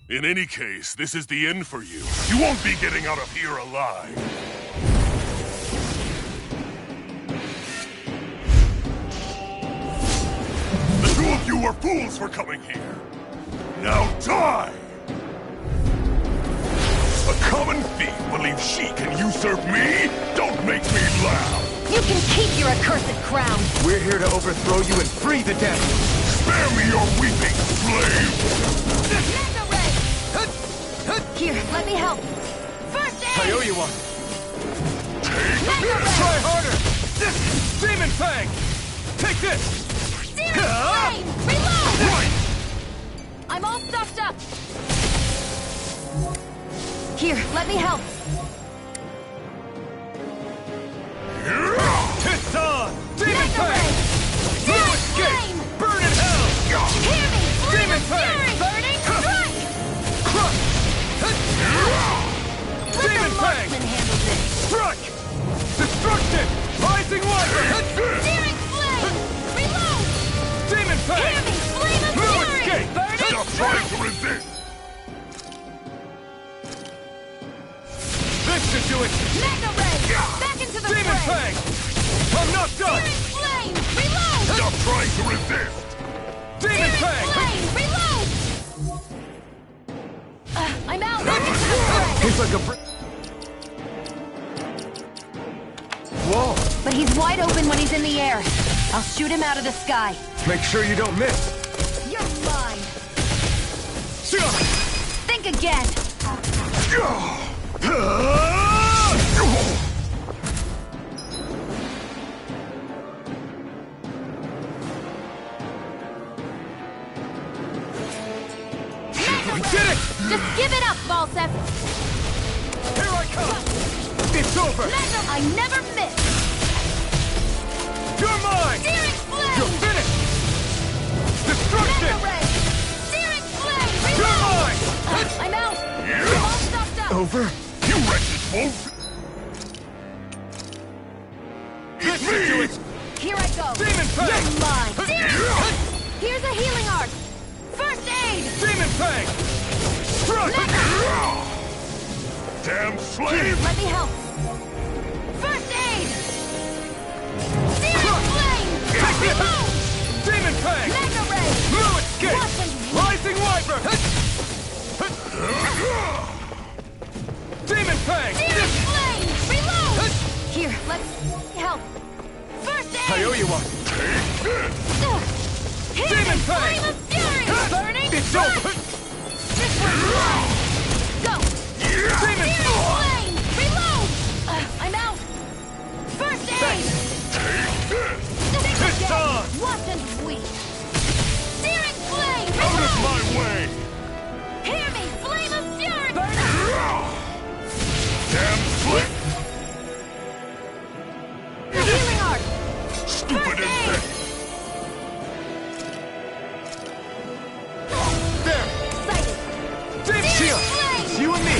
In any case, this is the end for you. You won't be getting out of here alive. The two of you were fools for coming here. Now die! A common thief believes she can usurp me? Don't make me laugh! You can keep your accursed crown! We're here to overthrow you and free the dead! Spare me your weeping, slave! Mega Ray! Here, let me help! First aid! I owe you one! Mega Ray! Try harder! Demon Fang! Take this! Demon Flame! Reload! Right! I'm all stuffed up! Here, let me help! It's on! Demon Mega Fang! Ray! No Demon escape! Flame! Burn in hell! Hear me! Flame Demon of Fang! Fury! Burning Strike! Crush! Let Demon the Fang! marksman handle this! Strike! Destruction! Rising Wiper! Searing Flame! Reload! Demon Hear Fang! me! Flame of No Fury! escape! Burning Stop trying Strike! to resist! This should do it! Mega Ray! Back into the Demon fray! Fang! I'm not done! Searing Flame! Reload! Stop trying to resist! Demon Searing Fang! Flame! Reload! I'm out! Back into the fray! He's like a Whoa! But he's wide open when he's in the air. I'll shoot him out of the sky. Make sure you don't miss! You're mine! Think again! We did it! Just give it up, Balsef! Here I come! It's over! I never miss! You're mine! Searing Flame! You're finished! Destruction! Mega Ray! Searing Flame! You're Reload! mine! I'm out! I'm all stuffed up! Over? You wretched wolf! This should do it! Here I go! Demon Fang! You're mine! Here's a healing art! First aid! Demon Fang! Strike! Damn slave! Let me help! First aid! Searing Flame! Reload! Demon Fang! Mega Ray! No escape! Watch and Rising Wiper! Demon Fang! Searing Flame! Reload! Here, let's help. First aid! I owe you one! Here Demon is Fang! Flame of Fury! Burning It's Strike! over! This one's mine! Go! Demon Searing Flame! Reload! I'm out! First aid! It's on! Watch and weep! Searing Flame! Out of Reload! my way! Hear me! Flame of Fury! Damn slave! Healing art! Stupid First aid! insect! There! Excited! Demon Searing Shield! Flame! It's you and me!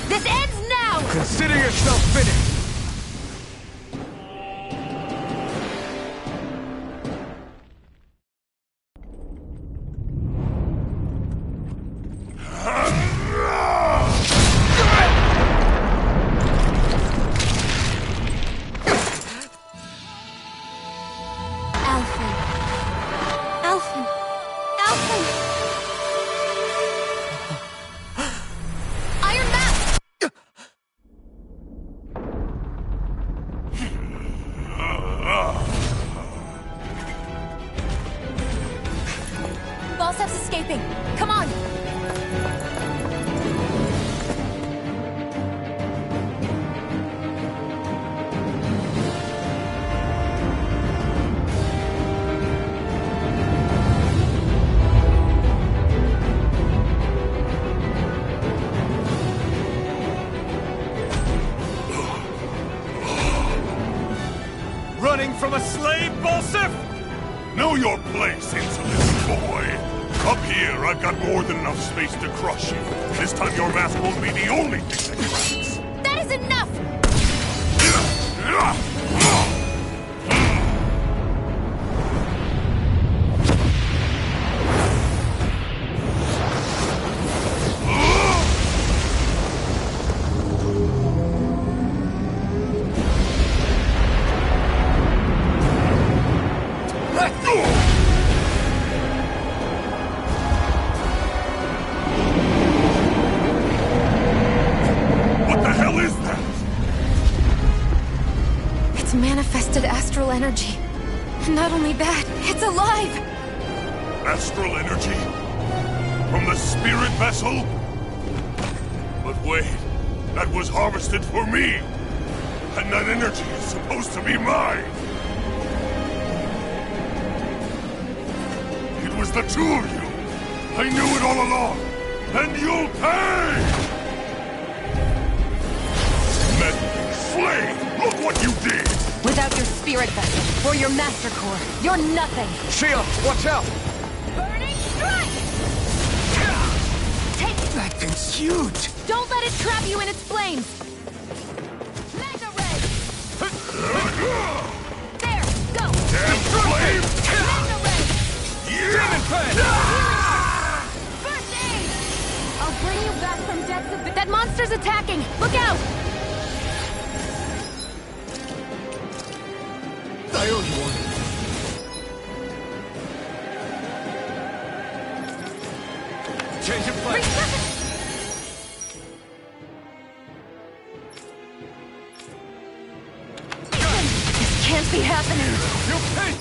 This ends now! Consider yourself finished! Alphen! Alphen! Alphen! Iron Map! Balsef's escaping! Come on! Running from a slave, Balsif? Know your place, insolent boy. Up here, I've got more than enough space to crush you. This time your mask won't be the only thing that cracks. That is enough! Manifested astral energy. And not only that, it's alive! Astral energy? From the spirit vessel? But wait, that was harvested for me! And that energy is supposed to be mine! It was the two of you! I knew it all along! And you'll pay! Meddling slave! Look what you did! Without your spirit vessel, or your master core, you're nothing! Sheila, watch out! Burning strike! Take it! That thing's huge! Don't let it trap you in its flames! Mega ray! There, go! Damn slave! Mega ray! Demon Pen! First aid! I'll bring you back from depths of... That monster's attacking! Look out! I owe you one. Change of plan. This can't be happening! You pay!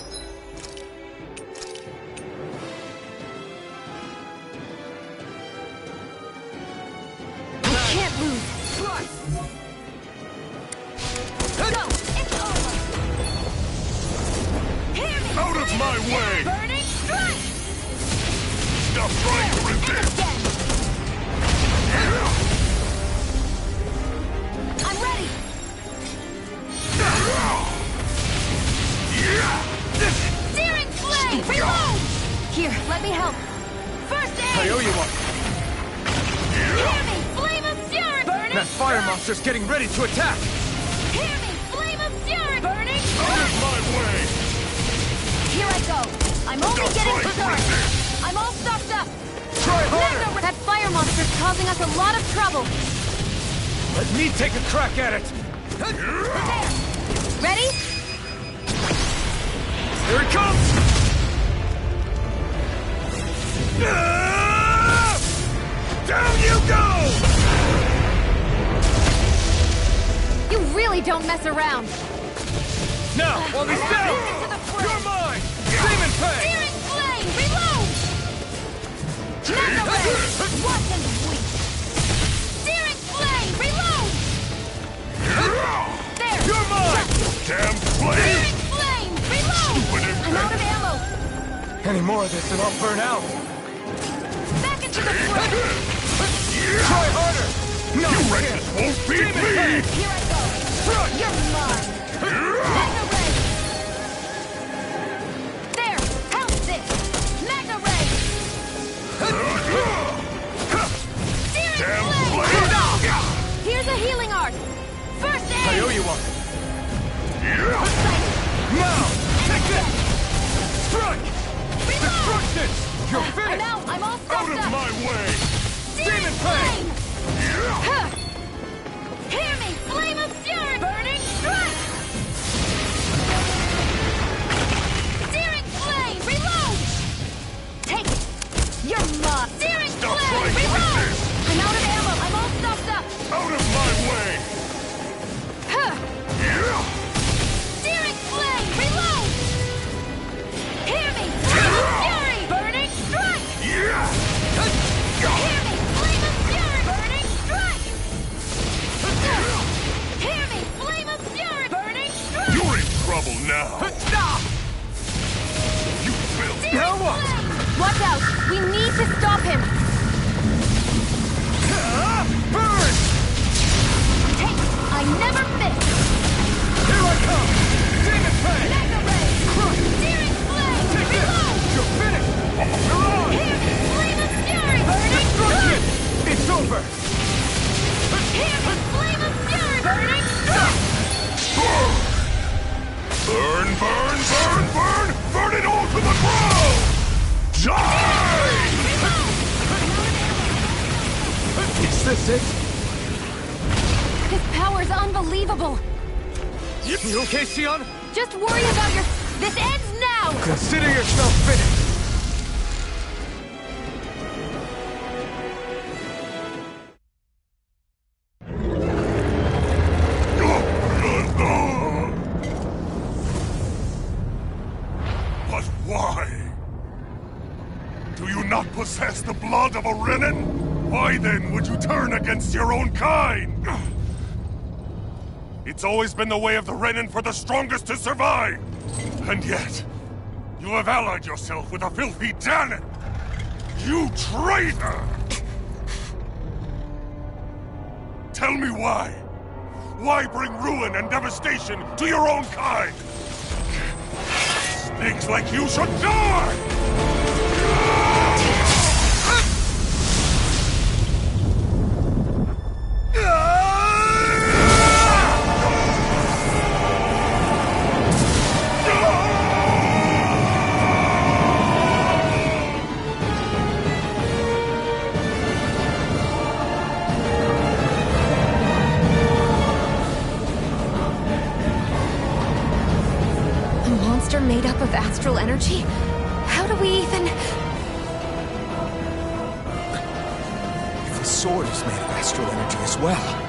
We can't lose! Go! It's over! Hear me! Out of my way! Burning strike! Stop trying to resist! Again! I'm ready! Searing flame! Reload! Here, let me help. First I aid! owe you one. Hear me! Flame of fury! Burning That fire strike! monster's getting ready to attack! Hear me! Flame of fury! Burning Out of strike! my way! Here I go. I'm only Don't getting try to started. resist! I'm all stocked up. Try harder! That fire monster's causing us a lot of trouble. Let me take a crack at it! Ready? Here it comes! Down you go! You really don't mess around. Now, while he's down! You're mine! Demon Pen! Searing flame! Reload! Mega ray! Wasn't weak! Searing flame! Reload! There! You're mine! Damn slave! Searing flame! Reload! I'm out of ammo. Any more of this and I'll burn out! Back into the fray! Try harder! No, You you wretches can't! won't beat Demon me! Pen! Here I go! Front! You're mine! Mega ray! There! Help this! Mega ray! Searing Damn flame! slave! Here's a healing art. First aid! I owe you one! Now! Take this! Strike! Destruction! You're I'm finished! out. I'm all Out stocked of up. my way! Demon Pen! Huh. Hear me! Flame of fury! Burning strike! Searing flame! Reload! Take it! You're mine! Searing Stop flame! trying to Reload! resist! I'm out of ammo. I'm all stocked up. Out of my way! Huh. Searing flame! Reload! Hear me! Flame of fury! Burning strike! Hear me! Flame of fury! Burning strike! Hear me! Flame of fury! Burning strike! You're in trouble now! Stop! You filthy! Now what? Watch out. We need to stop him. Burn! Hey, I never miss. Here I come! Demon Pen! Mega it? His power's unbelievable! You okay, Sion? Just worry about your... This ends now! Consider yourself finished! But why? Do you not possess the blood of a Renan? Why then would you turn against your own kind? It's always been the way of the Renan for the strongest to survive! And yet, you have allied yourself with a filthy Danon! You traitor! Tell me why? Why bring ruin and devastation to your own kind? Snakes like you should die! Made up of astral energy? How do we even... If the sword is made of astral energy as well,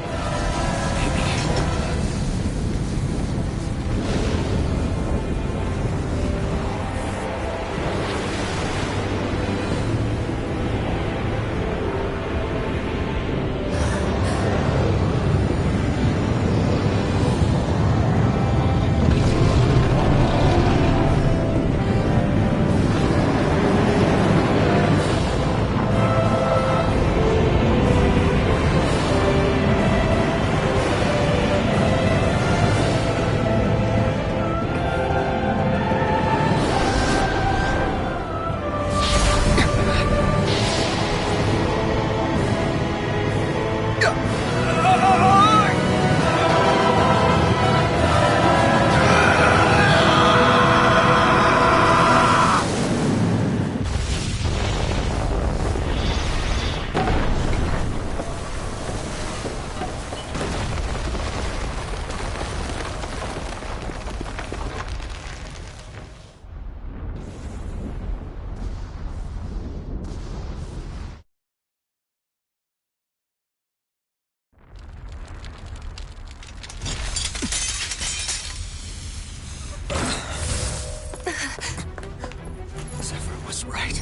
right.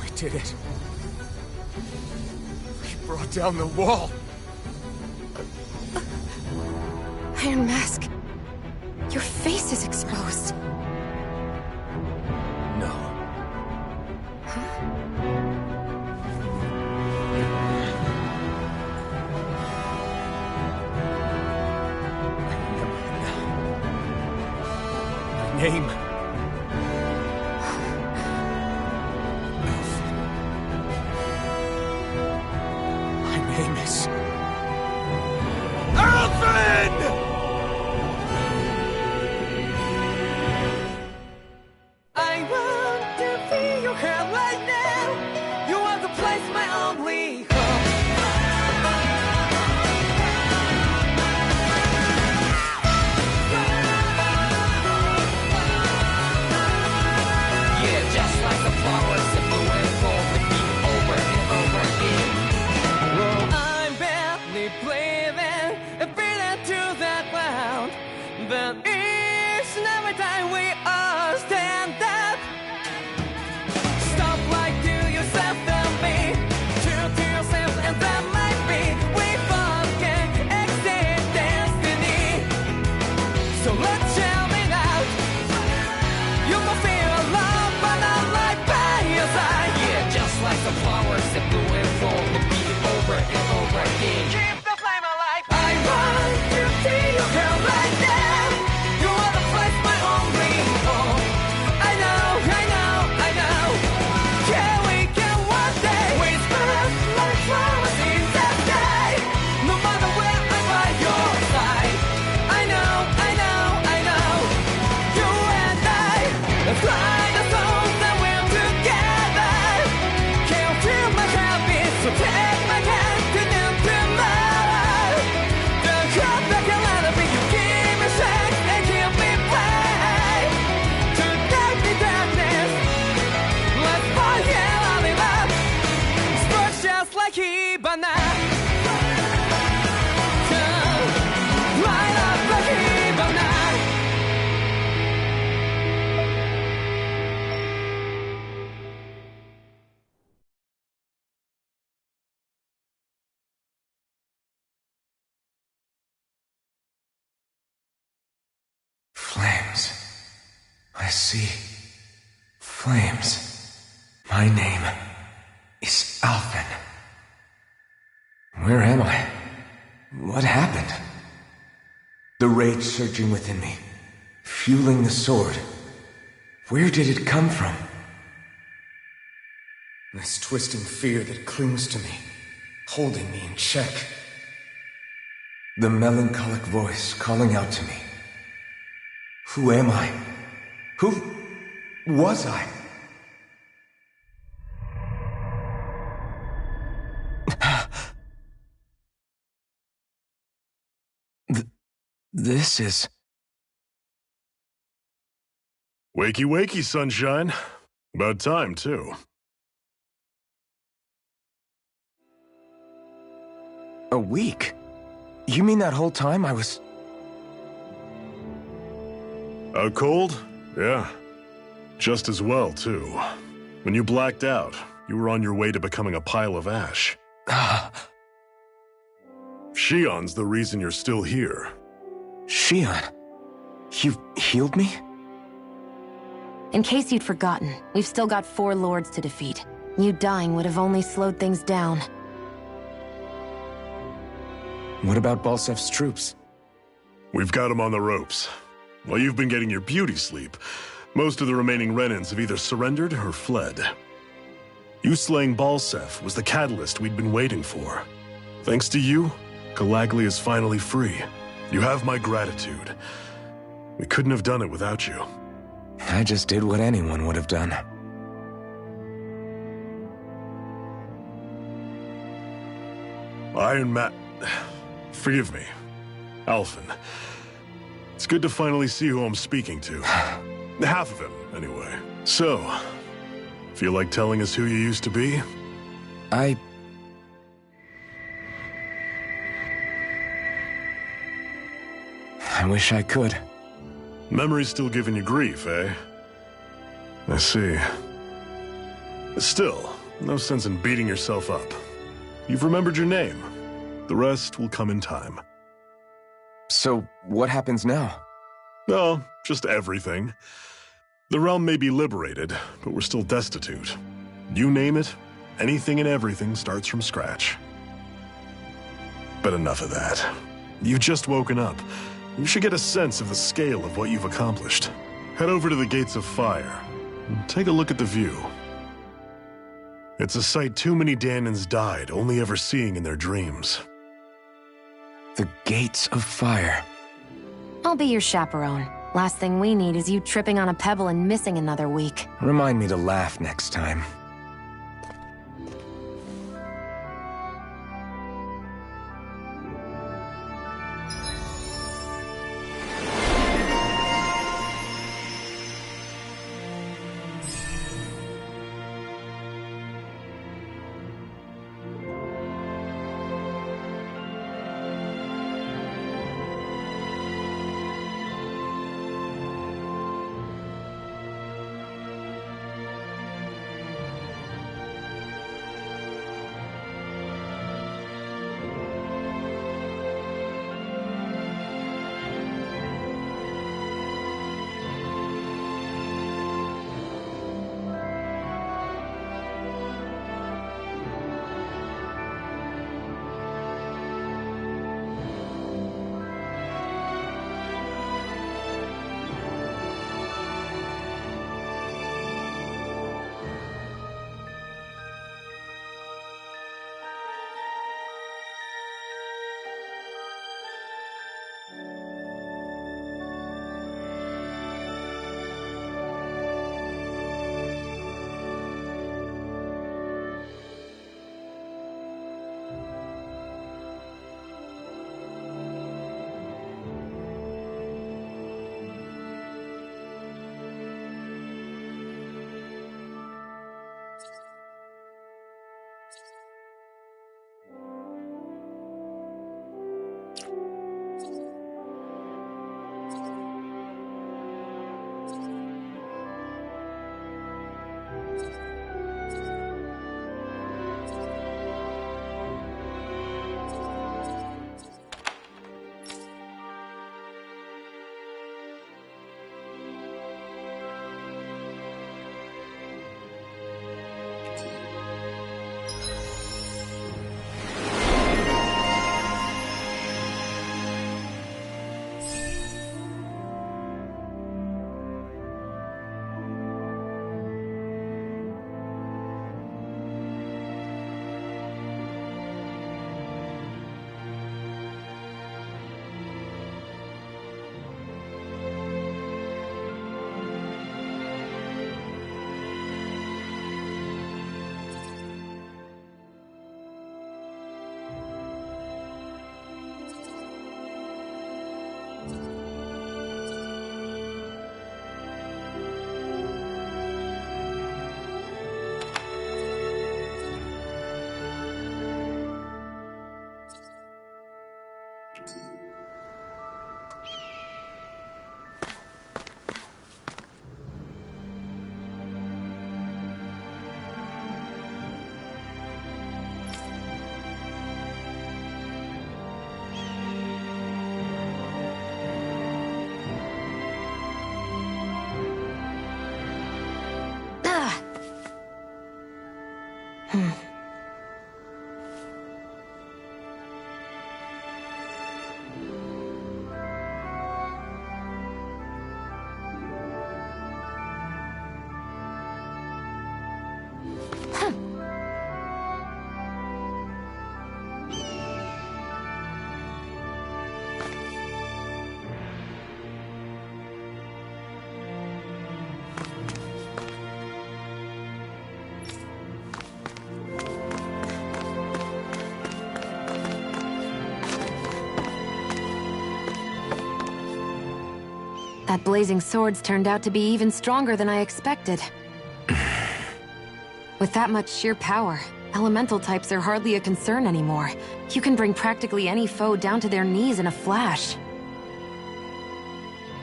We did it. We brought down the wall. Iron Mask, your face is exposed. No. Huh? My name. I know I see flames. My name is Alphen. Where am I? What happened? The rage surging within me, fueling the sword. Where did it come from? This twisting fear that clings to me, holding me in check. The melancholic voice calling out to me. Who am I? Who was I? This is... Wakey, wakey, sunshine. About time, too. A week? You mean that whole time I was... Out cold? Yeah. Just as well, too. When you blacked out, you were on your way to becoming a pile of ash. Shion's the reason you're still here. Shion? You healed me? In case you'd forgotten, we've still got 4 lords to defeat. You dying would have only slowed things down. What about Balsef's troops? We've got them on the ropes. While you've been getting your beauty sleep, most of the remaining Renans have either surrendered or fled. You slaying Balsef was the catalyst we'd been waiting for. Thanks to you, Galagly is finally free. You have my gratitude. We couldn't have done it without you. I just did what anyone would have done. Iron Man... Forgive me. Alphen. It's good to finally see who I'm speaking to. Half of him, anyway. So, feel like telling us who you used to be? I wish I could. Memory's still giving you grief, eh? I see. Still, no sense in beating yourself up. You've remembered your name. The rest will come in time. So, what happens now? Oh, just everything. The realm may be liberated, but we're still destitute. You name it, anything and everything starts from scratch. But enough of that. You've just woken up. You should get a sense of the scale of what you've accomplished. Head over to the Gates of Fire, and take a look at the view. It's a sight too many Dahnans died only ever seeing in their dreams. The Gates of Fire. I'll be your chaperone. Last thing we need is you tripping on a pebble and missing another week. Remind me to laugh next time. That blazing sword's turned out to be even stronger than I expected. With that much sheer power, elemental types are hardly a concern anymore. You can bring practically any foe down to their knees in a flash.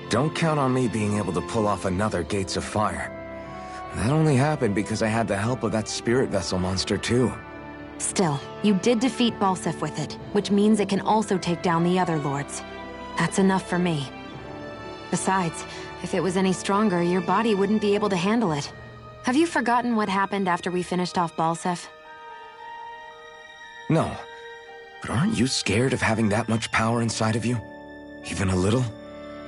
Don't count on me being able to pull off another Gates of Fire. That only happened because I had the help of that spirit vessel monster too. Still, you did defeat Balseph with it, which means it can also take down the other lords. That's enough for me. Besides, if it was any stronger, your body wouldn't be able to handle it. Have you forgotten what happened after we finished off Balseph? No. But aren't you scared of having that much power inside of you? Even a little?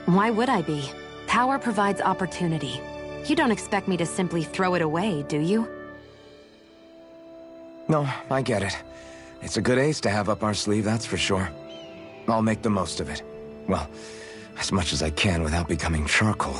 Why would I be? Power provides opportunity. You don't expect me to simply throw it away, do you? No, I get it. It's a good ace to have up our sleeve, that's for sure. I'll make the most of it. Well, as much as I can without becoming charcoal.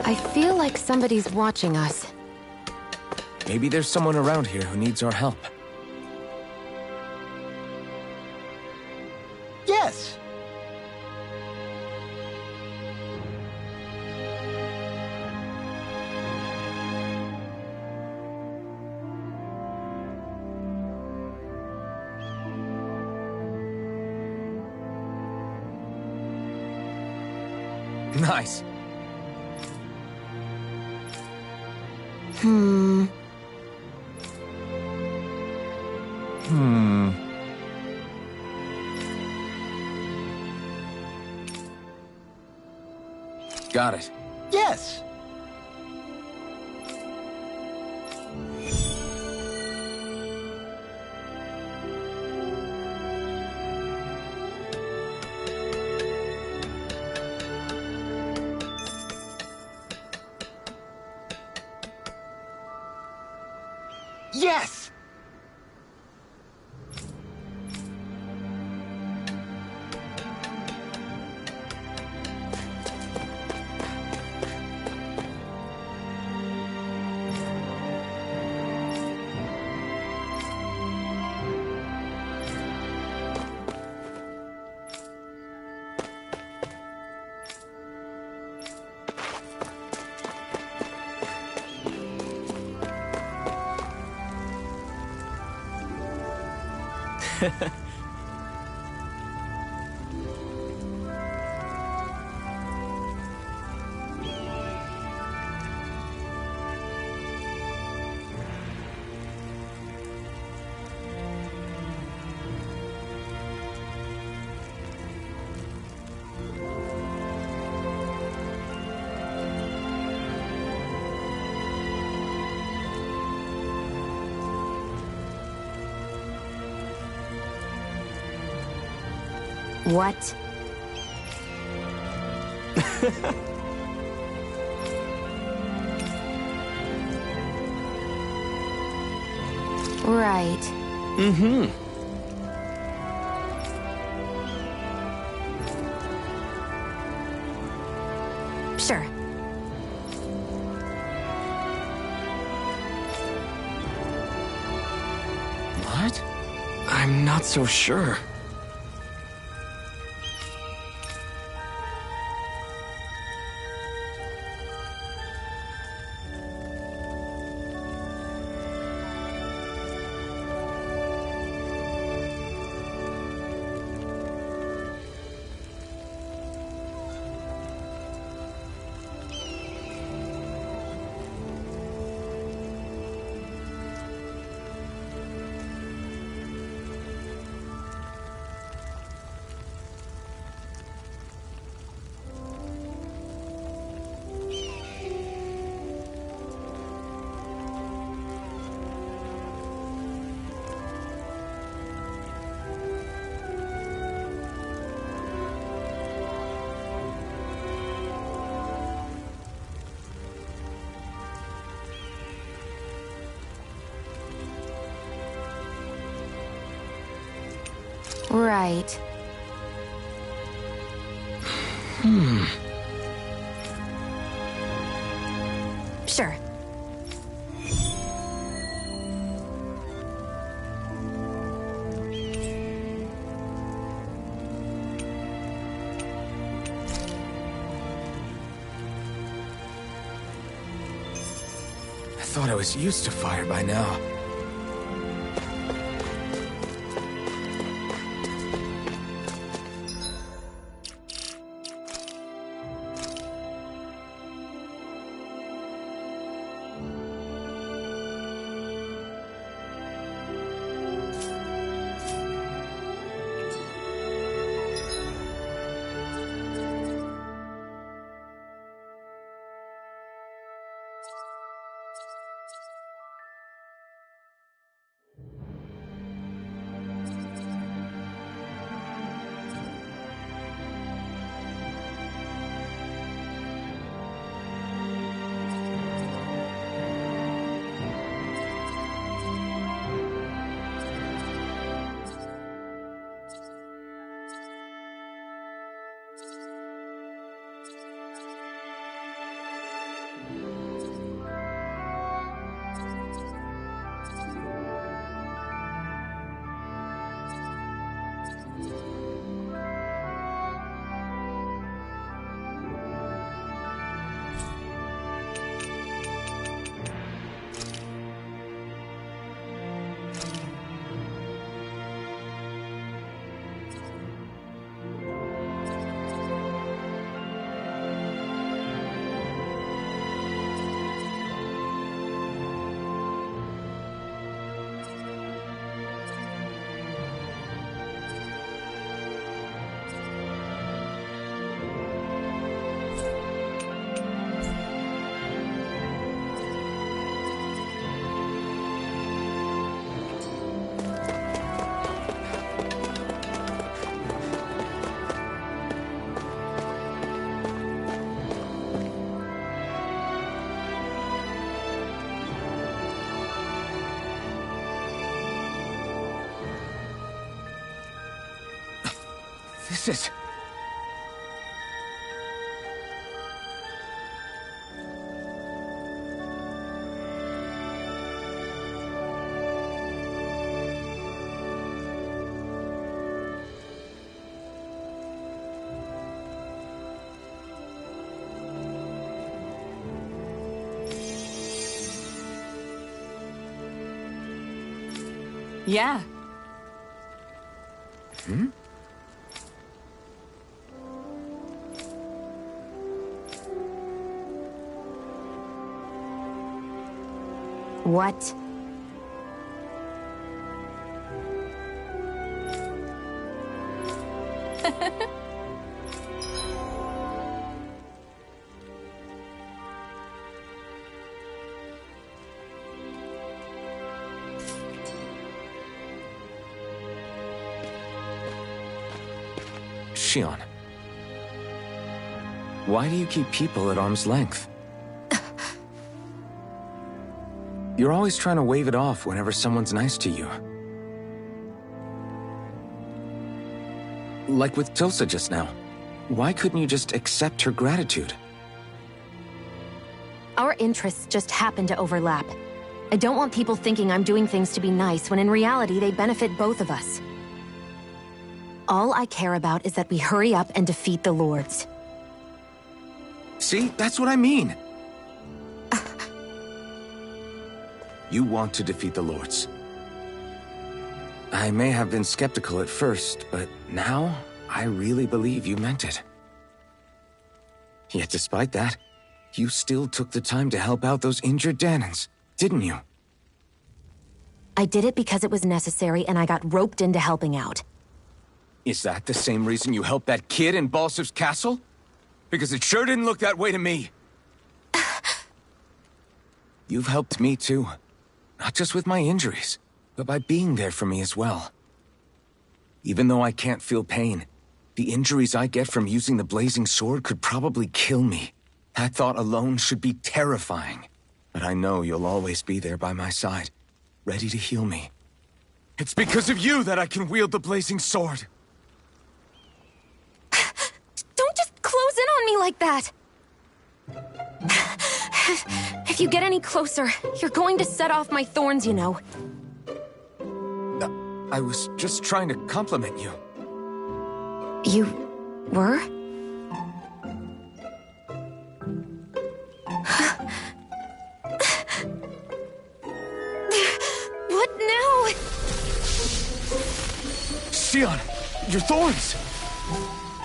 I feel like somebody's watching us. Maybe there's someone around here who needs our help. Yes! Nice. Hmm. Got it. Yes! Yes! What? Right. Mm-hmm. Sure. What? I'm not so sure. Right. Sure. I thought I was used to fire by now. This is... Yeah. Hmm? What? Shionne. Why do you keep people at arm's length? You're always trying to wave it off whenever someone's nice to you. Like with Tilsa just now. Why couldn't you just accept her gratitude? Our interests just happen to overlap. I don't want people thinking I'm doing things to be nice when in reality they benefit both of us. All I care about is that we hurry up and defeat the Lords. See, that's what I mean. You want to defeat the Lords. I may have been skeptical at first, but now I really believe you meant it. Yet despite that, you still took the time to help out those injured Dahnans, didn't you? I did it because it was necessary and I got roped into helping out. Is that the same reason you helped that kid in Balsif's castle? Because it sure didn't look that way to me. You've helped me too. Not just with my injuries, but by being there for me as well. Even though I can't feel pain, the injuries I get from using the blazing sword could probably kill me. That thought alone should be terrifying. But I know you'll always be there by my side, ready to heal me. It's because of you that I can wield the blazing sword. Don't just close in on me like that! If you get any closer, you're going to set off my thorns, you know. I was just trying to compliment you. You were? What now? Shionne, your thorns!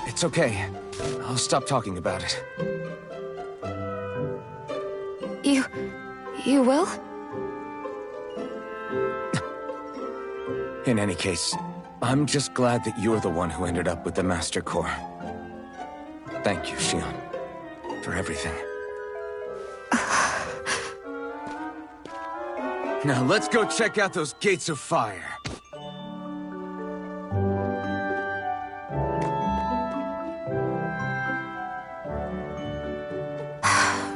It's okay. I'll stop talking about it. You will? In any case, I'm just glad that you're the one who ended up with the Master Core. Thank you, Shionne, for everything. Now let's go check out those gates of fire.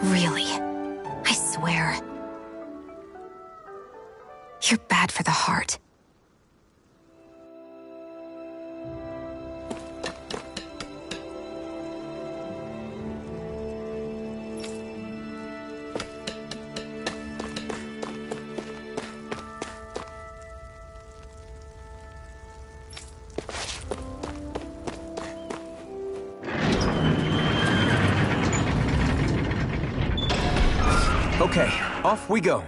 Really? I swear. You're bad for the heart. Okay, off we go.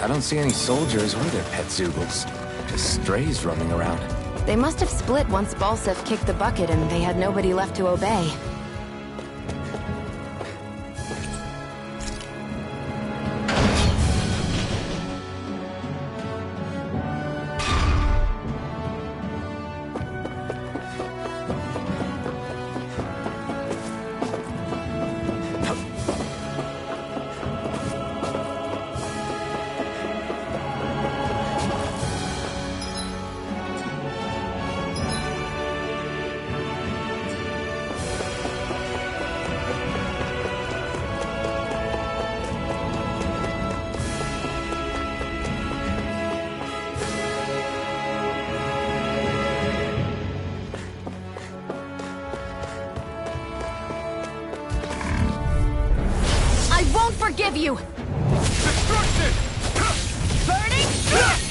I don't see any soldiers or their pet Zeugles. Just strays roaming around. They must have split once Balsif kicked the bucket and they had nobody left to obey. you! Destruction! Burning strike!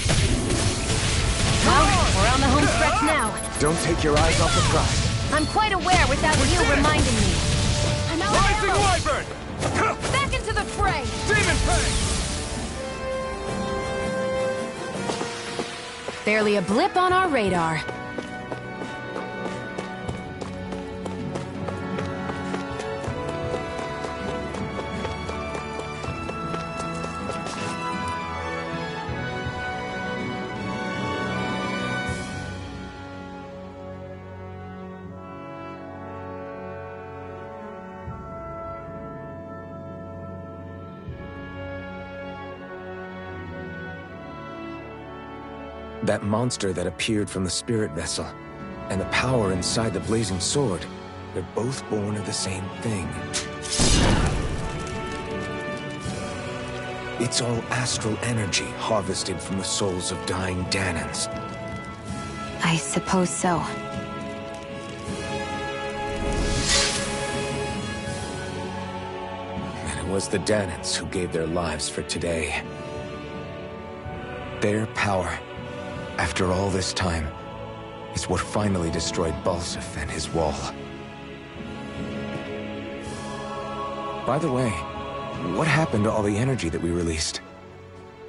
Well, we're on the home stretch now. Don't take your eyes off the prize. I'm quite aware without you reminding me. I'm out of Rising ammo. Wyvern! Back into the fray! Demon Fang! Barely a blip on our radar. That monster that appeared from the spirit vessel, and the power inside the blazing sword, they're both born of the same thing. It's all astral energy harvested from the souls of dying Danans. I suppose so. And it was the Danans who gave their lives for today. Their power, after all this time, is what finally destroyed Balseph and his wall. By the way, what happened to all the energy that we released?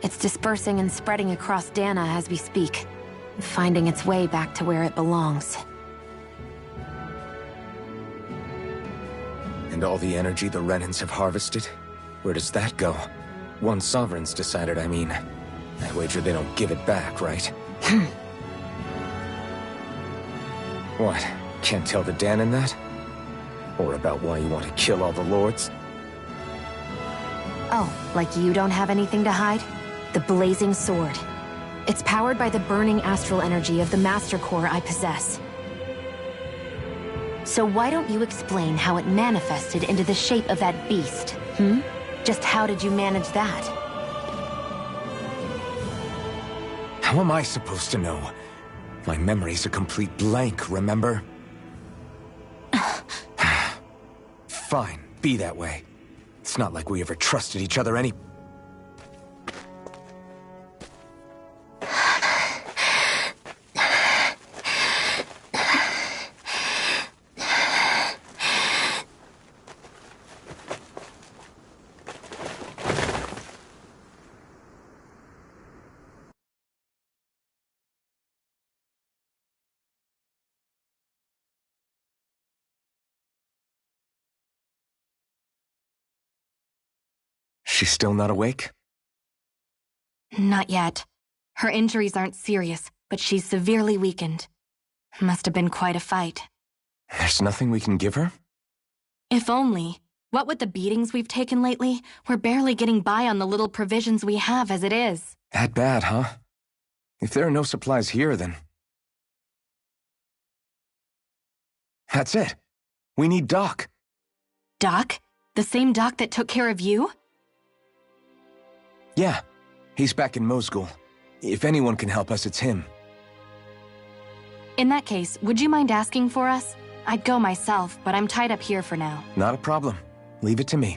It's dispersing and spreading across Dana as we speak, finding its way back to where it belongs. And all the energy the Renans have harvested? Where does that go? Once Sovereign's decided, I mean. I wager they don't give it back, right? What? Can't tell the Danan that? Or about why you want to kill all the lords? Oh, like you don't have anything to hide? The Blazing Sword. It's powered by the burning astral energy of the Master Core I possess. So why don't you explain how it manifested into the shape of that beast, hmm? Just how did you manage that? How am I supposed to know? My memory's a complete blank, remember? Fine, be that way. It's not like we ever trusted each other any... She's still not awake? Not yet. Her injuries aren't serious, but she's severely weakened. Must have been quite a fight. There's nothing we can give her? If only. What with the beatings we've taken lately, we're barely getting by on the little provisions we have as it is. That bad, huh? If there are no supplies here, then... That's it. We need Doc. Doc? The same Doc that took care of you? Yeah, he's back in Mosgul. If anyone can help us, it's him. In that case, would you mind asking for us? I'd go myself, but I'm tied up here for now. Not a problem. Leave it to me.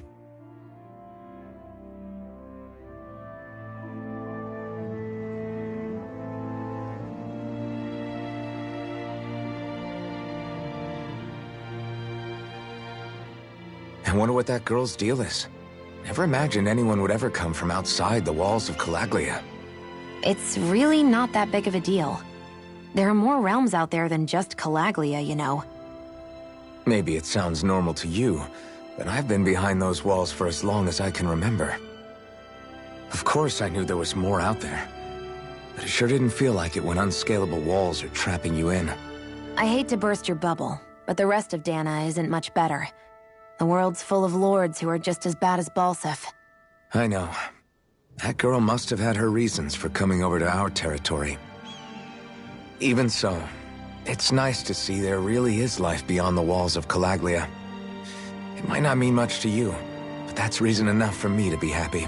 I wonder what that girl's deal is. Never imagined anyone would ever come from outside the walls of Calaglia. It's really not that big of a deal. There are more realms out there than just Calaglia, you know. Maybe it sounds normal to you, but I've been behind those walls for as long as I can remember. Of course I knew there was more out there, but it sure didn't feel like it when unscalable walls are trapping you in. I hate to burst your bubble, but the rest of Dana isn't much better. The world's full of lords who are just as bad as Balseph. I know. That girl must have had her reasons for coming over to our territory. Even so, it's nice to see there really is life beyond the walls of Calaglia. It might not mean much to you, but that's reason enough for me to be happy.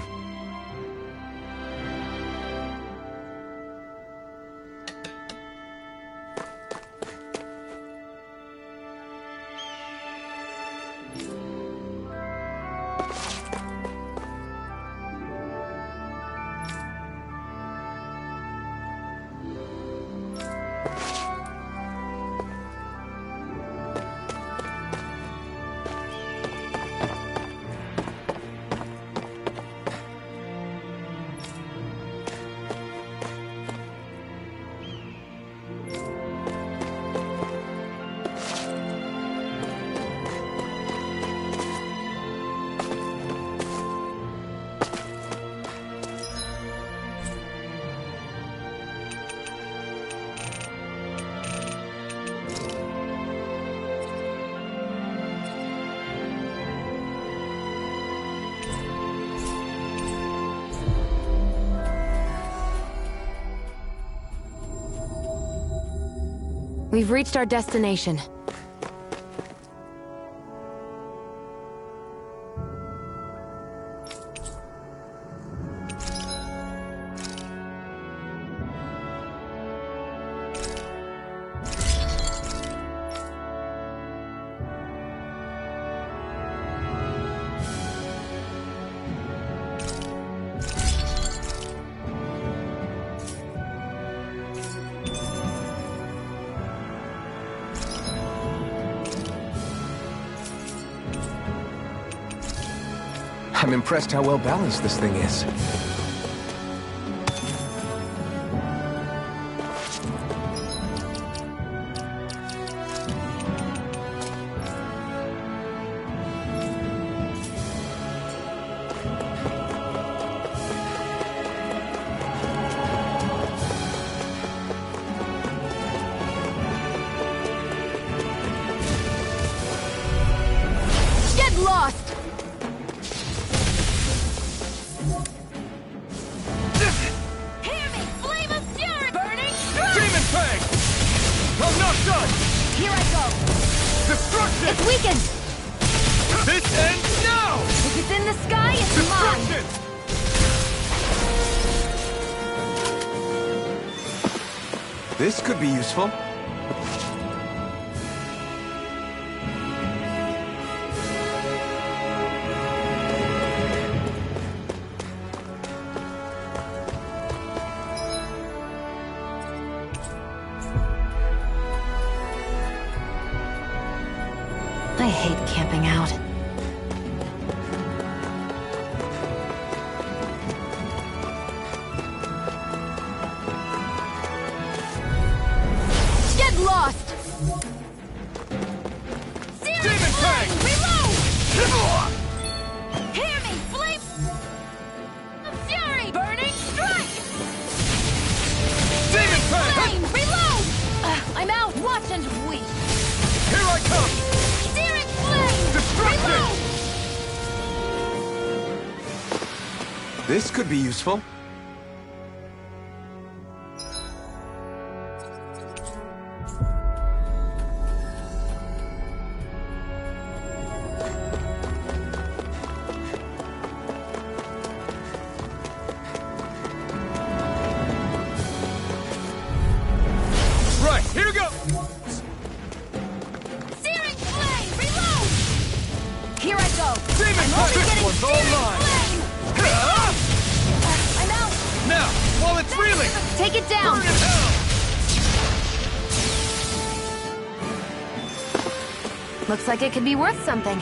We've reached our destination. I'm impressed how well balanced this thing is. Get lost! Here I go! Destruction! It's weakened! This ends now! If it's in the sky, it's mine! This could be useful. I hate camping out. Get lost! Demon Fang! Reload! Hear me, flame! Fury! Burning strike! Demon Fang! Flame! Reload! I'm out! Watch and weep! Here I come! Searing flame! Destruction! Reload! This could be useful. Right, here we go! Searing flame! Reload! Here I go! Demon I'm Fang! only This getting one's all mine! I'm out! Now, while it's reeling! Take it down! Burn in hell! Looks like it could be worth something.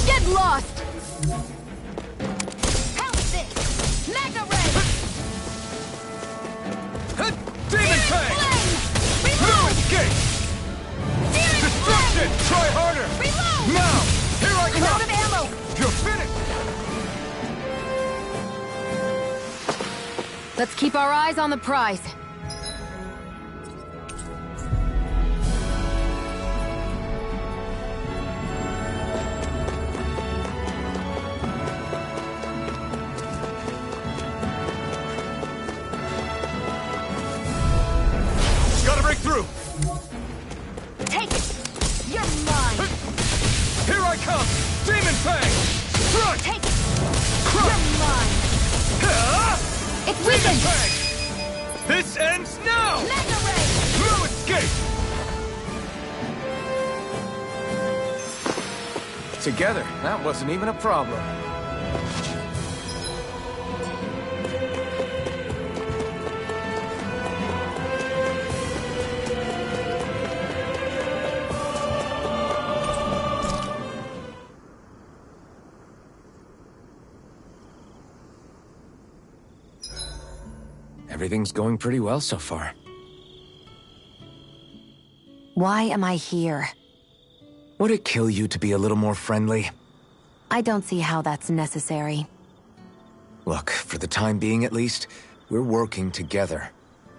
Get lost! How's this? Magna Ray! Demon Fang! Flame! No Reload! escape! Searing Destruction! flame! Try harder! Reload! Now! Here I I'm out of come! ammo! You're finished! Let's keep our eyes on the prize. through! Take it! You're mine! Here I come! Demon Fang! Strike! Take it! You're mine! It Demon weakens! Fang! This ends now! Mega Ray! No escape! Together, that wasn't even a problem. Everything's going pretty well so far. Why am I here? Would it kill you to be a little more friendly? I don't see how that's necessary. Look, for the time being at least, we're working together.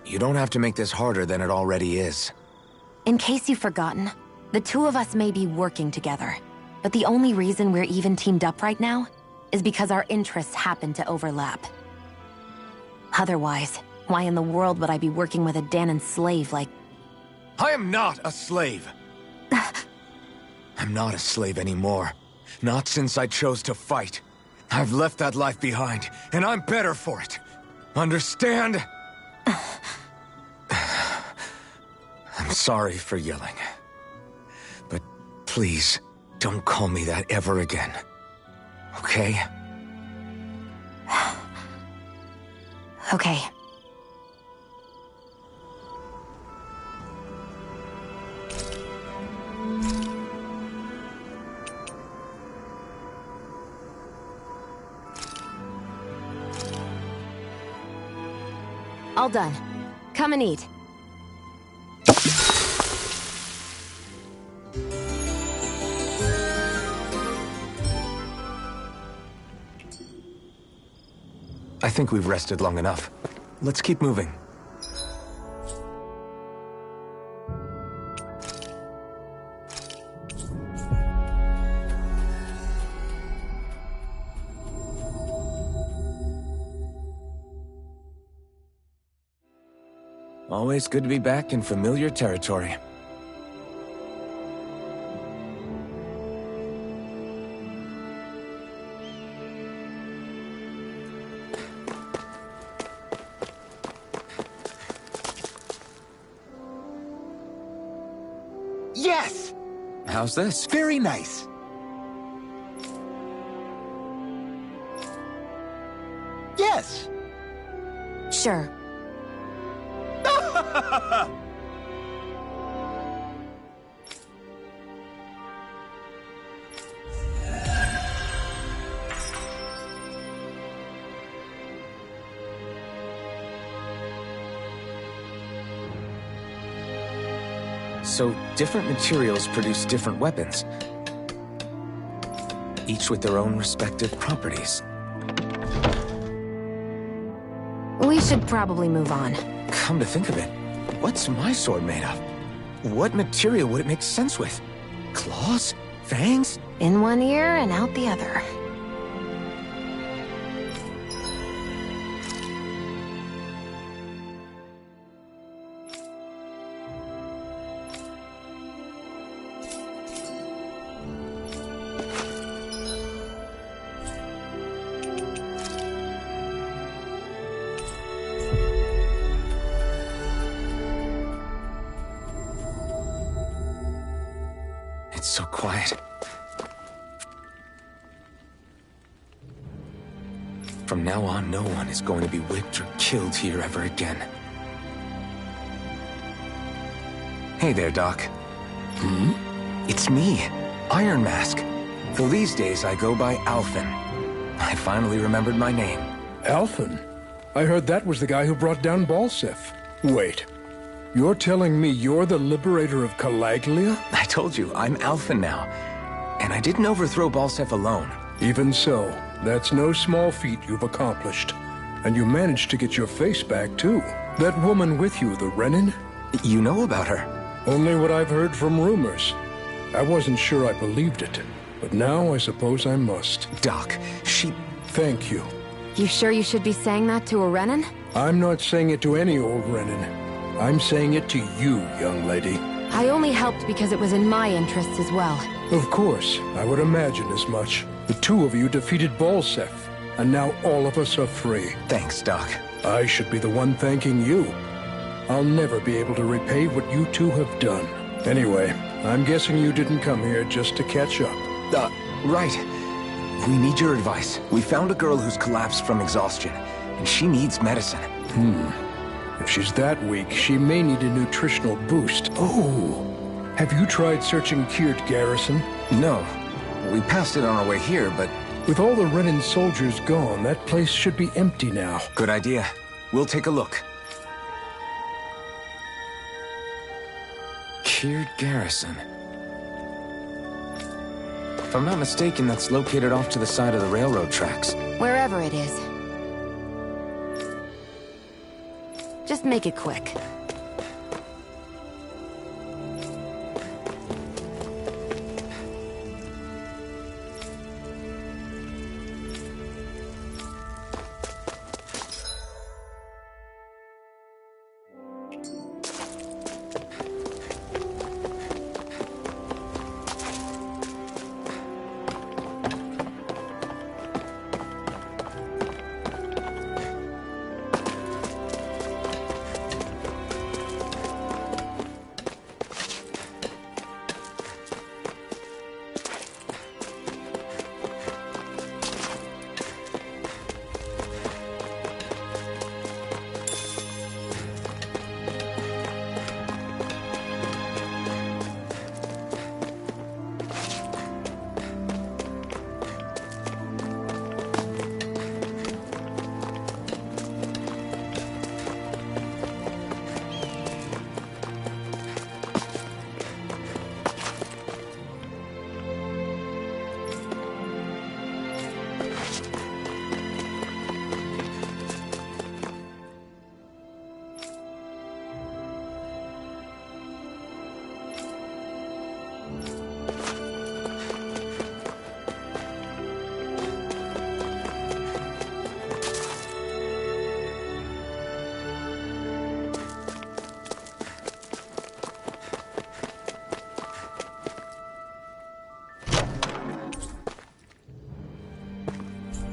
You don't have to make this harder than it already is. In case you've forgotten, the two of us may be working together, but the only reason we're even teamed up right now is because our interests happen to overlap. Otherwise, why in the world would I be working with a Dahnan slave like... I am not a slave! I'm not a slave anymore. Not since I chose to fight. I've left that life behind, and I'm better for it. Understand? I'm sorry for yelling. But please, don't call me that ever again. Okay? Okay. All done. Come and eat. I think we've rested long enough. Let's keep moving. Always good to be back in familiar territory. Yes! How's this? Very nice. Yes! Sure. So, different materials produce different weapons. Each with their own respective properties. We should probably move on. Come to think of it, what's my sword made of? What material would it make sense with? Claws? Fangs? In one ear and out the other. It's so quiet. From now on, no one is going to be whipped or killed here ever again. Hey there, Doc. Hmm? It's me, Iron Mask. Though these days I go by Alphen. I finally remembered my name. Alphen? I heard that was the guy who brought down Balseph. Wait. You're telling me you're the liberator of Calaglia? I told you, I'm Alphen now. And I didn't overthrow Balseph alone. Even so, that's no small feat you've accomplished. And you managed to get your face back, too. That woman with you, the Renin? You know about her? Only what I've heard from rumors. I wasn't sure I believed it, but now I suppose I must. Doc, she... Thank you. You sure you should be saying that to a Renin? I'm not saying it to any old Renin. I'm saying it to you, young lady. I only helped because it was in my interests as well. Of course, I would imagine as much. The two of you defeated Balseph, and now all of us are free. Thanks, Doc. I should be the one thanking you. I'll never be able to repay what you two have done. Anyway, I'm guessing you didn't come here just to catch up. Right. We need your advice. We found a girl who's collapsed from exhaustion, and she needs medicine. If she's that weak, she may need a nutritional boost. Oh! Have you tried searching Kirt Garrison? No. We passed it on our way here, but... With all the Renan soldiers gone, that place should be empty now. Good idea. We'll take a look. Kirt Garrison. If I'm not mistaken, that's located off to the side of the railroad tracks. Wherever it is. Just make it quick.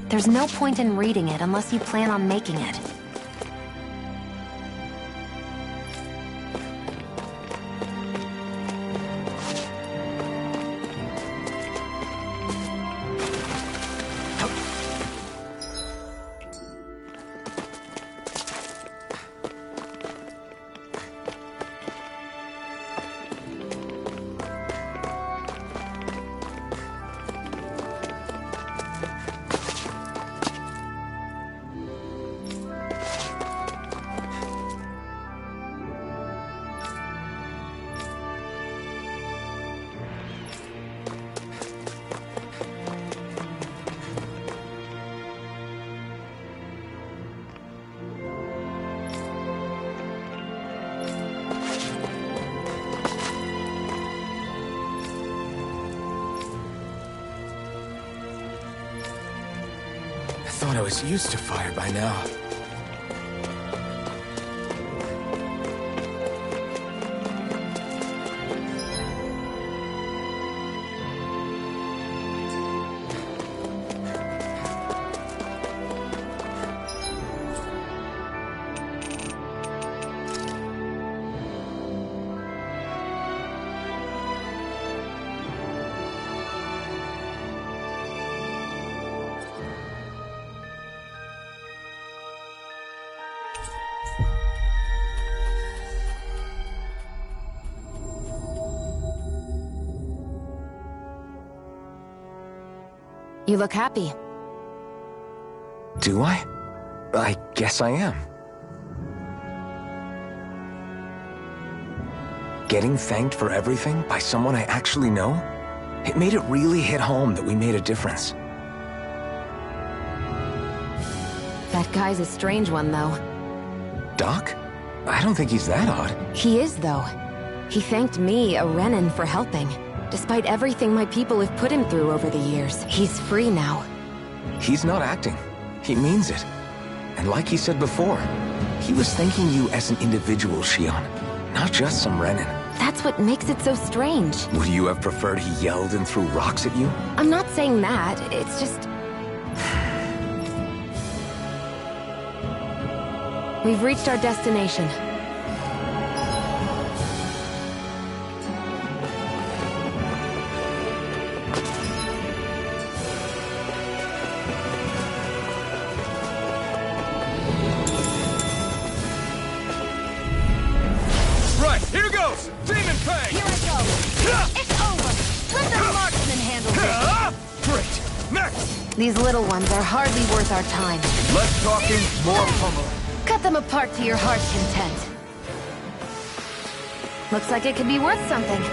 There's no point in reading it unless you plan on making it. I thought I was used to fire by now. You look happy. Do I? I guess I am. Getting thanked for everything by someone I actually know? It made it really hit home that we made a difference. That guy's a strange one, though. Doc? I don't think he's that odd. He is, though. He thanked me, a Renan, for helping. Despite everything my people have put him through over the years, he's free now. He's not acting. He means it. And like he said before, He was thanking you as an individual, Xion, not just some Renin. That's what makes it so strange. Would you have preferred he yelled and threw rocks at you? I'm not saying that, it's just... We've reached our destination. Right, here goes! Demon Fang! Here I go! It's over! Let the marksman handle this! Great! Next! These little ones are hardly worth our time. Less talking, more pummeling. Cut them apart to your heart's content. Looks like it could be worth something.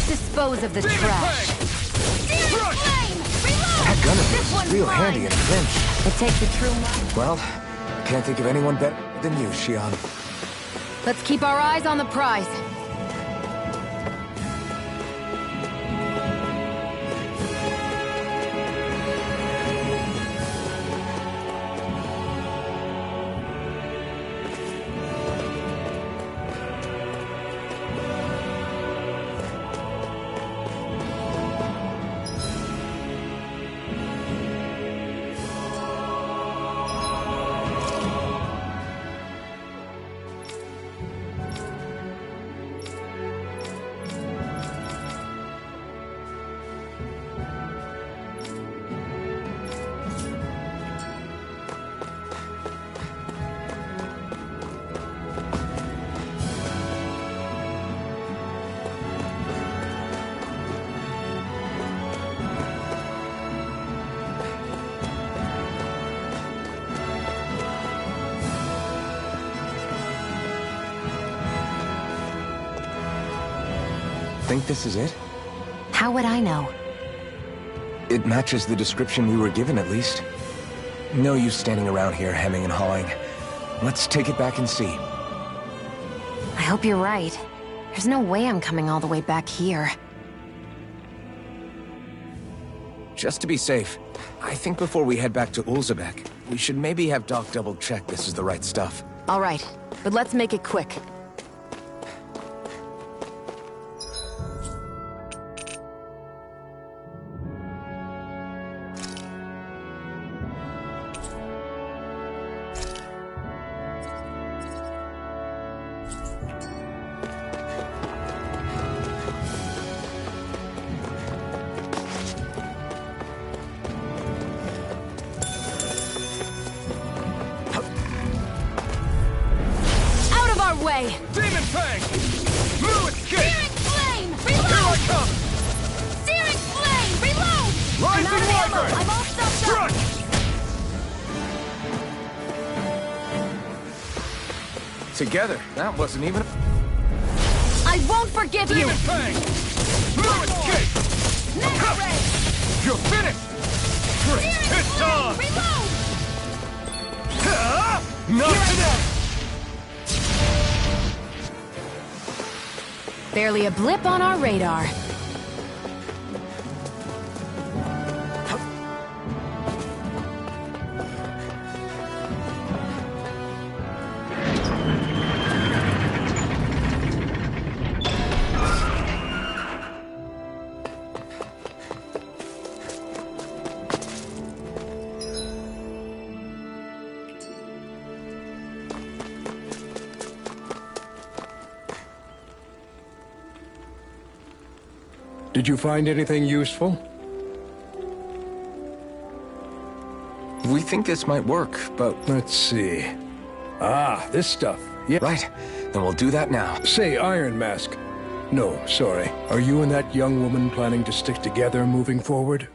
Dispose of the trash. That gun of yours is real handy in a pinch. It takes a true mark. Well, can't think of anyone better than you, Xion. Let's keep our eyes on the prize. Think this is it? How would I know? It matches the description we were given, at least. No use standing around here hemming and hawing. Let's take it back and see. I hope you're right. There's no way I'm coming all the way back here. Just to be safe, I think before we head back to Ulzebek, we should maybe have Doc double-check this is the right stuff. All right, but let's make it quick. Way. Demon Fang! New escape! Searing Flame! Reload! Here I come! Searing Flame! Reload! Rising Wyvern! I'm all stuffed up! Together, that wasn't even... I won't forgive you! Demon Fang! New escape! Next ray! You're finished! Great! It's on! Reload! Not today! Barely a blip on our radar. Did you find anything useful? think this might work, but... Let's see. Ah, this stuff. Yeah. Right. Then we'll do that now. Say, Iron Mask. No, sorry. Are you and that young woman planning to stick together moving forward?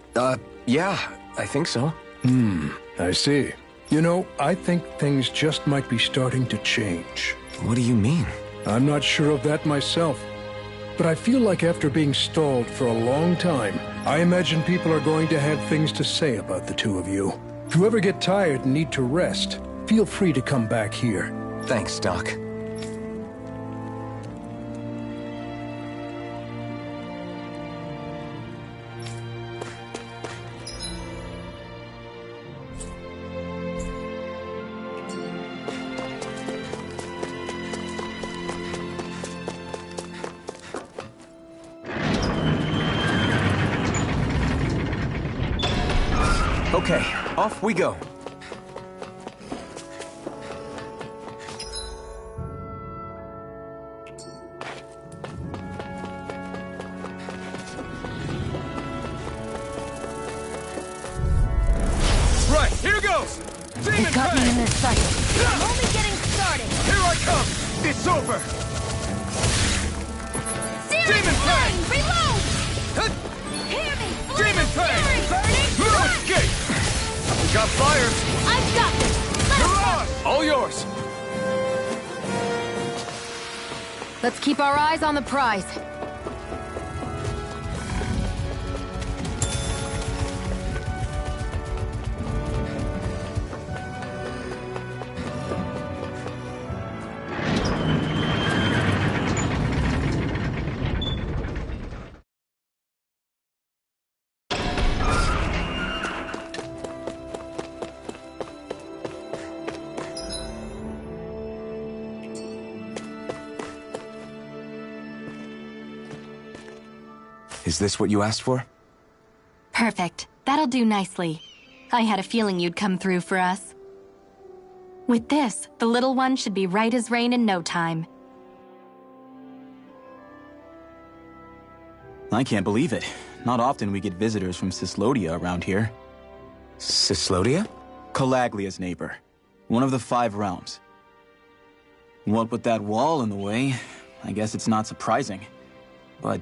Yeah, I think so. I see. You know, I think things just might be starting to change. What do you mean? I'm not sure of that myself. But I feel like after being stalled for a long time, I imagine people are going to have things to say about the two of you. If you ever get tired and need to rest, feel free to come back here. Thanks, Doc. Okay, off we go. Right, here goes! Demon It got me in this fight. I'm only getting started. Here I come! It's over! Demon Fang! Reload! Huh? Hear me! Demon Fang! Burning No Strike! escape! Got fire! I've got this! Let us Mirage! All yours! Let's keep our eyes on the prize. Is this what you asked for? Perfect. That'll do nicely. I had a feeling you'd come through for us. With this, the little one should be right as rain in no time. I can't believe it. Not often we get visitors from Cyslodia around here. Cyslodia? Calaglia's neighbor. One of the 5 realms. What with that wall in the way, I guess it's not surprising. But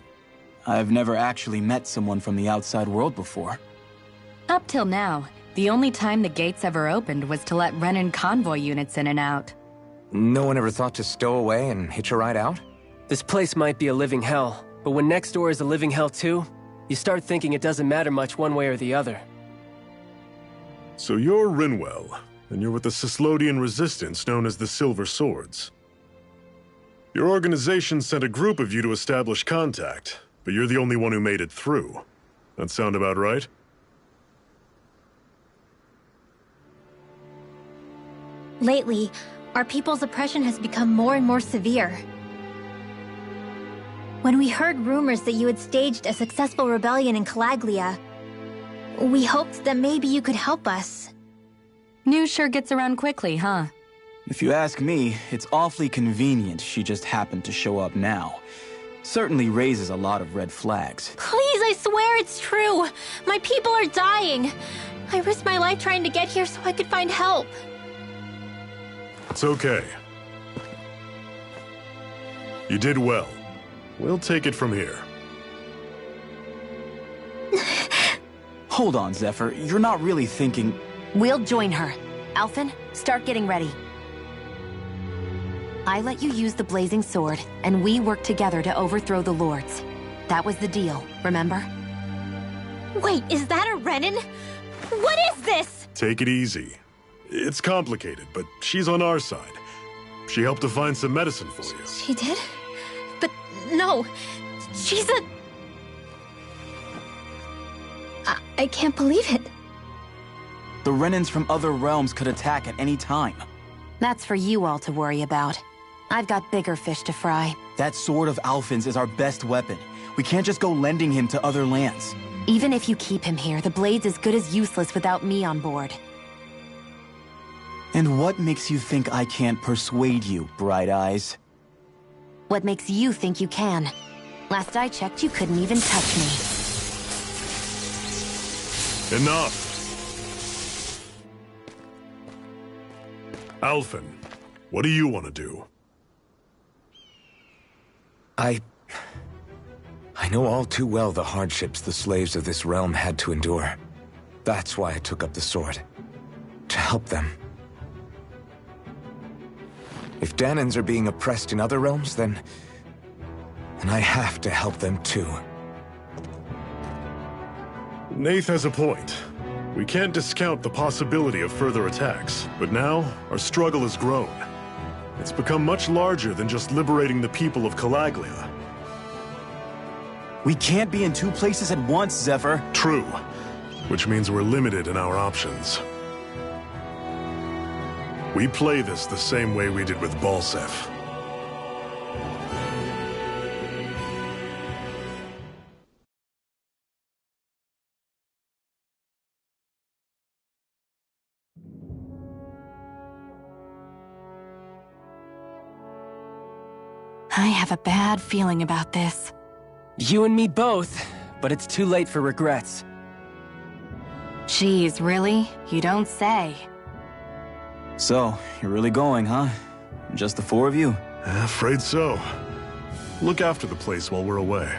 I've never actually met someone from the outside world before. Up till now, the only time the gates ever opened was to let Renan convoy units in and out. No one ever thought to stow away and hitch a ride out? This place might be a living hell, but when next door is a living hell too, you start thinking it doesn't matter much one way or the other. So you're Rinwell, and you're with the Cyslodian resistance known as the Silver Swords. Your organization sent a group of you to establish contact, but you're the only one who made it through. That sound about right? Lately, our people's oppression has become more and more severe. When we heard rumors that you had staged a successful rebellion in Calaglia, we hoped that maybe you could help us. News sure gets around quickly, huh? If you ask me, it's awfully convenient she just happened to show up now. Certainly raises a lot of red flags. Please, I swear it's true. My people are dying. I risked my life trying to get here so I could find help. It's okay. You did well. We'll take it from here. Hold on, Zephyr. You're not really thinking... We'll join her. Alphen, start getting ready. I let you use the blazing sword, and we worked together to overthrow the lords. That was the deal, remember? Wait, is that a Renan? What is this? Take it easy. It's complicated, but she's on our side. She helped to find some medicine for you. She did? But no, she's a... I can't believe it. The Renans from other realms could attack at any time. That's for you all to worry about. I've got bigger fish to fry. That sword of Alphen's is our best weapon. We can't just go lending him to other lands. Even if you keep him here, the blade's as good as useless without me on board. And what makes you think I can't persuade you, Bright Eyes? What makes you think you can? Last I checked, you couldn't even touch me. Enough! Alphen, what do you want to do? I know all too well the hardships the slaves of this realm had to endure. That's why I took up the sword. To help them. If Dahnans are being oppressed in other realms, then I have to help them too. Nath has a point. We can't discount the possibility of further attacks, but now our struggle has grown. It's become much larger than just liberating the people of Calaglia. We can't be in two places at once, Zephyr. True, which means we're limited in our options. We play this the same way we did with Balseph. I have a bad feeling about this. You and me both, but it's too late for regrets. Geez, really? You don't say. So, you're really going, huh? Just the four of you? Afraid so. Look after the place while we're away.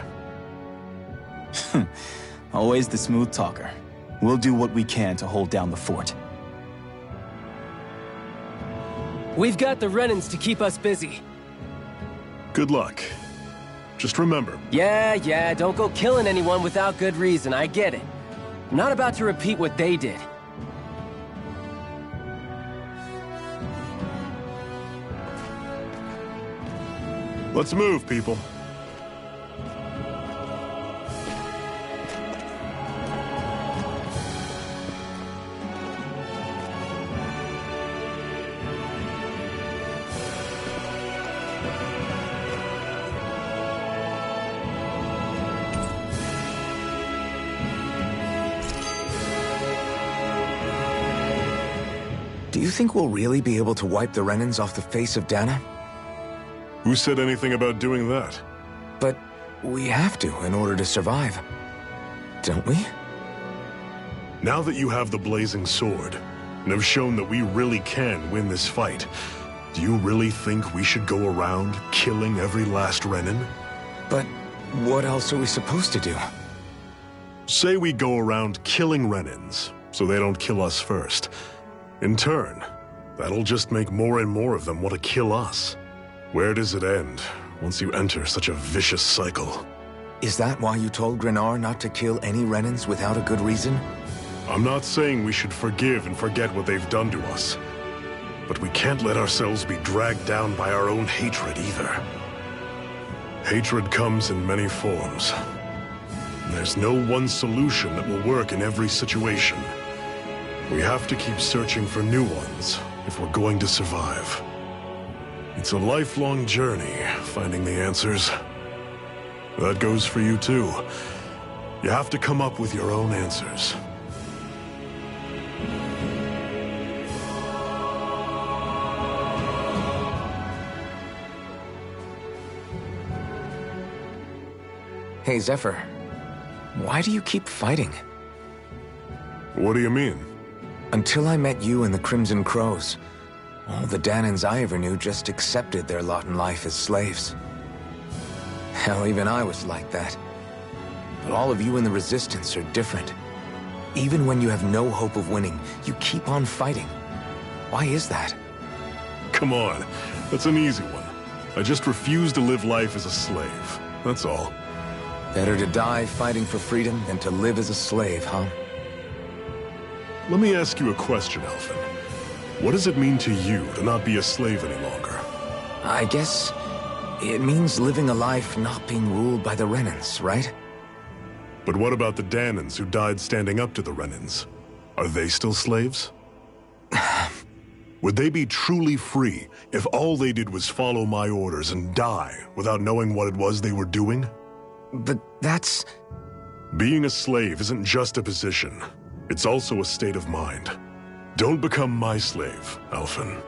Always the smooth talker. We'll do what we can to hold down the fort. We've got the Renans to keep us busy. Good luck. Just remember. Yeah, don't go killing anyone without good reason, I get it. I'm not about to repeat what they did. Let's move, people. Do you think we'll really be able to wipe the Renans off the face of Dahna? Who said anything about doing that? But we have to in order to survive. Don't we? Now that you have the Blazing Sword, and have shown that we really can win this fight, do you really think we should go around killing every last Renan? But what else are we supposed to do? Say we go around killing Renans, so they don't kill us first. In turn, that'll just make more and more of them want to kill us. Where does it end, once you enter such a vicious cycle? Is that why you told Grenar not to kill any Renans without a good reason? I'm not saying we should forgive and forget what they've done to us. But we can't let ourselves be dragged down by our own hatred either. Hatred comes in many forms. There's no one solution that will work in every situation. We have to keep searching for new ones if we're going to survive. It's a lifelong journey, finding the answers. That goes for you too. You have to come up with your own answers. Hey, Zephyr. Why do you keep fighting? What do you mean? Until I met you and the Crimson Crows, all the Dahnans I ever knew just accepted their lot in life as slaves. Hell, even I was like that. But all of you in the Resistance are different. Even when you have no hope of winning, you keep on fighting. Why is that? Come on, that's an easy one. I just refuse to live life as a slave, that's all. Better to die fighting for freedom than to live as a slave, huh? Let me ask you a question, Alphen. What does it mean to you to not be a slave any longer? I guess it means living a life not being ruled by the Renans, right? But what about the Dahnans who died standing up to the Renans? Are they still slaves? Would they be truly free if all they did was follow my orders and die without knowing what it was they were doing? But that's... Being a slave isn't just a position. It's also a state of mind. Don't become my slave, Alphen.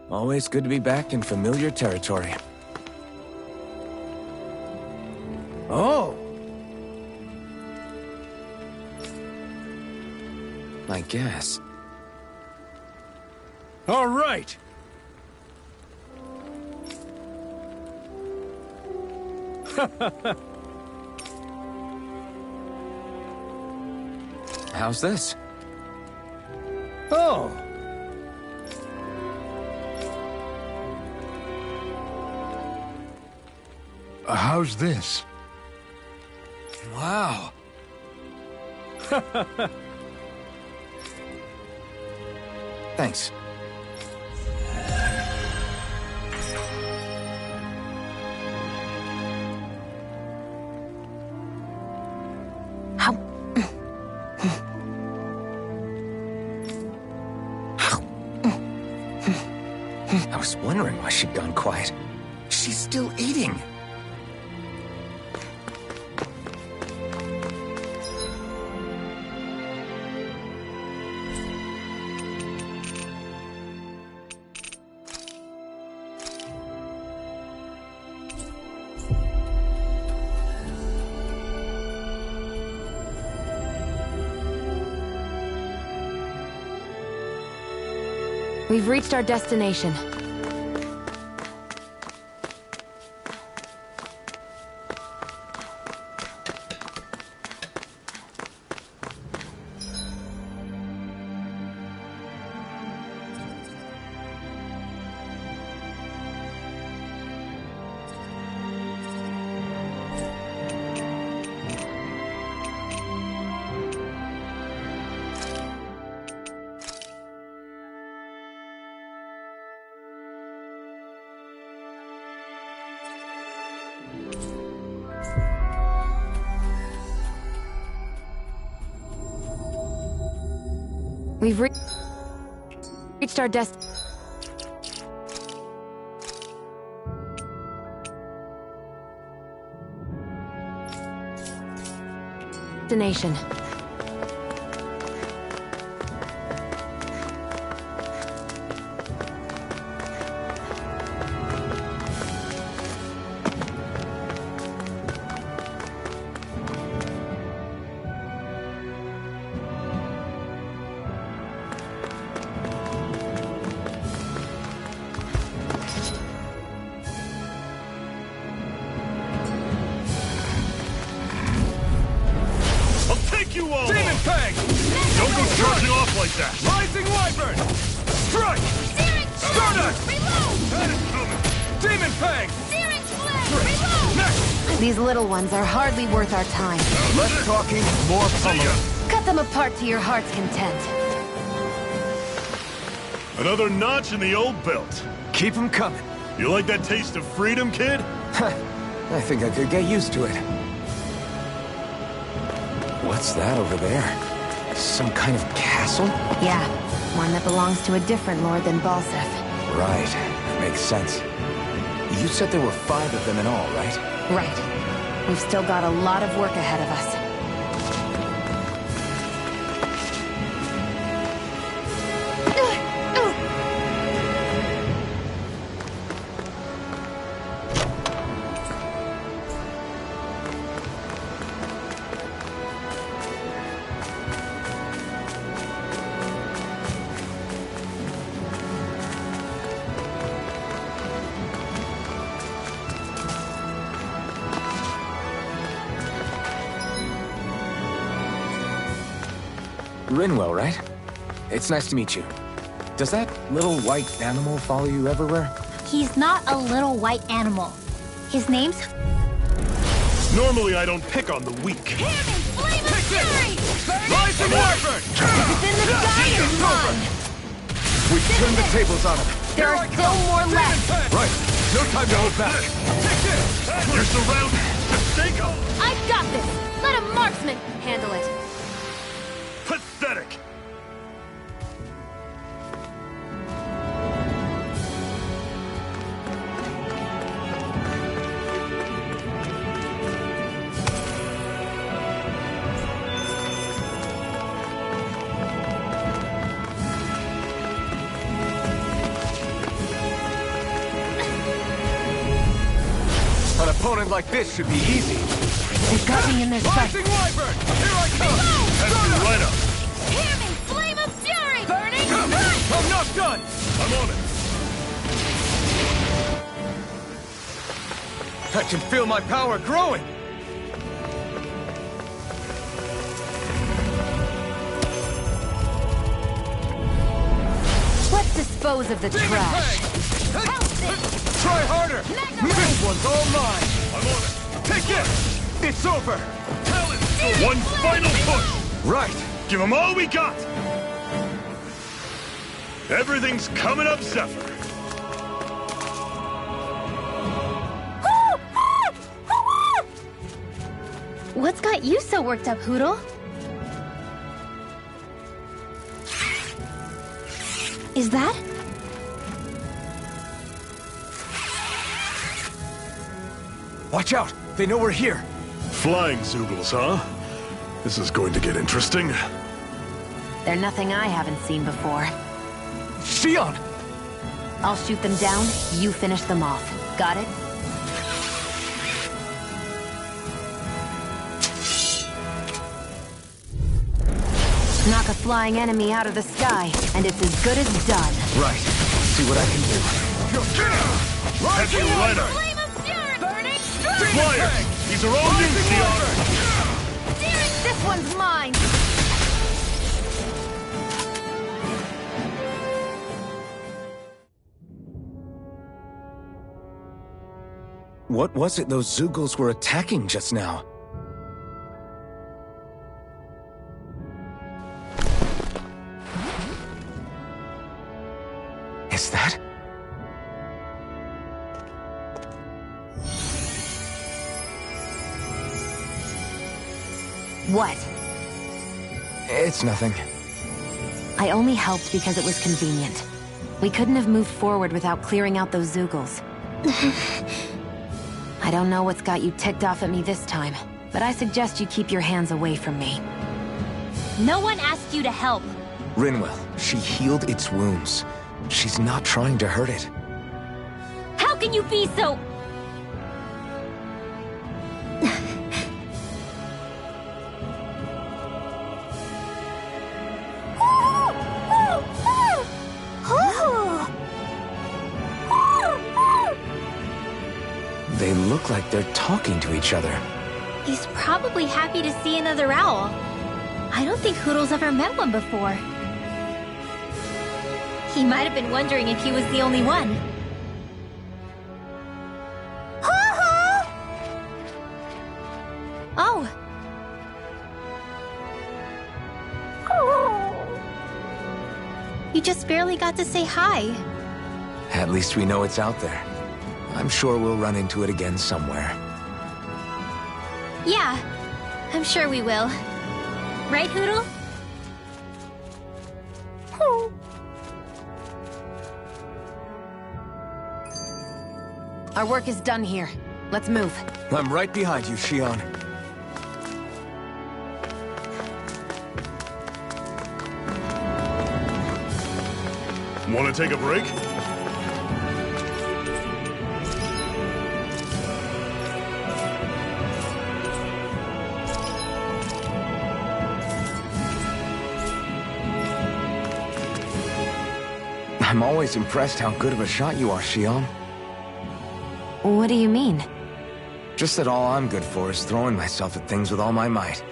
Always good to be back in familiar territory. Oh! I guess. All right! How's this? Oh! How's this? Wow. Thanks. I was wondering why she'd gone quiet. She's still eating. We've reached our destination. We've reached our destination. You all Demon off. Fang! Don't go charging off like that! Rising Wyvern! Strike! Searing Stardust! Reload! That is coming! Demon Fang! Searing Flare! Reload! Next! These little ones are hardly worth our time. Less talking, more pummeling. Cut them apart to your heart's content. Another notch in the old belt. Keep them coming. You like that taste of freedom, kid? I think I could get used to it. What's that over there? Some kind of castle? Yeah, one that belongs to a different lord than Balseth. Right, makes sense. You said there were 5 of them in all, right? Right. We've still got a lot of work ahead of us. Rinwell, right? It's nice to meet you. Does that little white animal follow you everywhere? He's not a little white animal. His name's... Normally I don't pick on the weak. Hear me! Flame of Fury! Rising Wyvern! It's in the sky and run! We've turned the tables on him. There are still more left! Right. No time to hold back. Take this! You're surrounded! Stay calm! I've got this! Let a marksman handle it! Pathetic! opponent like this should be easy. They've got me in their sights. Rising Wyvern! Here I come! Head me right up. Hear me! Flame of fury! Burning I'm strike! not done! I'm on it. I can feel my power growing! Let's dispose of the trash. Try harder! This one's all mine! I'm on it. Take this! It's over! One final push. Right! Give them all we got. Everything's coming up, Zephyr. What's got you so worked up, Hootle? Is that? Watch out! They know we're here! Flying Zeugles, huh? This is going to get interesting. They're nothing I haven't seen before. Shionne! I'll shoot them down, you finish them off. Got it? Knock a flying enemy out of the sky, and it's as good as done. Right. See what I can do. Head me right up. Flame of fury! Burning strike! Flyer! These are all new, Shionne. This one's mine! What was it those Zeugles were attacking just now? Is that? What? It's nothing. I only helped because it was convenient. We couldn't have moved forward without clearing out those Zeugles. I don't know what's got you ticked off at me this time, but I suggest you keep your hands away from me. No one asked you to help. Rinwell, she healed its wounds. She's not trying to hurt it. How can you be so... They look like they're talking to each other. He's probably happy to see another owl. I don't think Hootle's ever met one before. He might have been wondering if he was the only one. Oh. You just barely got to say hi. At least we know it's out there. I'm sure we'll run into it again somewhere. Yeah, I'm sure we will. Right, Hootle? Our work is done here. Let's move. I'm right behind you, Shionne. Want to take a break? I'm always impressed how good of a shot you are, Shionne. What do you mean? Just that all I'm good for is throwing myself at things with all my might.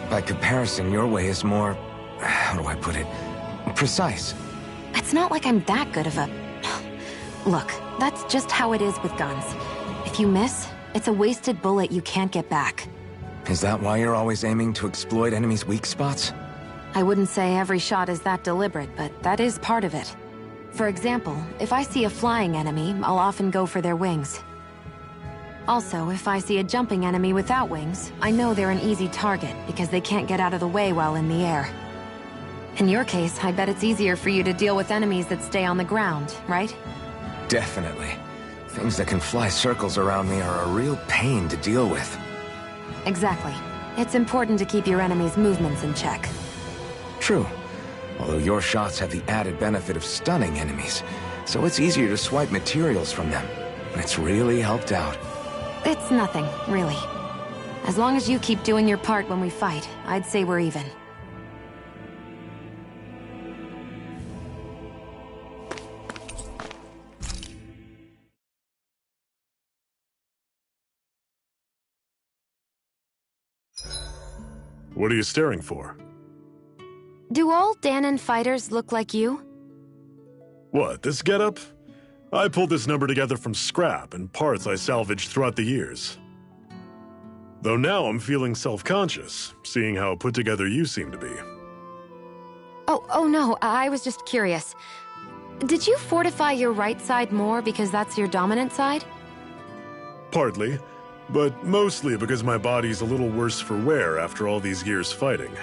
By comparison, your way is more... how do I put it? Precise. It's not like I'm that good of a... Look, that's just how it is with guns. If you miss, it's a wasted bullet you can't get back. Is that why you're always aiming to exploit enemies' weak spots? I wouldn't say every shot is that deliberate, but that is part of it. For example, if I see a flying enemy, I'll often go for their wings. Also, if I see a jumping enemy without wings, I know they're an easy target because they can't get out of the way while in the air. In your case, I bet it's easier for you to deal with enemies that stay on the ground, right? Definitely. Things that can fly circles around me are a real pain to deal with. Exactly. It's important to keep your enemy's movements in check. True. Although your shots have the added benefit of stunning enemies, so it's easier to swipe materials from them. And it's really helped out. It's nothing, really. As long as you keep doing your part when we fight, I'd say we're even. What are you staring for? Do all Dahnan fighters look like you? What, this getup? I pulled this number together from scrap and parts I salvaged throughout the years. Though now I'm feeling self-conscious, seeing how put together you seem to be. Oh no, I was just curious. Did you fortify your right side more because that's your dominant side? Partly, but mostly because my body's a little worse for wear after all these years fighting.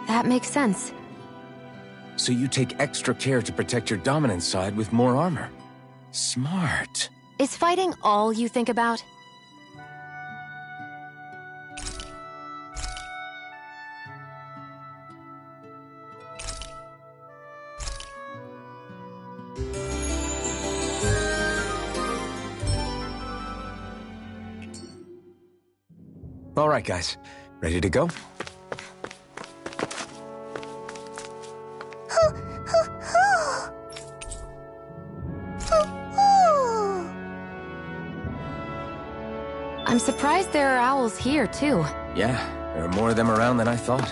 That makes sense. So you take extra care to protect your dominant side with more armor. Smart. Is fighting all you think about? All right, guys. Ready to go? I'm surprised there are owls here, too. Yeah, there are more of them around than I thought.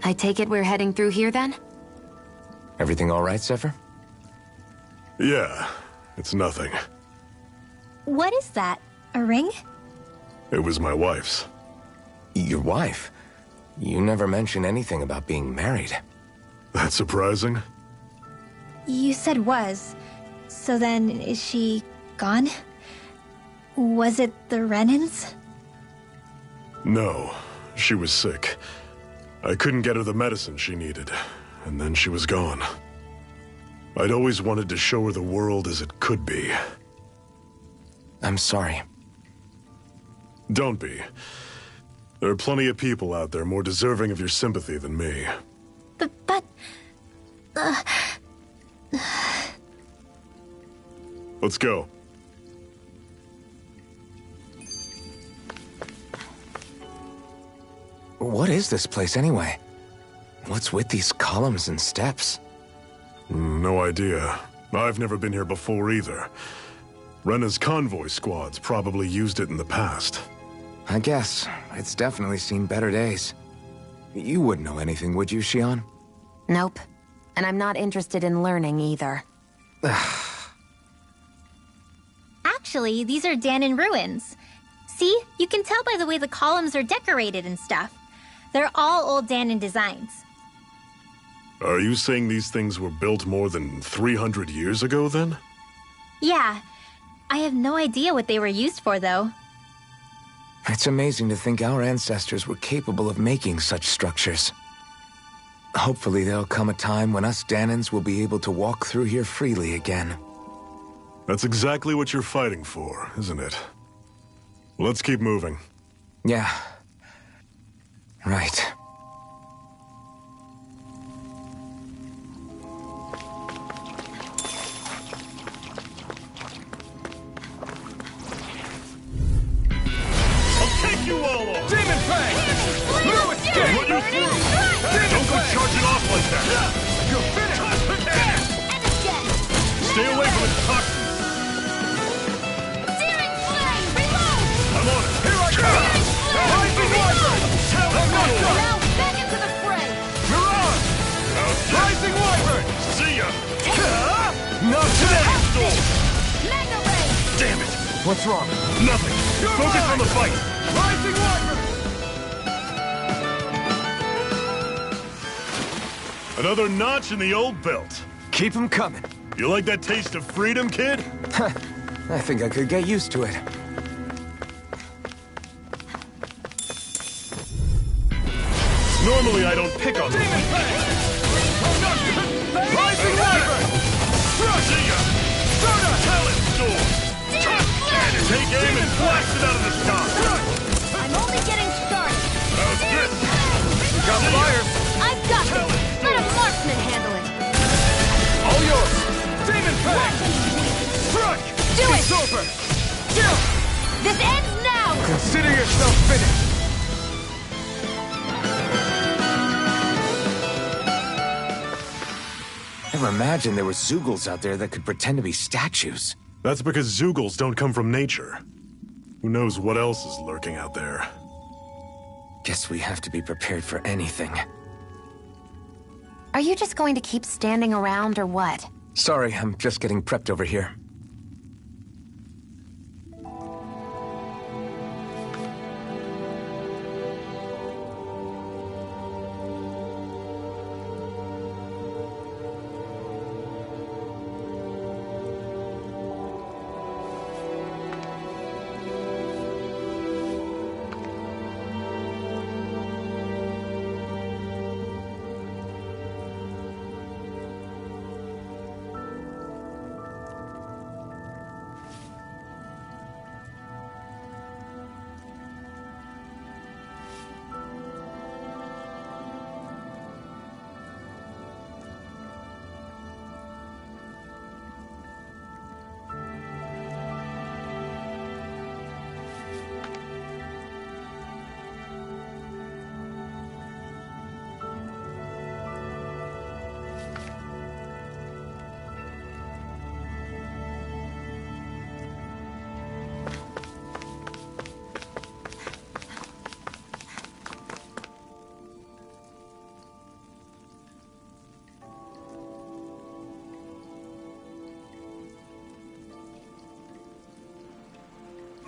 I take it we're heading through here, then? Everything all right, Zephyr? Yeah, it's nothing. What is that? A ring? It was my wife's. Your wife? You never mentioned anything about being married. That's surprising? You said was. So then, is she gone? Was it the Renans? No, she was sick. I couldn't get her the medicine she needed, and then she was gone. I'd always wanted to show her the world as it could be. I'm sorry. Don't be. There are plenty of people out there more deserving of your sympathy than me. But... Let's go. What is this place anyway? What's with these columns and steps? No idea. I've never been here before either. Rena's convoy squads probably used it in the past. I guess. It's definitely seen better days. You wouldn't know anything, would you, Xion? Nope. And I'm not interested in learning either. Actually, these are Dahnan ruins. See? You can tell by the way the columns are decorated and stuff. They're all old Dahnan designs. Are you saying these things were built more than 300 years ago, then? Yeah. I have no idea what they were used for, though. It's amazing to think our ancestors were capable of making such structures. Hopefully there'll come a time when us Dahnans will be able to walk through here freely again. That's exactly what you're fighting for, isn't it? Let's keep moving. Yeah. Right. You all off! Demon Fang! No escape! Run you through! Don't go charging off like that! You're finished! Stay away from its toxins! Searing Flame! Reload! I'm on it! Here I go! Rising Wyvern! Now back into the fray! Mirage! Rising Wyvern! See ya! Not today! Mega Ray! Damn it! What's wrong? Nothing! Focus on the fight! Rising Wyvern! Another notch in the old belt. Keep 'em coming. You like that taste of freedom, kid? I think I could get used to it. Normally I don't pick on them. Rising Wyvern! See ya! Talent Storm! Take aim and blast it out of the sky! I'm only getting started! How's this? We got fire! I've got this! Let a marksman handle it! All yours! Demon Fang! Strike! Do it! It's over! Jill! This ends now! Consider yourself finished! Never imagined there were Zeugles out there that could pretend to be statues. That's because Zeugles don't come from nature. Who knows what else is lurking out there? Guess we have to be prepared for anything. Are you just going to keep standing around or what? Sorry, I'm just getting prepped over here.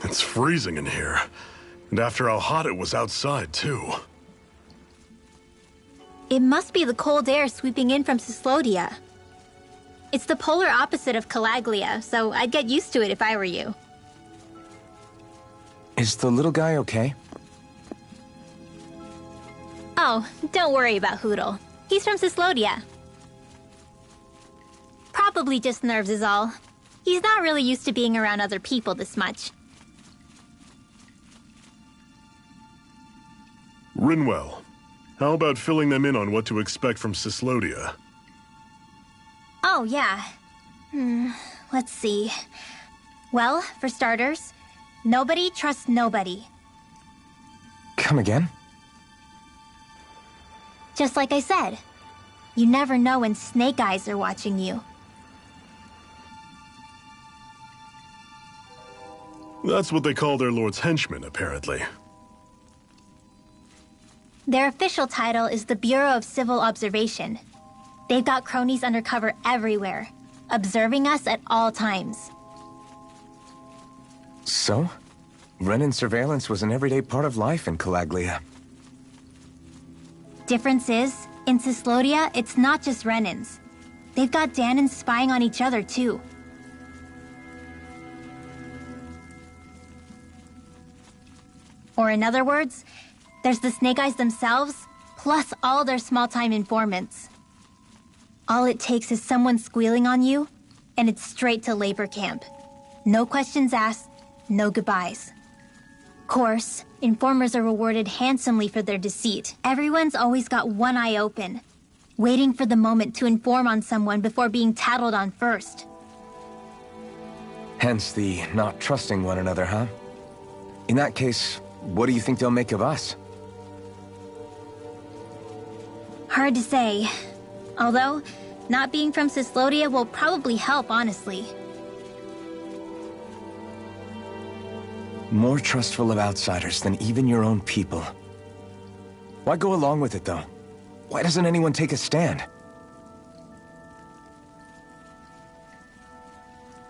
It's freezing in here. And after how hot it was outside, too. It must be the cold air sweeping in from Cyslodia. It's the polar opposite of Calaglia, so I'd get used to it if I were you. Is the little guy okay? Oh, don't worry about Hootle. He's from Cyslodia. Probably just nerves is all. He's not really used to being around other people this much. Rinwell, how about filling them in on what to expect from Cyslodia? Oh, yeah. Let's see. Well, for starters, nobody trusts nobody. Come again? Just like I said, you never know when Snake Eyes are watching you. That's what they call their lord's henchmen, apparently. Their official title is the Bureau of Civil Observation. They've got cronies undercover everywhere, observing us at all times. So? Renan surveillance was an everyday part of life in Calaglia. Difference is, in Cyslodia, it's not just Renans. They've got Danans spying on each other, too. Or in other words, there's the Snake Eyes themselves, plus all their small-time informants. All it takes is someone squealing on you, and it's straight to labor camp. No questions asked, no goodbyes. Course, informers are rewarded handsomely for their deceit. Everyone's always got one eye open, waiting for the moment to inform on someone before being tattled on first. Hence the not trusting one another, huh? In that case, what do you think they'll make of us? Hard to say. Although, not being from Cyslodia will probably help, honestly. More trustful of outsiders than even your own people. Why go along with it, though? Why doesn't anyone take a stand?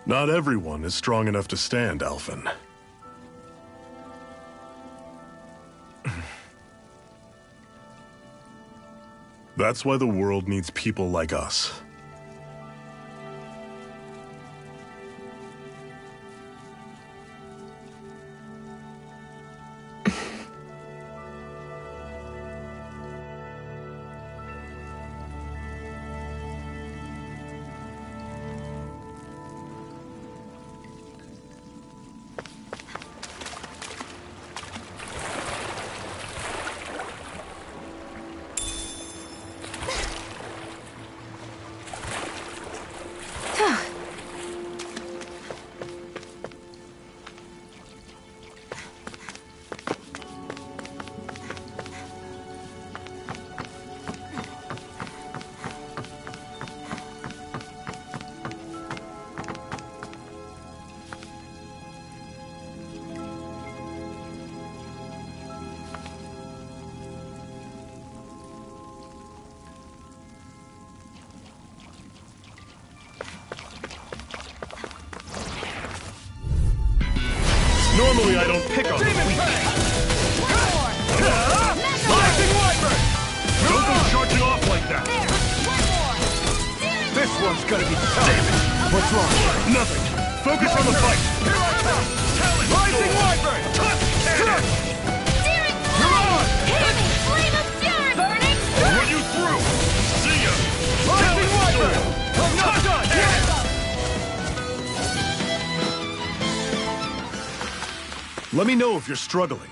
Not everyone is strong enough to stand, Alphen. That's why the world needs people like us. Normally I don't pick on Demon weak. Prey! Blazing Wyvern! Don't go charging off like that! This one's gonna be tough. What's wrong? Nothing. Focus on the fight. Here I come! Blazing Wyvern! Cannon! You're on! Run you through! See ya! Blazing Wyvern! I'm not done yet! Let me know if you're struggling.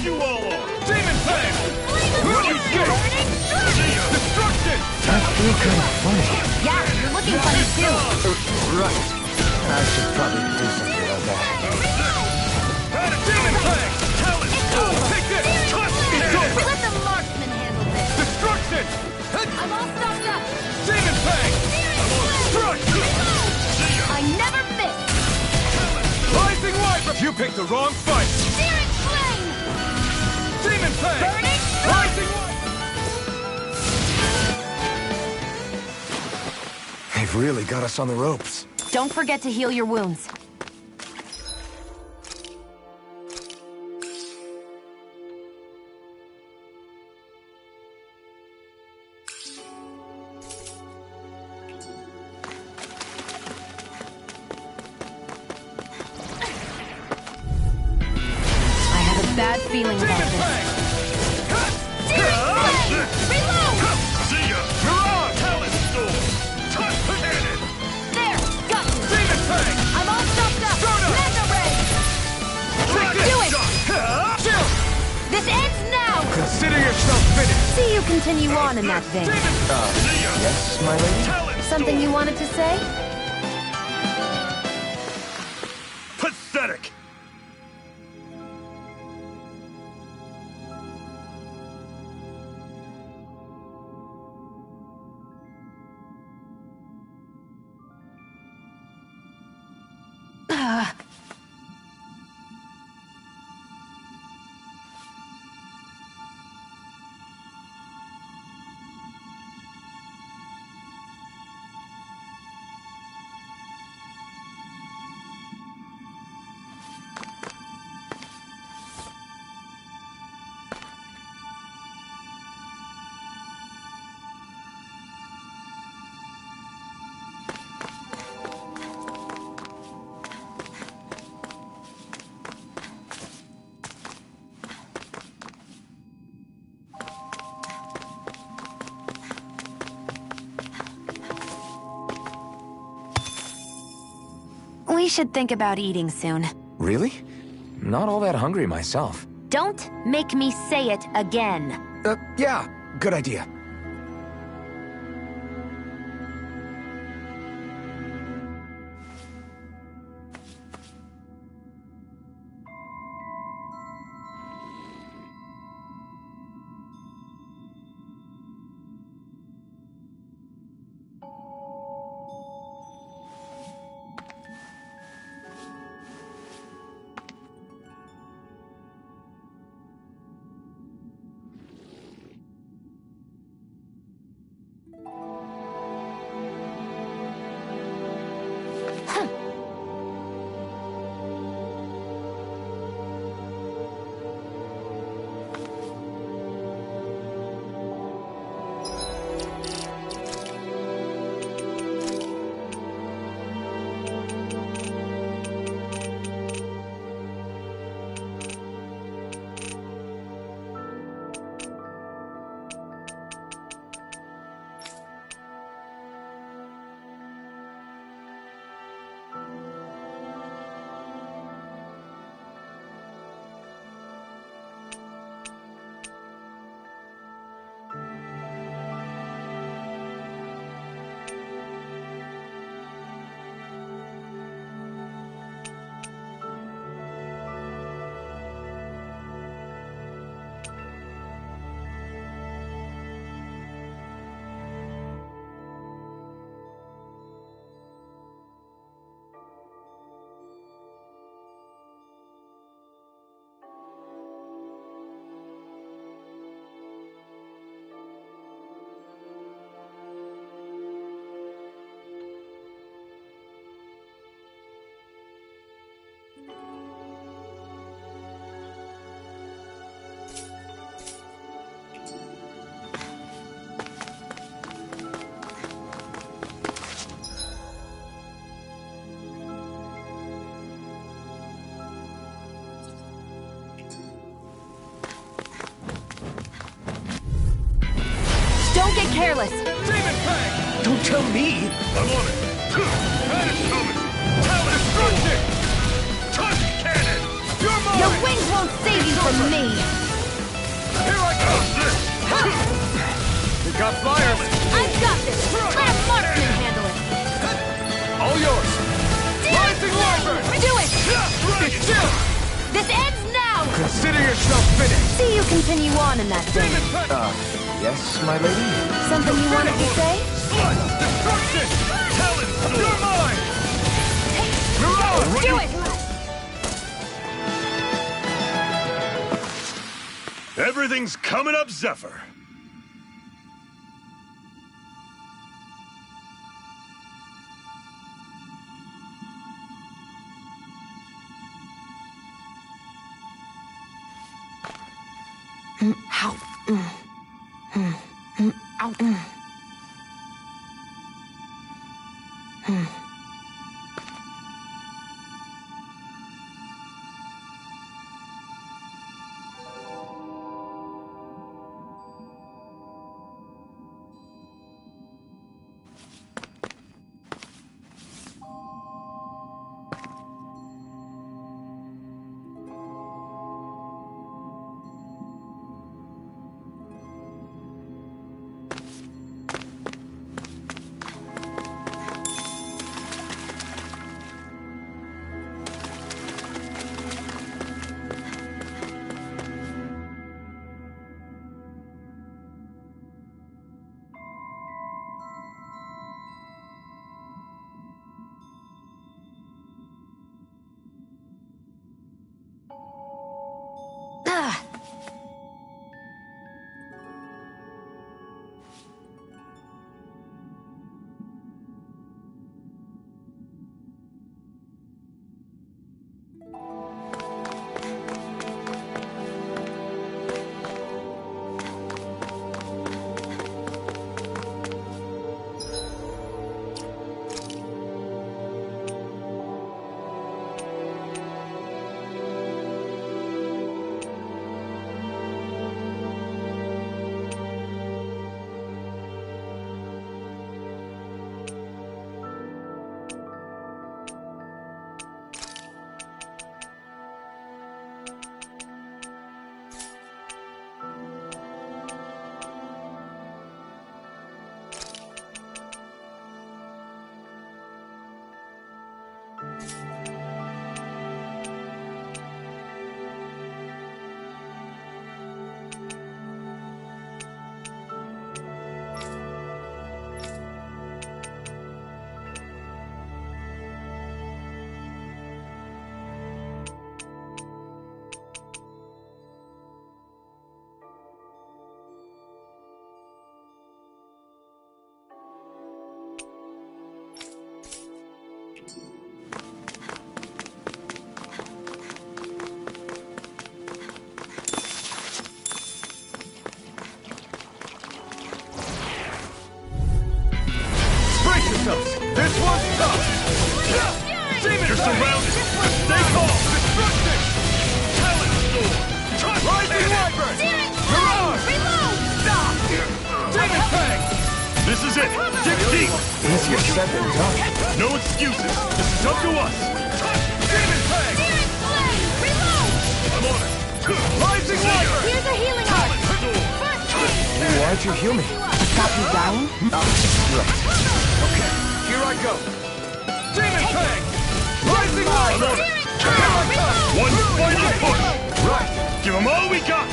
You all on! Demon Fang! What you get? Destruction! I feel kind of funny. Yeah, you're looking funny too. Right. I should probably do something about that. And a Demon Fang! Take this! It's over! Let the marksman handle this. Destruction! I'm all stocked up. Demon Fang! Crush! I never miss. Rising Wyvern! You picked the wrong fight! Searing flame! Demon Fang! Burning Rising They've really got us on the ropes. Don't forget to heal your wounds. Bad feeling about this. Reload! See ya! Mirage! Talon Storm! Touch the cannon! There! Got you! Demon Fang! I'm all stocked up! Mega Ray! Do it! Chill! This ends now! Consider yourself finished! See you continue on in that vein. Yes, my lady? Something you wanted to say? Pathetic! We should think about eating soon. Really? Not all that hungry myself. Don't make me say it again. Yeah, good idea. careless. Demon Fang! Don't tell me! I'm on it! That is coming! Talon Destruction! Touch cannon! You're mine! Your wings won't save you from me! Here I go! You got flyers! I've got this! Let a marksman handle it! All yours! Rising Wyvern! Do it! It's still! This ends now! Consider yourself finished! See you continue on in that vein. Yes, my lady? Something you wanted to say? Blood! Destruction! Talon! You're mine! Mirage! Do it! Everything's coming up, Zephyr. Ow. Ow. This one's tough! Demon You're surrounded! Stay calm! Destruction! Talon Storm! Rising Wyvern! Mirage! Reload! Stop! Demon Fang! This is it! Dig deep! Easier said than done. No excuses! This is up to us! Demon Fang! Demon Flame! Reload! I'm on it! Rising Wyvern! Here's a healing art! First aid! Why'd you heal me? Stop you dying? Right. Okay, here I go! Demon Fang! Rising Wyvern! Here I come! One final push! Right! Give them all we got!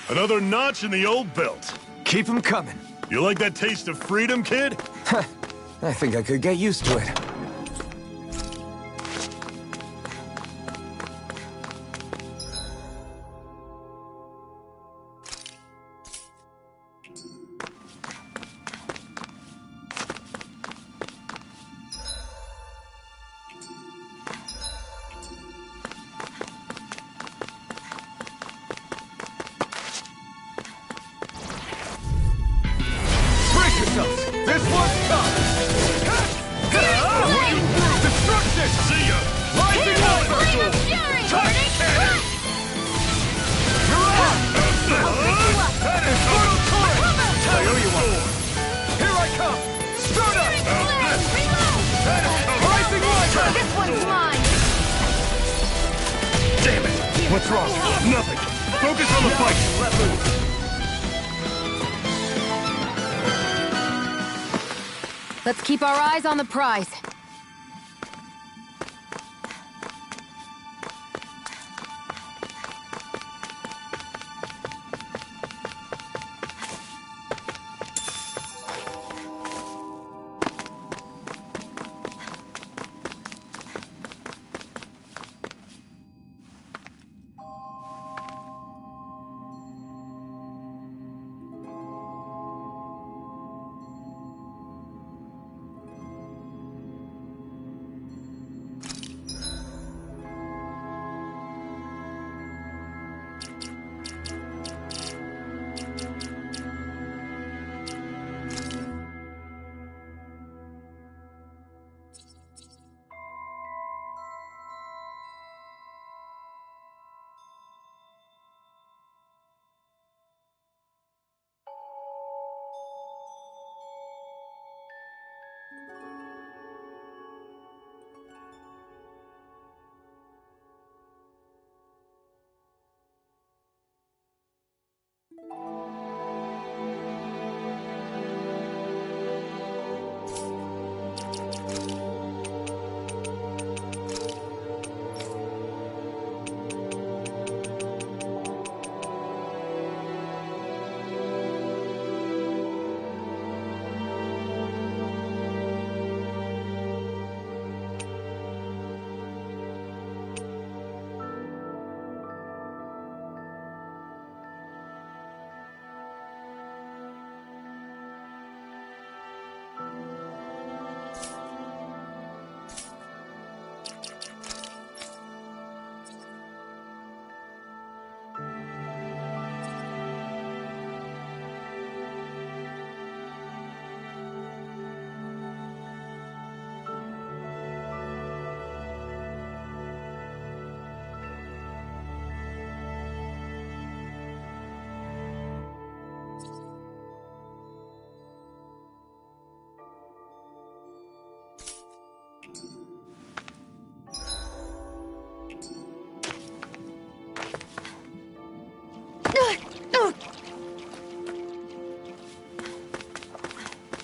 Another notch in the old belt. Keep them coming. You like that taste of freedom, kid? I think I could get used to it. This one's tough! What's wrong? Nothing. Focus on the fight. Let loose. Let's keep our eyes on the prize.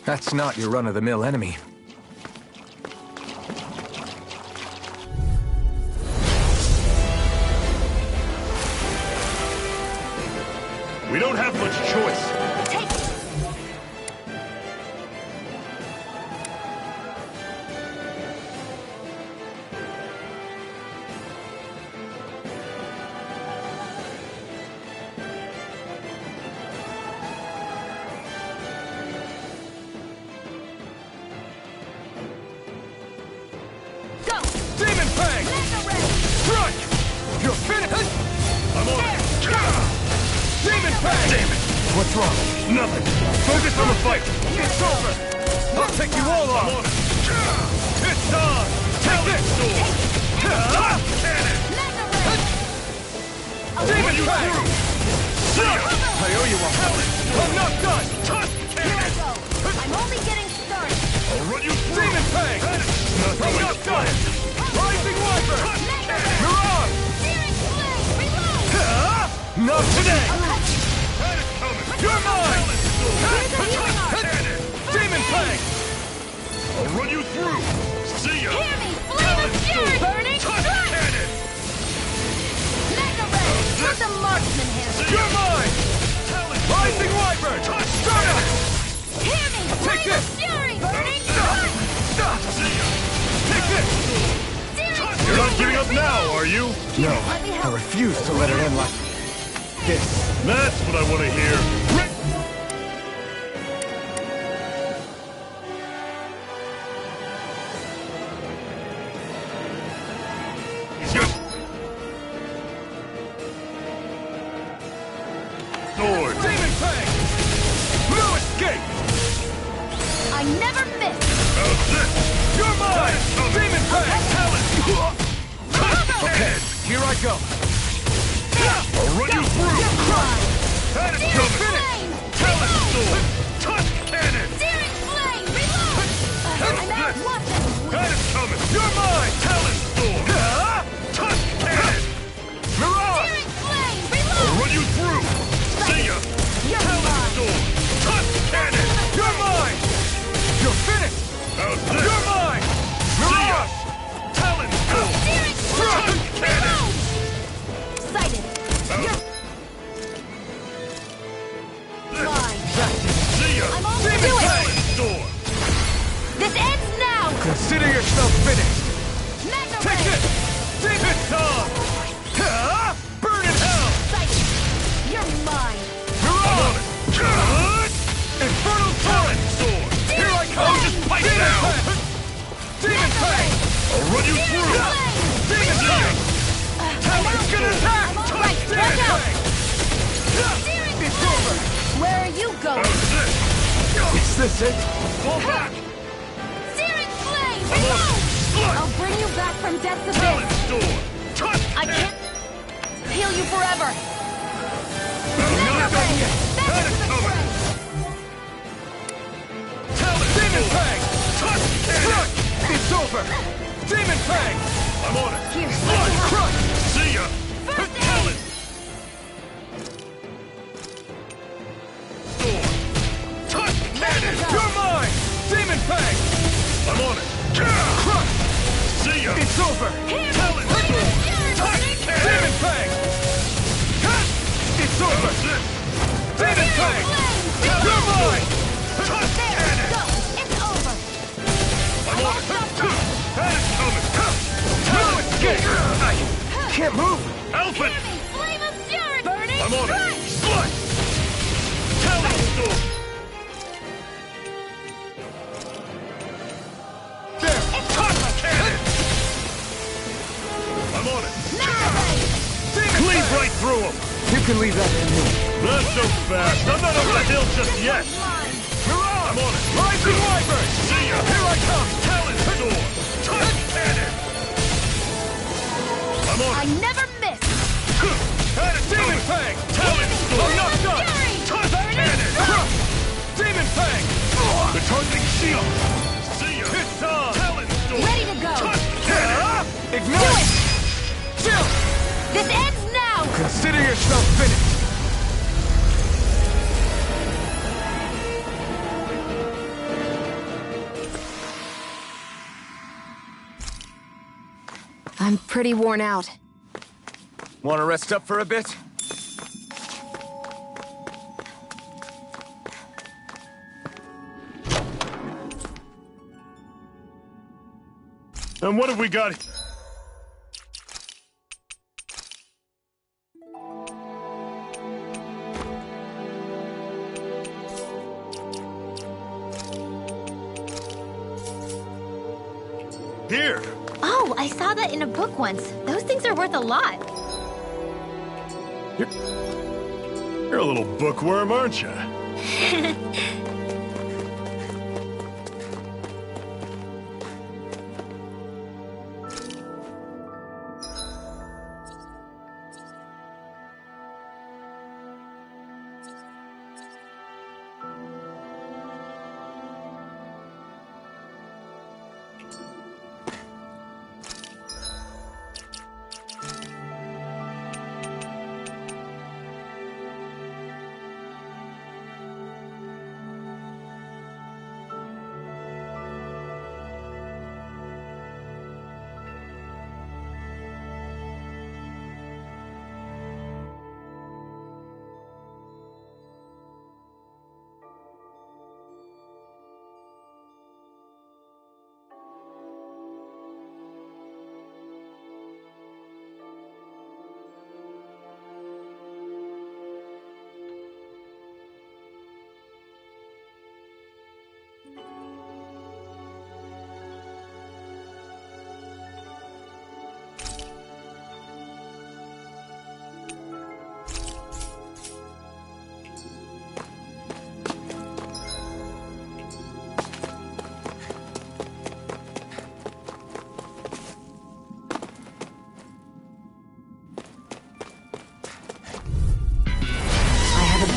That's not your run-of-the-mill enemy. We don't have much choice. What's wrong? Nothing. Focus on the fight. It's over. I'll take you all on. It's on. Take this. Cannon. Demon Fang. I owe you one. I'm not done. Cannon. I'm only getting started. I'll run you through. Demon Fang. I'm not done. Rising Wiper. Mirage. Not today. You're mine! Demon Fang! I'll run you through! See ya! Hear me! Flame of Fury! Burning Strike! Mega Ray! Put the marksman here! You're mine! Rising Wyvern! Start it! Hear me! Flame of Fury! Burning Strike! Take this! You're not giving up now, are you? No, I refuse to let it end like this. That's what I want to hear. Sword. Demon Fang! No escape! I never miss! How's this? You're mine! Demon Fang! Okay, here I go. I'll run you through! That is coming! Talon Sword! Tusk Cannon! Searing Flame! Reload! I'm out of weapons! That is coming! You're mine! Talon Sword! Tusk Cannon! Mirage! Run you through! Demon Fang! Talon's gonna attack! Right, watch out! It's over! Where are you going? How's this? Is this it? Fall back! Searing Flame! I'm on it! Slut! I'll bring you back from death's Talon abyss! Storm! Touch! I can't heal you forever! Not done yet! Had it coming! Talon Demon Storm! Fang! Touch! Crush! It's over! Demon Fang! I'm on it! Here, Slut! Crush! See ya! First aid! Talon! Storm! Touch! Cannon! You're mine! Demon Fang! I'm on it! Crush! See ya! It's over! Talon Storm! Touch! Demon Cannon! Fang! Cut! It's over! How's this? Demon Fang! Talon You're mine! Touch! There, Cannon! go! It's over! I'm on it! Had it coming! No escape! I can't move! Alpha! Flame of Fury! Burning I'm on it! Strike! Slut! Talon Storm! There! Touch! Cannon! I'm on it! Cleave right through him! You can leave that to me. Not so fast! I'm not over the hill just yet! Mirage! I'm on it! Rising Wyvern! See ya! Here I come! Talon Storm! Touch! Cannon! I'm on I it! never miss! Had it Demon coming! Fang! Talon Storm! I'm not done! Touch! Cannon! Crush! Demon Fang! The targeting shield! See ya! It's on! Talon Storm! Ready to go! Touch! Cannon! Ignite! Chill! This ends now! Consider yourself finished! I'm pretty worn out. Want to rest up for a bit? And what have we got? Here! Oh, I saw that in a book once. Those things are worth a lot. You're a little bookworm, aren't you?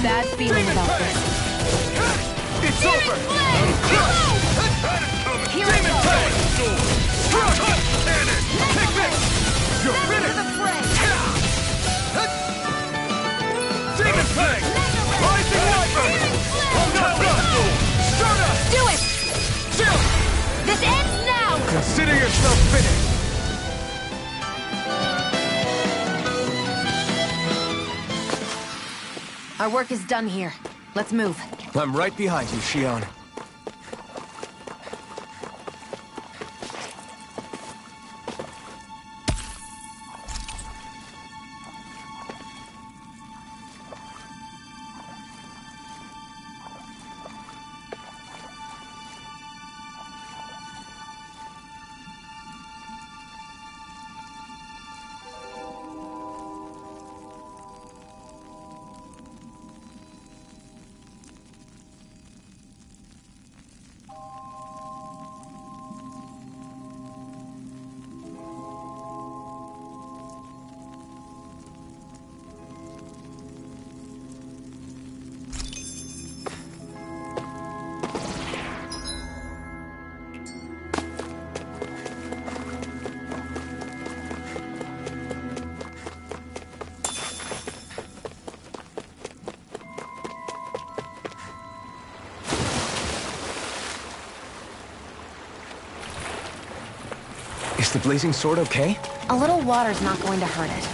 Bad feeling about this. It's over! Here Demon we go! Fang! Crush! Cannon! Take this! You're finished! Demon Fang! Rising Wyvern! I'm not done! Stardust! Do it! Chill! This ends now! Consider yourself finished! Our work is done here. Let's move. I'm right behind you, Shionne. Is the blazing sword okay? A little water's not going to hurt it.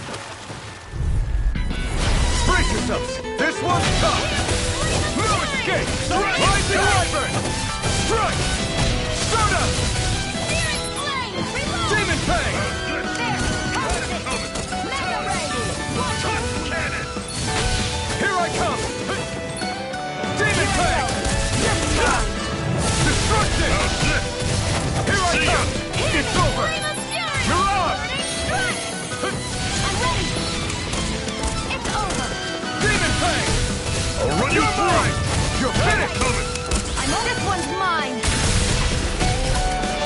Brace yourselves! This one's tough! No escape! Rising Wyvern! Strike! Soda! Demon Fang! Here I come! Demon Fang! Destruction! Here I come! It's over! Mirage! I'm ready! It's over! Demon Fang! You're mine! You're finished! This one's mine!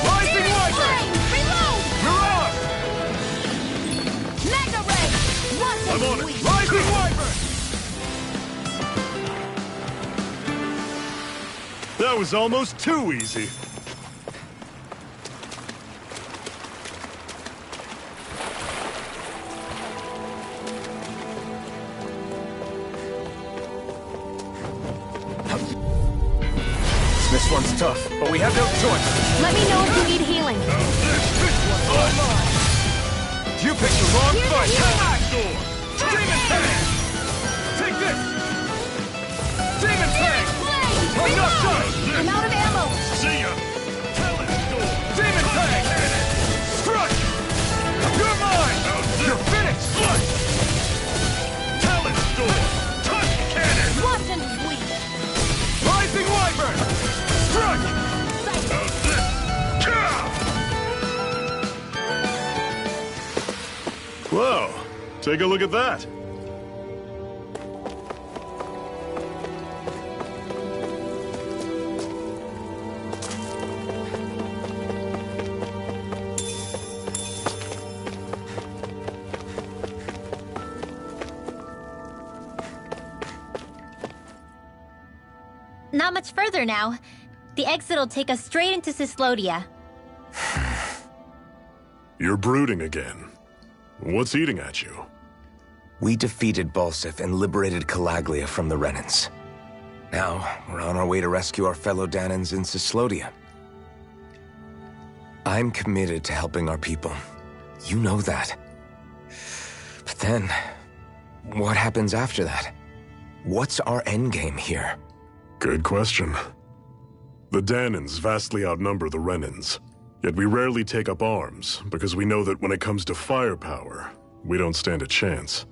Rising Wyvern! Reload! Mirage! Magna Ray! Watch I'm on it! it! Rising Wyvern! That was almost too easy. This one's tough, but we have no choice. Let me know if you need healing. You picked the wrong fight! Demon Fang! Take this! Demon Fang! I'm not done! I'm out of ammo! See ya! Demon Fang! Strike! You're mine! You're finished! Talon Storm! Tusk Cannon! Watch and bleed! Rising Wyvern! Strike! Whoa, take a look at that. Not much further now. The exit'll take us straight into Cyslodia. You're brooding again. What's eating at you? We defeated Balsif and liberated Calaglia from the Renans. Now, we're on our way to rescue our fellow Dahnans in Cyslodia. I'm committed to helping our people. You know that. But then, what happens after that? What's our endgame here? Good question. The Dahnans vastly outnumber the Renans. Yet we rarely take up arms, because we know that when it comes to firepower, we don't stand a chance.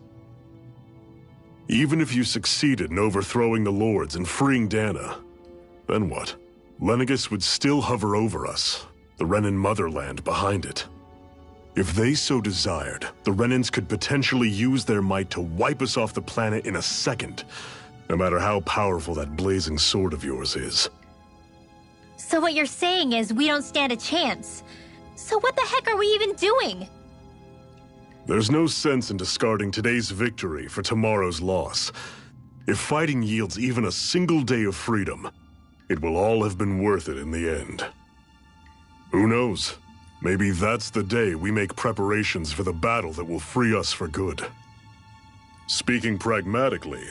Even if you succeeded in overthrowing the Lords and freeing Dahna, then what? Lenegis would still hover over us, the Renan motherland behind it. If they so desired, the Renans could potentially use their might to wipe us off the planet in a second, no matter how powerful that blazing sword of yours is. So what you're saying is we don't stand a chance. So what the heck are we even doing? There's no sense in discarding today's victory for tomorrow's loss. If fighting yields even a single day of freedom, it will all have been worth it in the end. Who knows? Maybe that's the day we make preparations for the battle that will free us for good. Speaking pragmatically,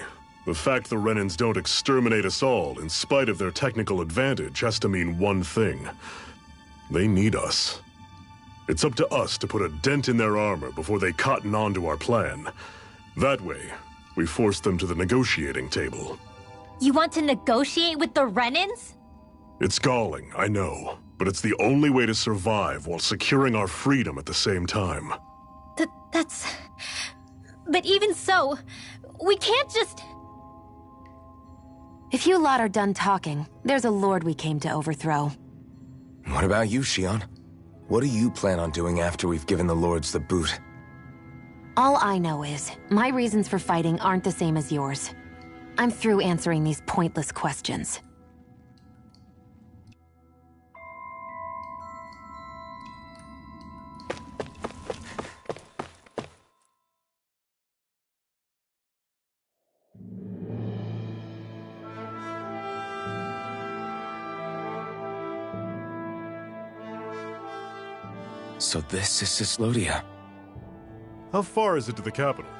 the fact the Renans don't exterminate us all in spite of their technical advantage has to mean one thing. They need us. It's up to us to put a dent in their armor before they cotton on to our plan. That way, we force them to the negotiating table. You want to negotiate with the Renans? It's galling, I know, but it's the only way to survive while securing our freedom at the same time. That's... But even so, we can't just... If you lot are done talking, there's a lord we came to overthrow. What about you, Shionne? What do you plan on doing after we've given the lords the boot? All I know is, my reasons for fighting aren't the same as yours. I'm through answering these pointless questions. So this is Cyslodia. How far is it to the capital?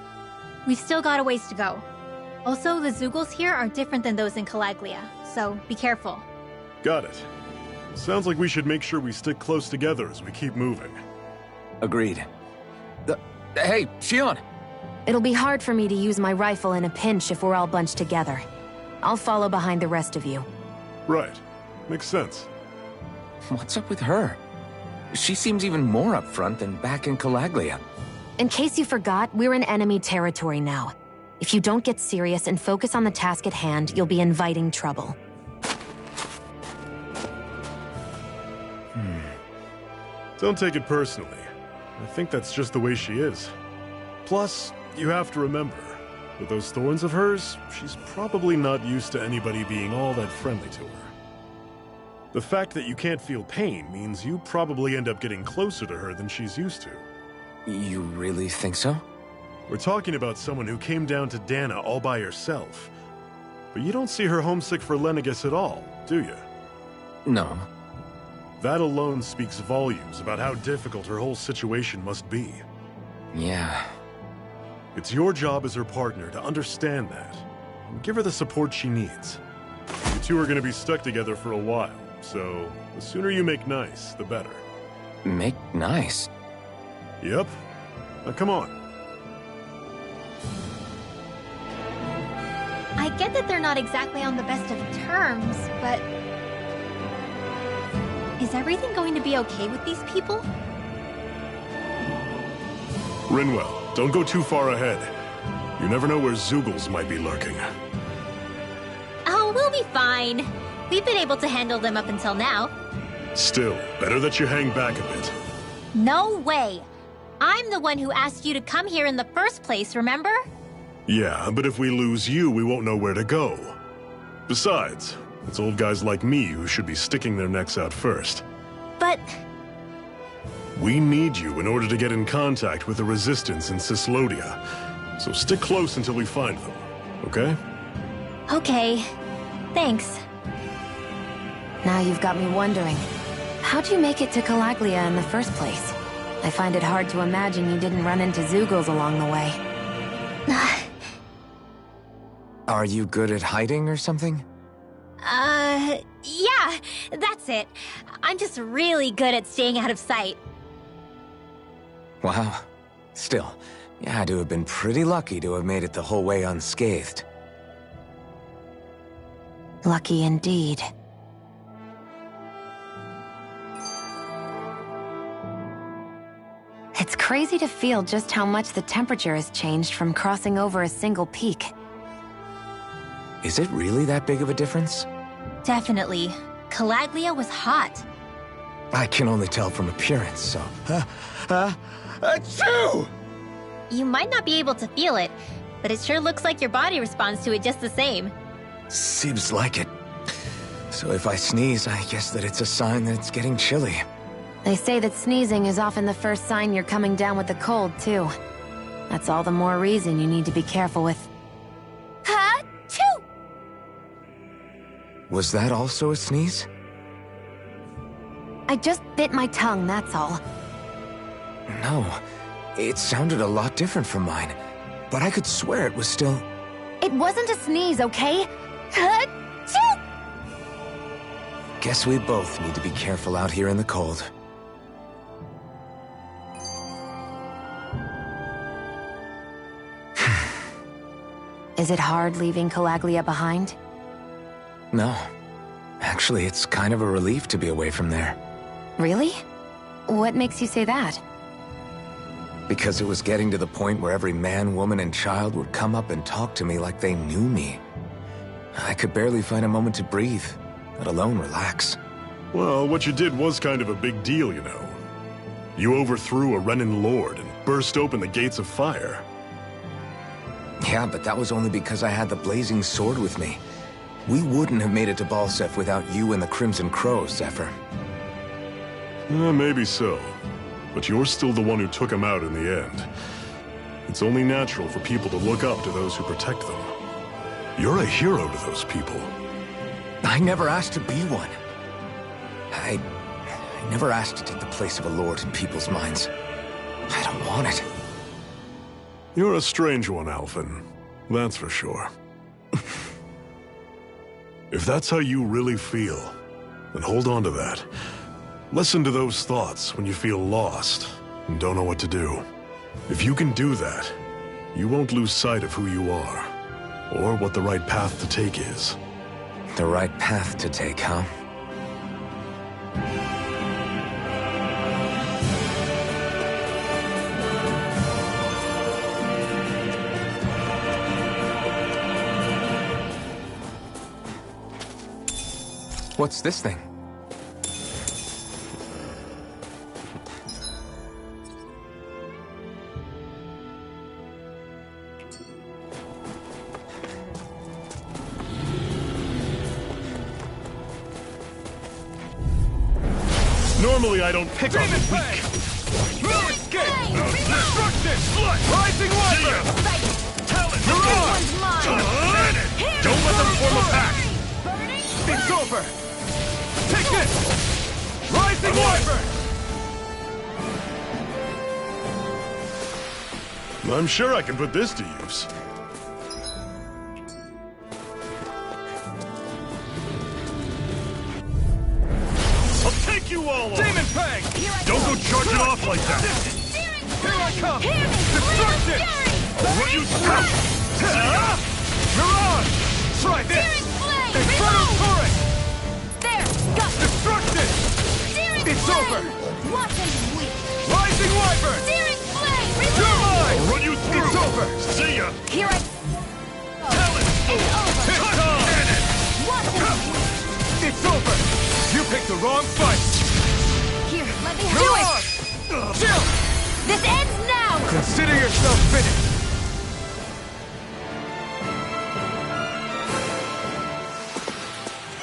We've still got a ways to go. Also, the Zeugles here are different than those in Calaglia, so be careful. Got it. Sounds like we should make sure we stick close together as we keep moving. Agreed. Hey, Shion! It'll be hard for me to use my rifle in a pinch if we're all bunched together. I'll follow behind the rest of you. Right. Makes sense. What's up with her? She seems even more upfront than back in Calaglia. In case you forgot, we're in enemy territory now. If you don't get serious and focus on the task at hand, you'll be inviting trouble. Don't take it personally. I think that's just the way she is. Plus, you have to remember, with those thorns of hers, she's probably not used to anybody being all that friendly to her. The fact that you can't feel pain means you probably end up getting closer to her than she's used to. You really think so? We're talking about someone who came down to Dana all by herself. But you don't see her homesick for Lenegis at all, do you? No. That alone speaks volumes about how difficult her whole situation must be. Yeah. It's your job as her partner to understand that, and give her the support she needs. You two are going to be stuck together for a while, so the sooner you make nice, the better. Make nice? Yep. Now come on. I get that they're not exactly on the best of terms, but... is everything going to be okay with these people? Rinwell, don't go too far ahead. You never know where Zeugles might be lurking. Oh, we'll be fine. We've been able to handle them up until now. Still, better that you hang back a bit. No way! I'm the one who asked you to come here in the first place, remember? Yeah, but if we lose you, we won't know where to go. Besides, it's old guys like me who should be sticking their necks out first. But... we need you in order to get in contact with the Resistance in Cyslodia. So stick close until we find them, okay? Okay. Thanks. Now you've got me wondering. How'd you make it to Calaglia in the first place? I find it hard to imagine you didn't run into Zeugles along the way. Are you good at hiding or something? Yeah, that's it. I'm just really good at staying out of sight. Wow. Still, you had to have been pretty lucky to have made it the whole way unscathed. Lucky indeed. It's crazy to feel just how much the temperature has changed from crossing over a single peak. Is it really that big of a difference? Definitely. Calaglia was hot. I can only tell from appearance, so... Achoo! You might not be able to feel it, but it sure looks like your body responds to it just the same. Seems like it. So if I sneeze, I guess that it's a sign that it's getting chilly. They say that sneezing is often the first sign you're coming down with the cold, too. That's all the more reason you need to be careful with... Ha-choo! Was that also a sneeze? I just bit my tongue, that's all. No. It sounded a lot different from mine. But I could swear it was still... It wasn't a sneeze, okay? Ha-choo! Guess we both need to be careful out here in the cold. Is it hard leaving Calaglia behind? No. Actually, it's kind of a relief to be away from there. Really? What makes you say that? Because it was getting to the point where every man, woman, and child would come up and talk to me like they knew me. I could barely find a moment to breathe, let alone relax. Well, what you did was kind of a big deal, you know. You overthrew a Renan lord and burst open the gates of fire. Yeah, but that was only because I had the blazing sword with me. We wouldn't have made it to Balseph without you and the Crimson Crows, Zephyr. Maybe so. But you're still the one who took him out in the end. It's only natural for people to look up to those who protect them. You're a hero to those people. I never asked to be one. I never asked to take the place of a lord in people's minds. I don't want it. You're a strange one, Alphen. That's for sure. If that's how you really feel, then hold on to that. Listen to those thoughts when you feel lost, and don't know what to do. If you can do that, you won't lose sight of who you are, or what the right path to take is. The right path to take, huh? What's this thing? Normally I don't pick on the weak. No escape! Destruction! Rising Wyvern! Talent! Mirage! Don't let them form a pack! It's over! Take this! Rising Wyvern! I'm sure I can put this to use. I'll take you all on! Demon Fang! Don't go charging off like that! Here I come! Destruction! Run you through! Mirage! Try this! Inferno Torrent! There! Got it! Destruction! It's over! Watch him weak! Rising Wyvern! Searing Flame! You're Reload! mine! Run you through! It's over! See ya! Here I... Talent! It's over! It's on! Watch him weak! It's over! You picked the wrong fight! Here, let me do it! Mirage! Chill! This ends now! Consider yourself finished!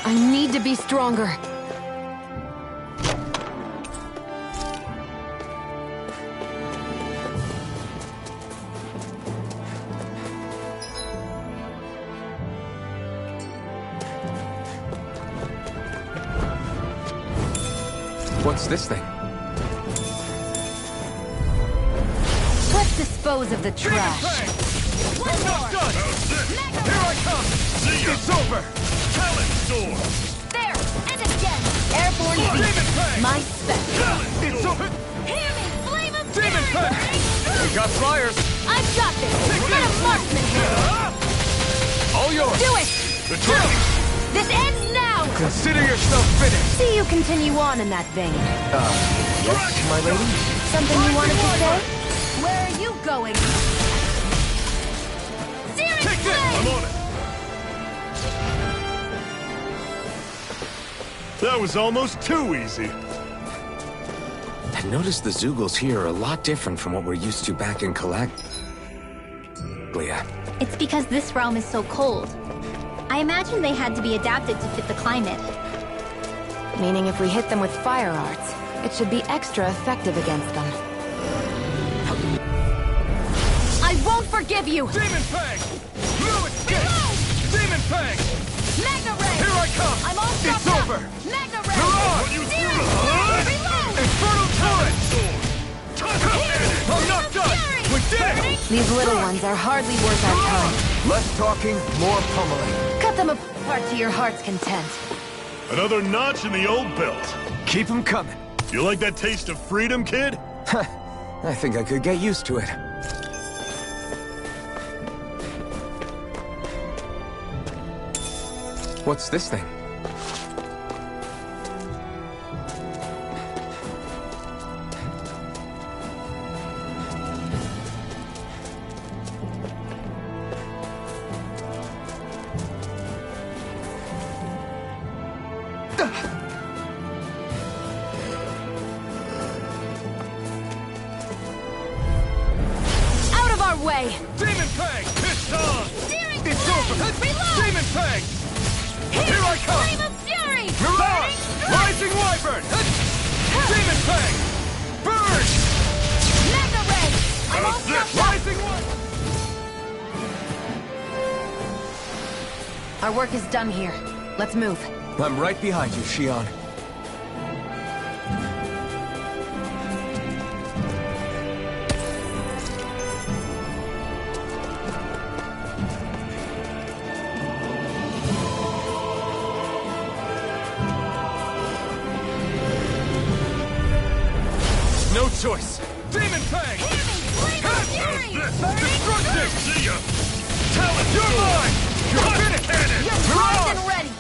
I need to be stronger. What's this thing? Let's dispose of the trash. I'm not done! Here I come! It's over! Talent Storm! There! And again! Airborne Demon beast. Fang! My spec. It's over! Hear me! Flame of Demon Fury! Fang! We got flyers! I've got this! Get a marksman here! All yours! Do it! The turkey! This ends now! Consider yourself finished! See you continue on in that vein. Yes, my lady? Something you wanted to say? Where are you going? Searing Take this! Flame! I'm on it! That was almost too easy. I noticed the Zeugles here are a lot different from what we're used to back in Calac... Leah. It's because this realm is so cold. I imagine they had to be adapted to fit the climate. Meaning if we hit them with fire arts, it should be extra effective against them. I won't forgive you! Demon Fang! No escape! Demon Fang! Magna Ray! Here I come! I'm all It's struck over! out. Magna Ray! Mirage! Searing Flame! Reload! Infernal Torrent! I'm not done! We did it! These little ones are hardly worth our time. Less talking, more pummeling. Cut them apart to your heart's content. Another notch in the old belt. Keep them coming. You like that taste of freedom, kid? I think I could get used to it. What's this thing? Out of our way! Demon Fang! It's on! Searing It's Flame! over! Reload! Demon Fang! Here I come! Flame of Fury! Mirage! Rising Wyvern! Demon Fang! Burn! Magna Ray! I'm all struck out. Rising Wyvern! Our work is done here. Let's move. I'm right behind you, Shion. No choice! Demon Fang! Hear me! Flame of fury! Destruction! See ya! Talent! You're mine! You're finished! You're primed and ready!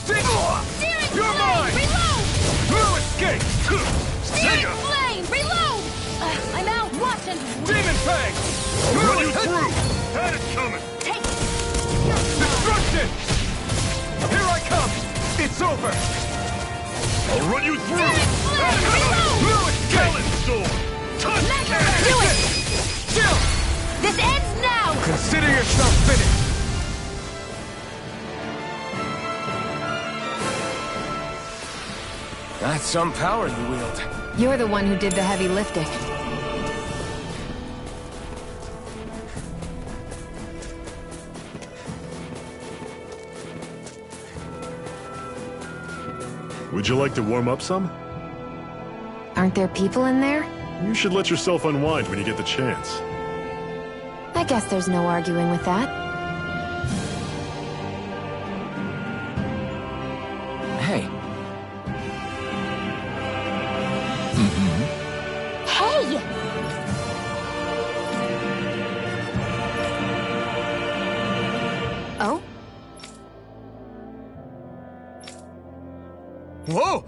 Searing You're flame! mine! Reload! No escape! Searing flame! Reload! I'm out! Watch and... Demon Fang! Run you through! Had it coming! Take it! Destruction! Here I come! It's over! I'll run you through! Searing flame! Reload! No escape! Talent Storm! Touch Mega cannon! Do it! Chill! This ends now! Consider yourself finished! That's some power you wield. You're the one who did the heavy lifting. Would you like to warm up some? Aren't there people in there? You should let yourself unwind when you get the chance. I guess there's no arguing with that. Hey. Hey! Oh? Whoa!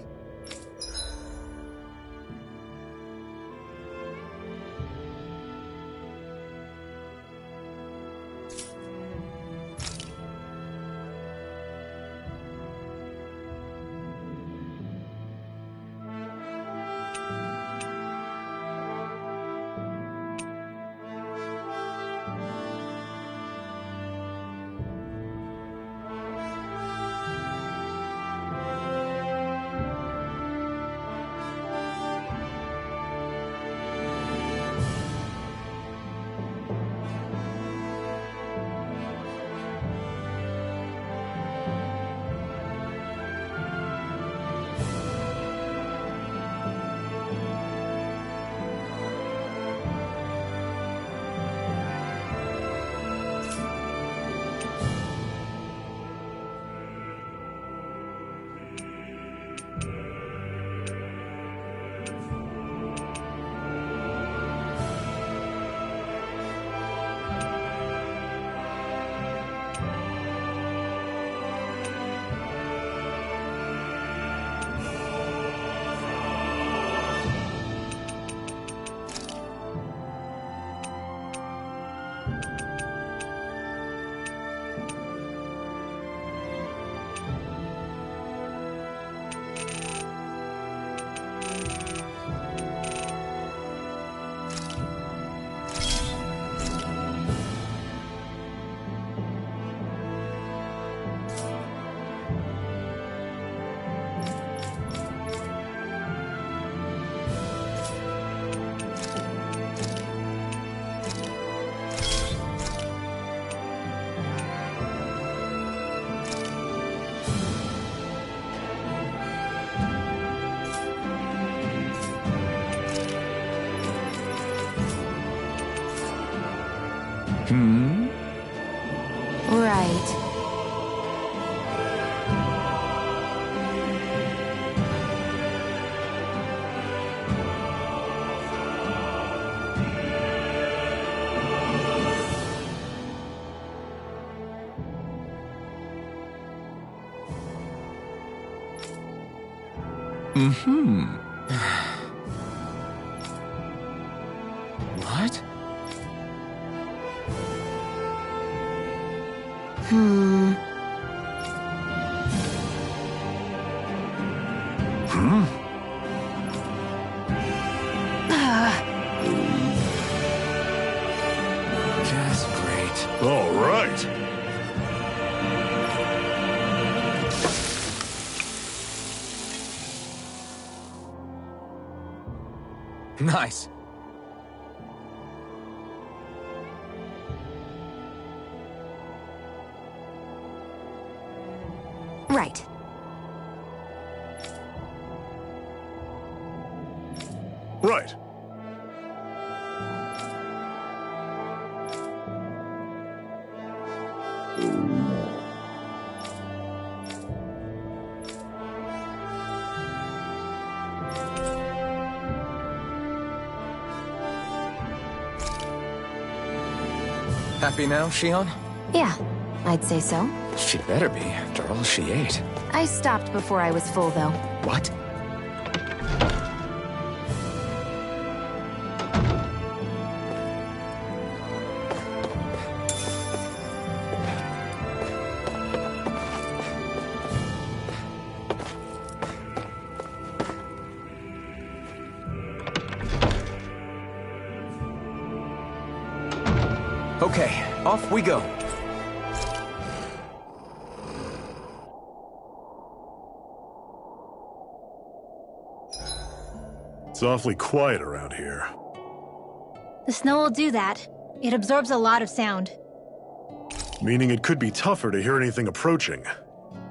Right. What? Just great. All right. Nice. Right. Right. Happy now, Shion? Yeah, I'd say so. She better be, after all she ate. I stopped before I was full, though. What? Okay, off we go. It's awfully quiet around here. The snow will do that. It absorbs a lot of sound. Meaning it could be tougher to hear anything approaching.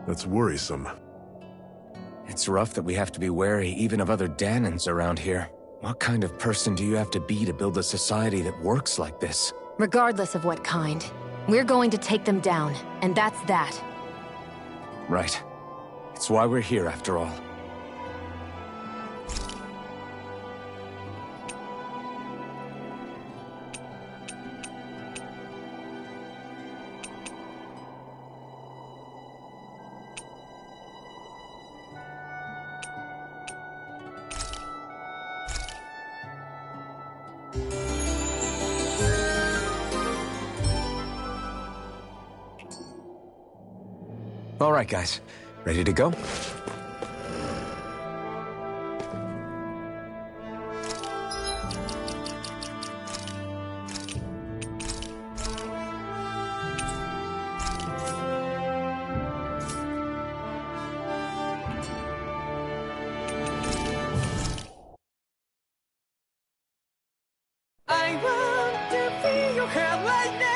That's worrisome. It's rough that we have to be wary even of other Dahnans around here. What kind of person do you have to be to build a society that works like this? Regardless of what kind, we're going to take them down, and that's that. Right. It's why we're here, after all. All right, guys. Ready to go? I want to feel your hair right now.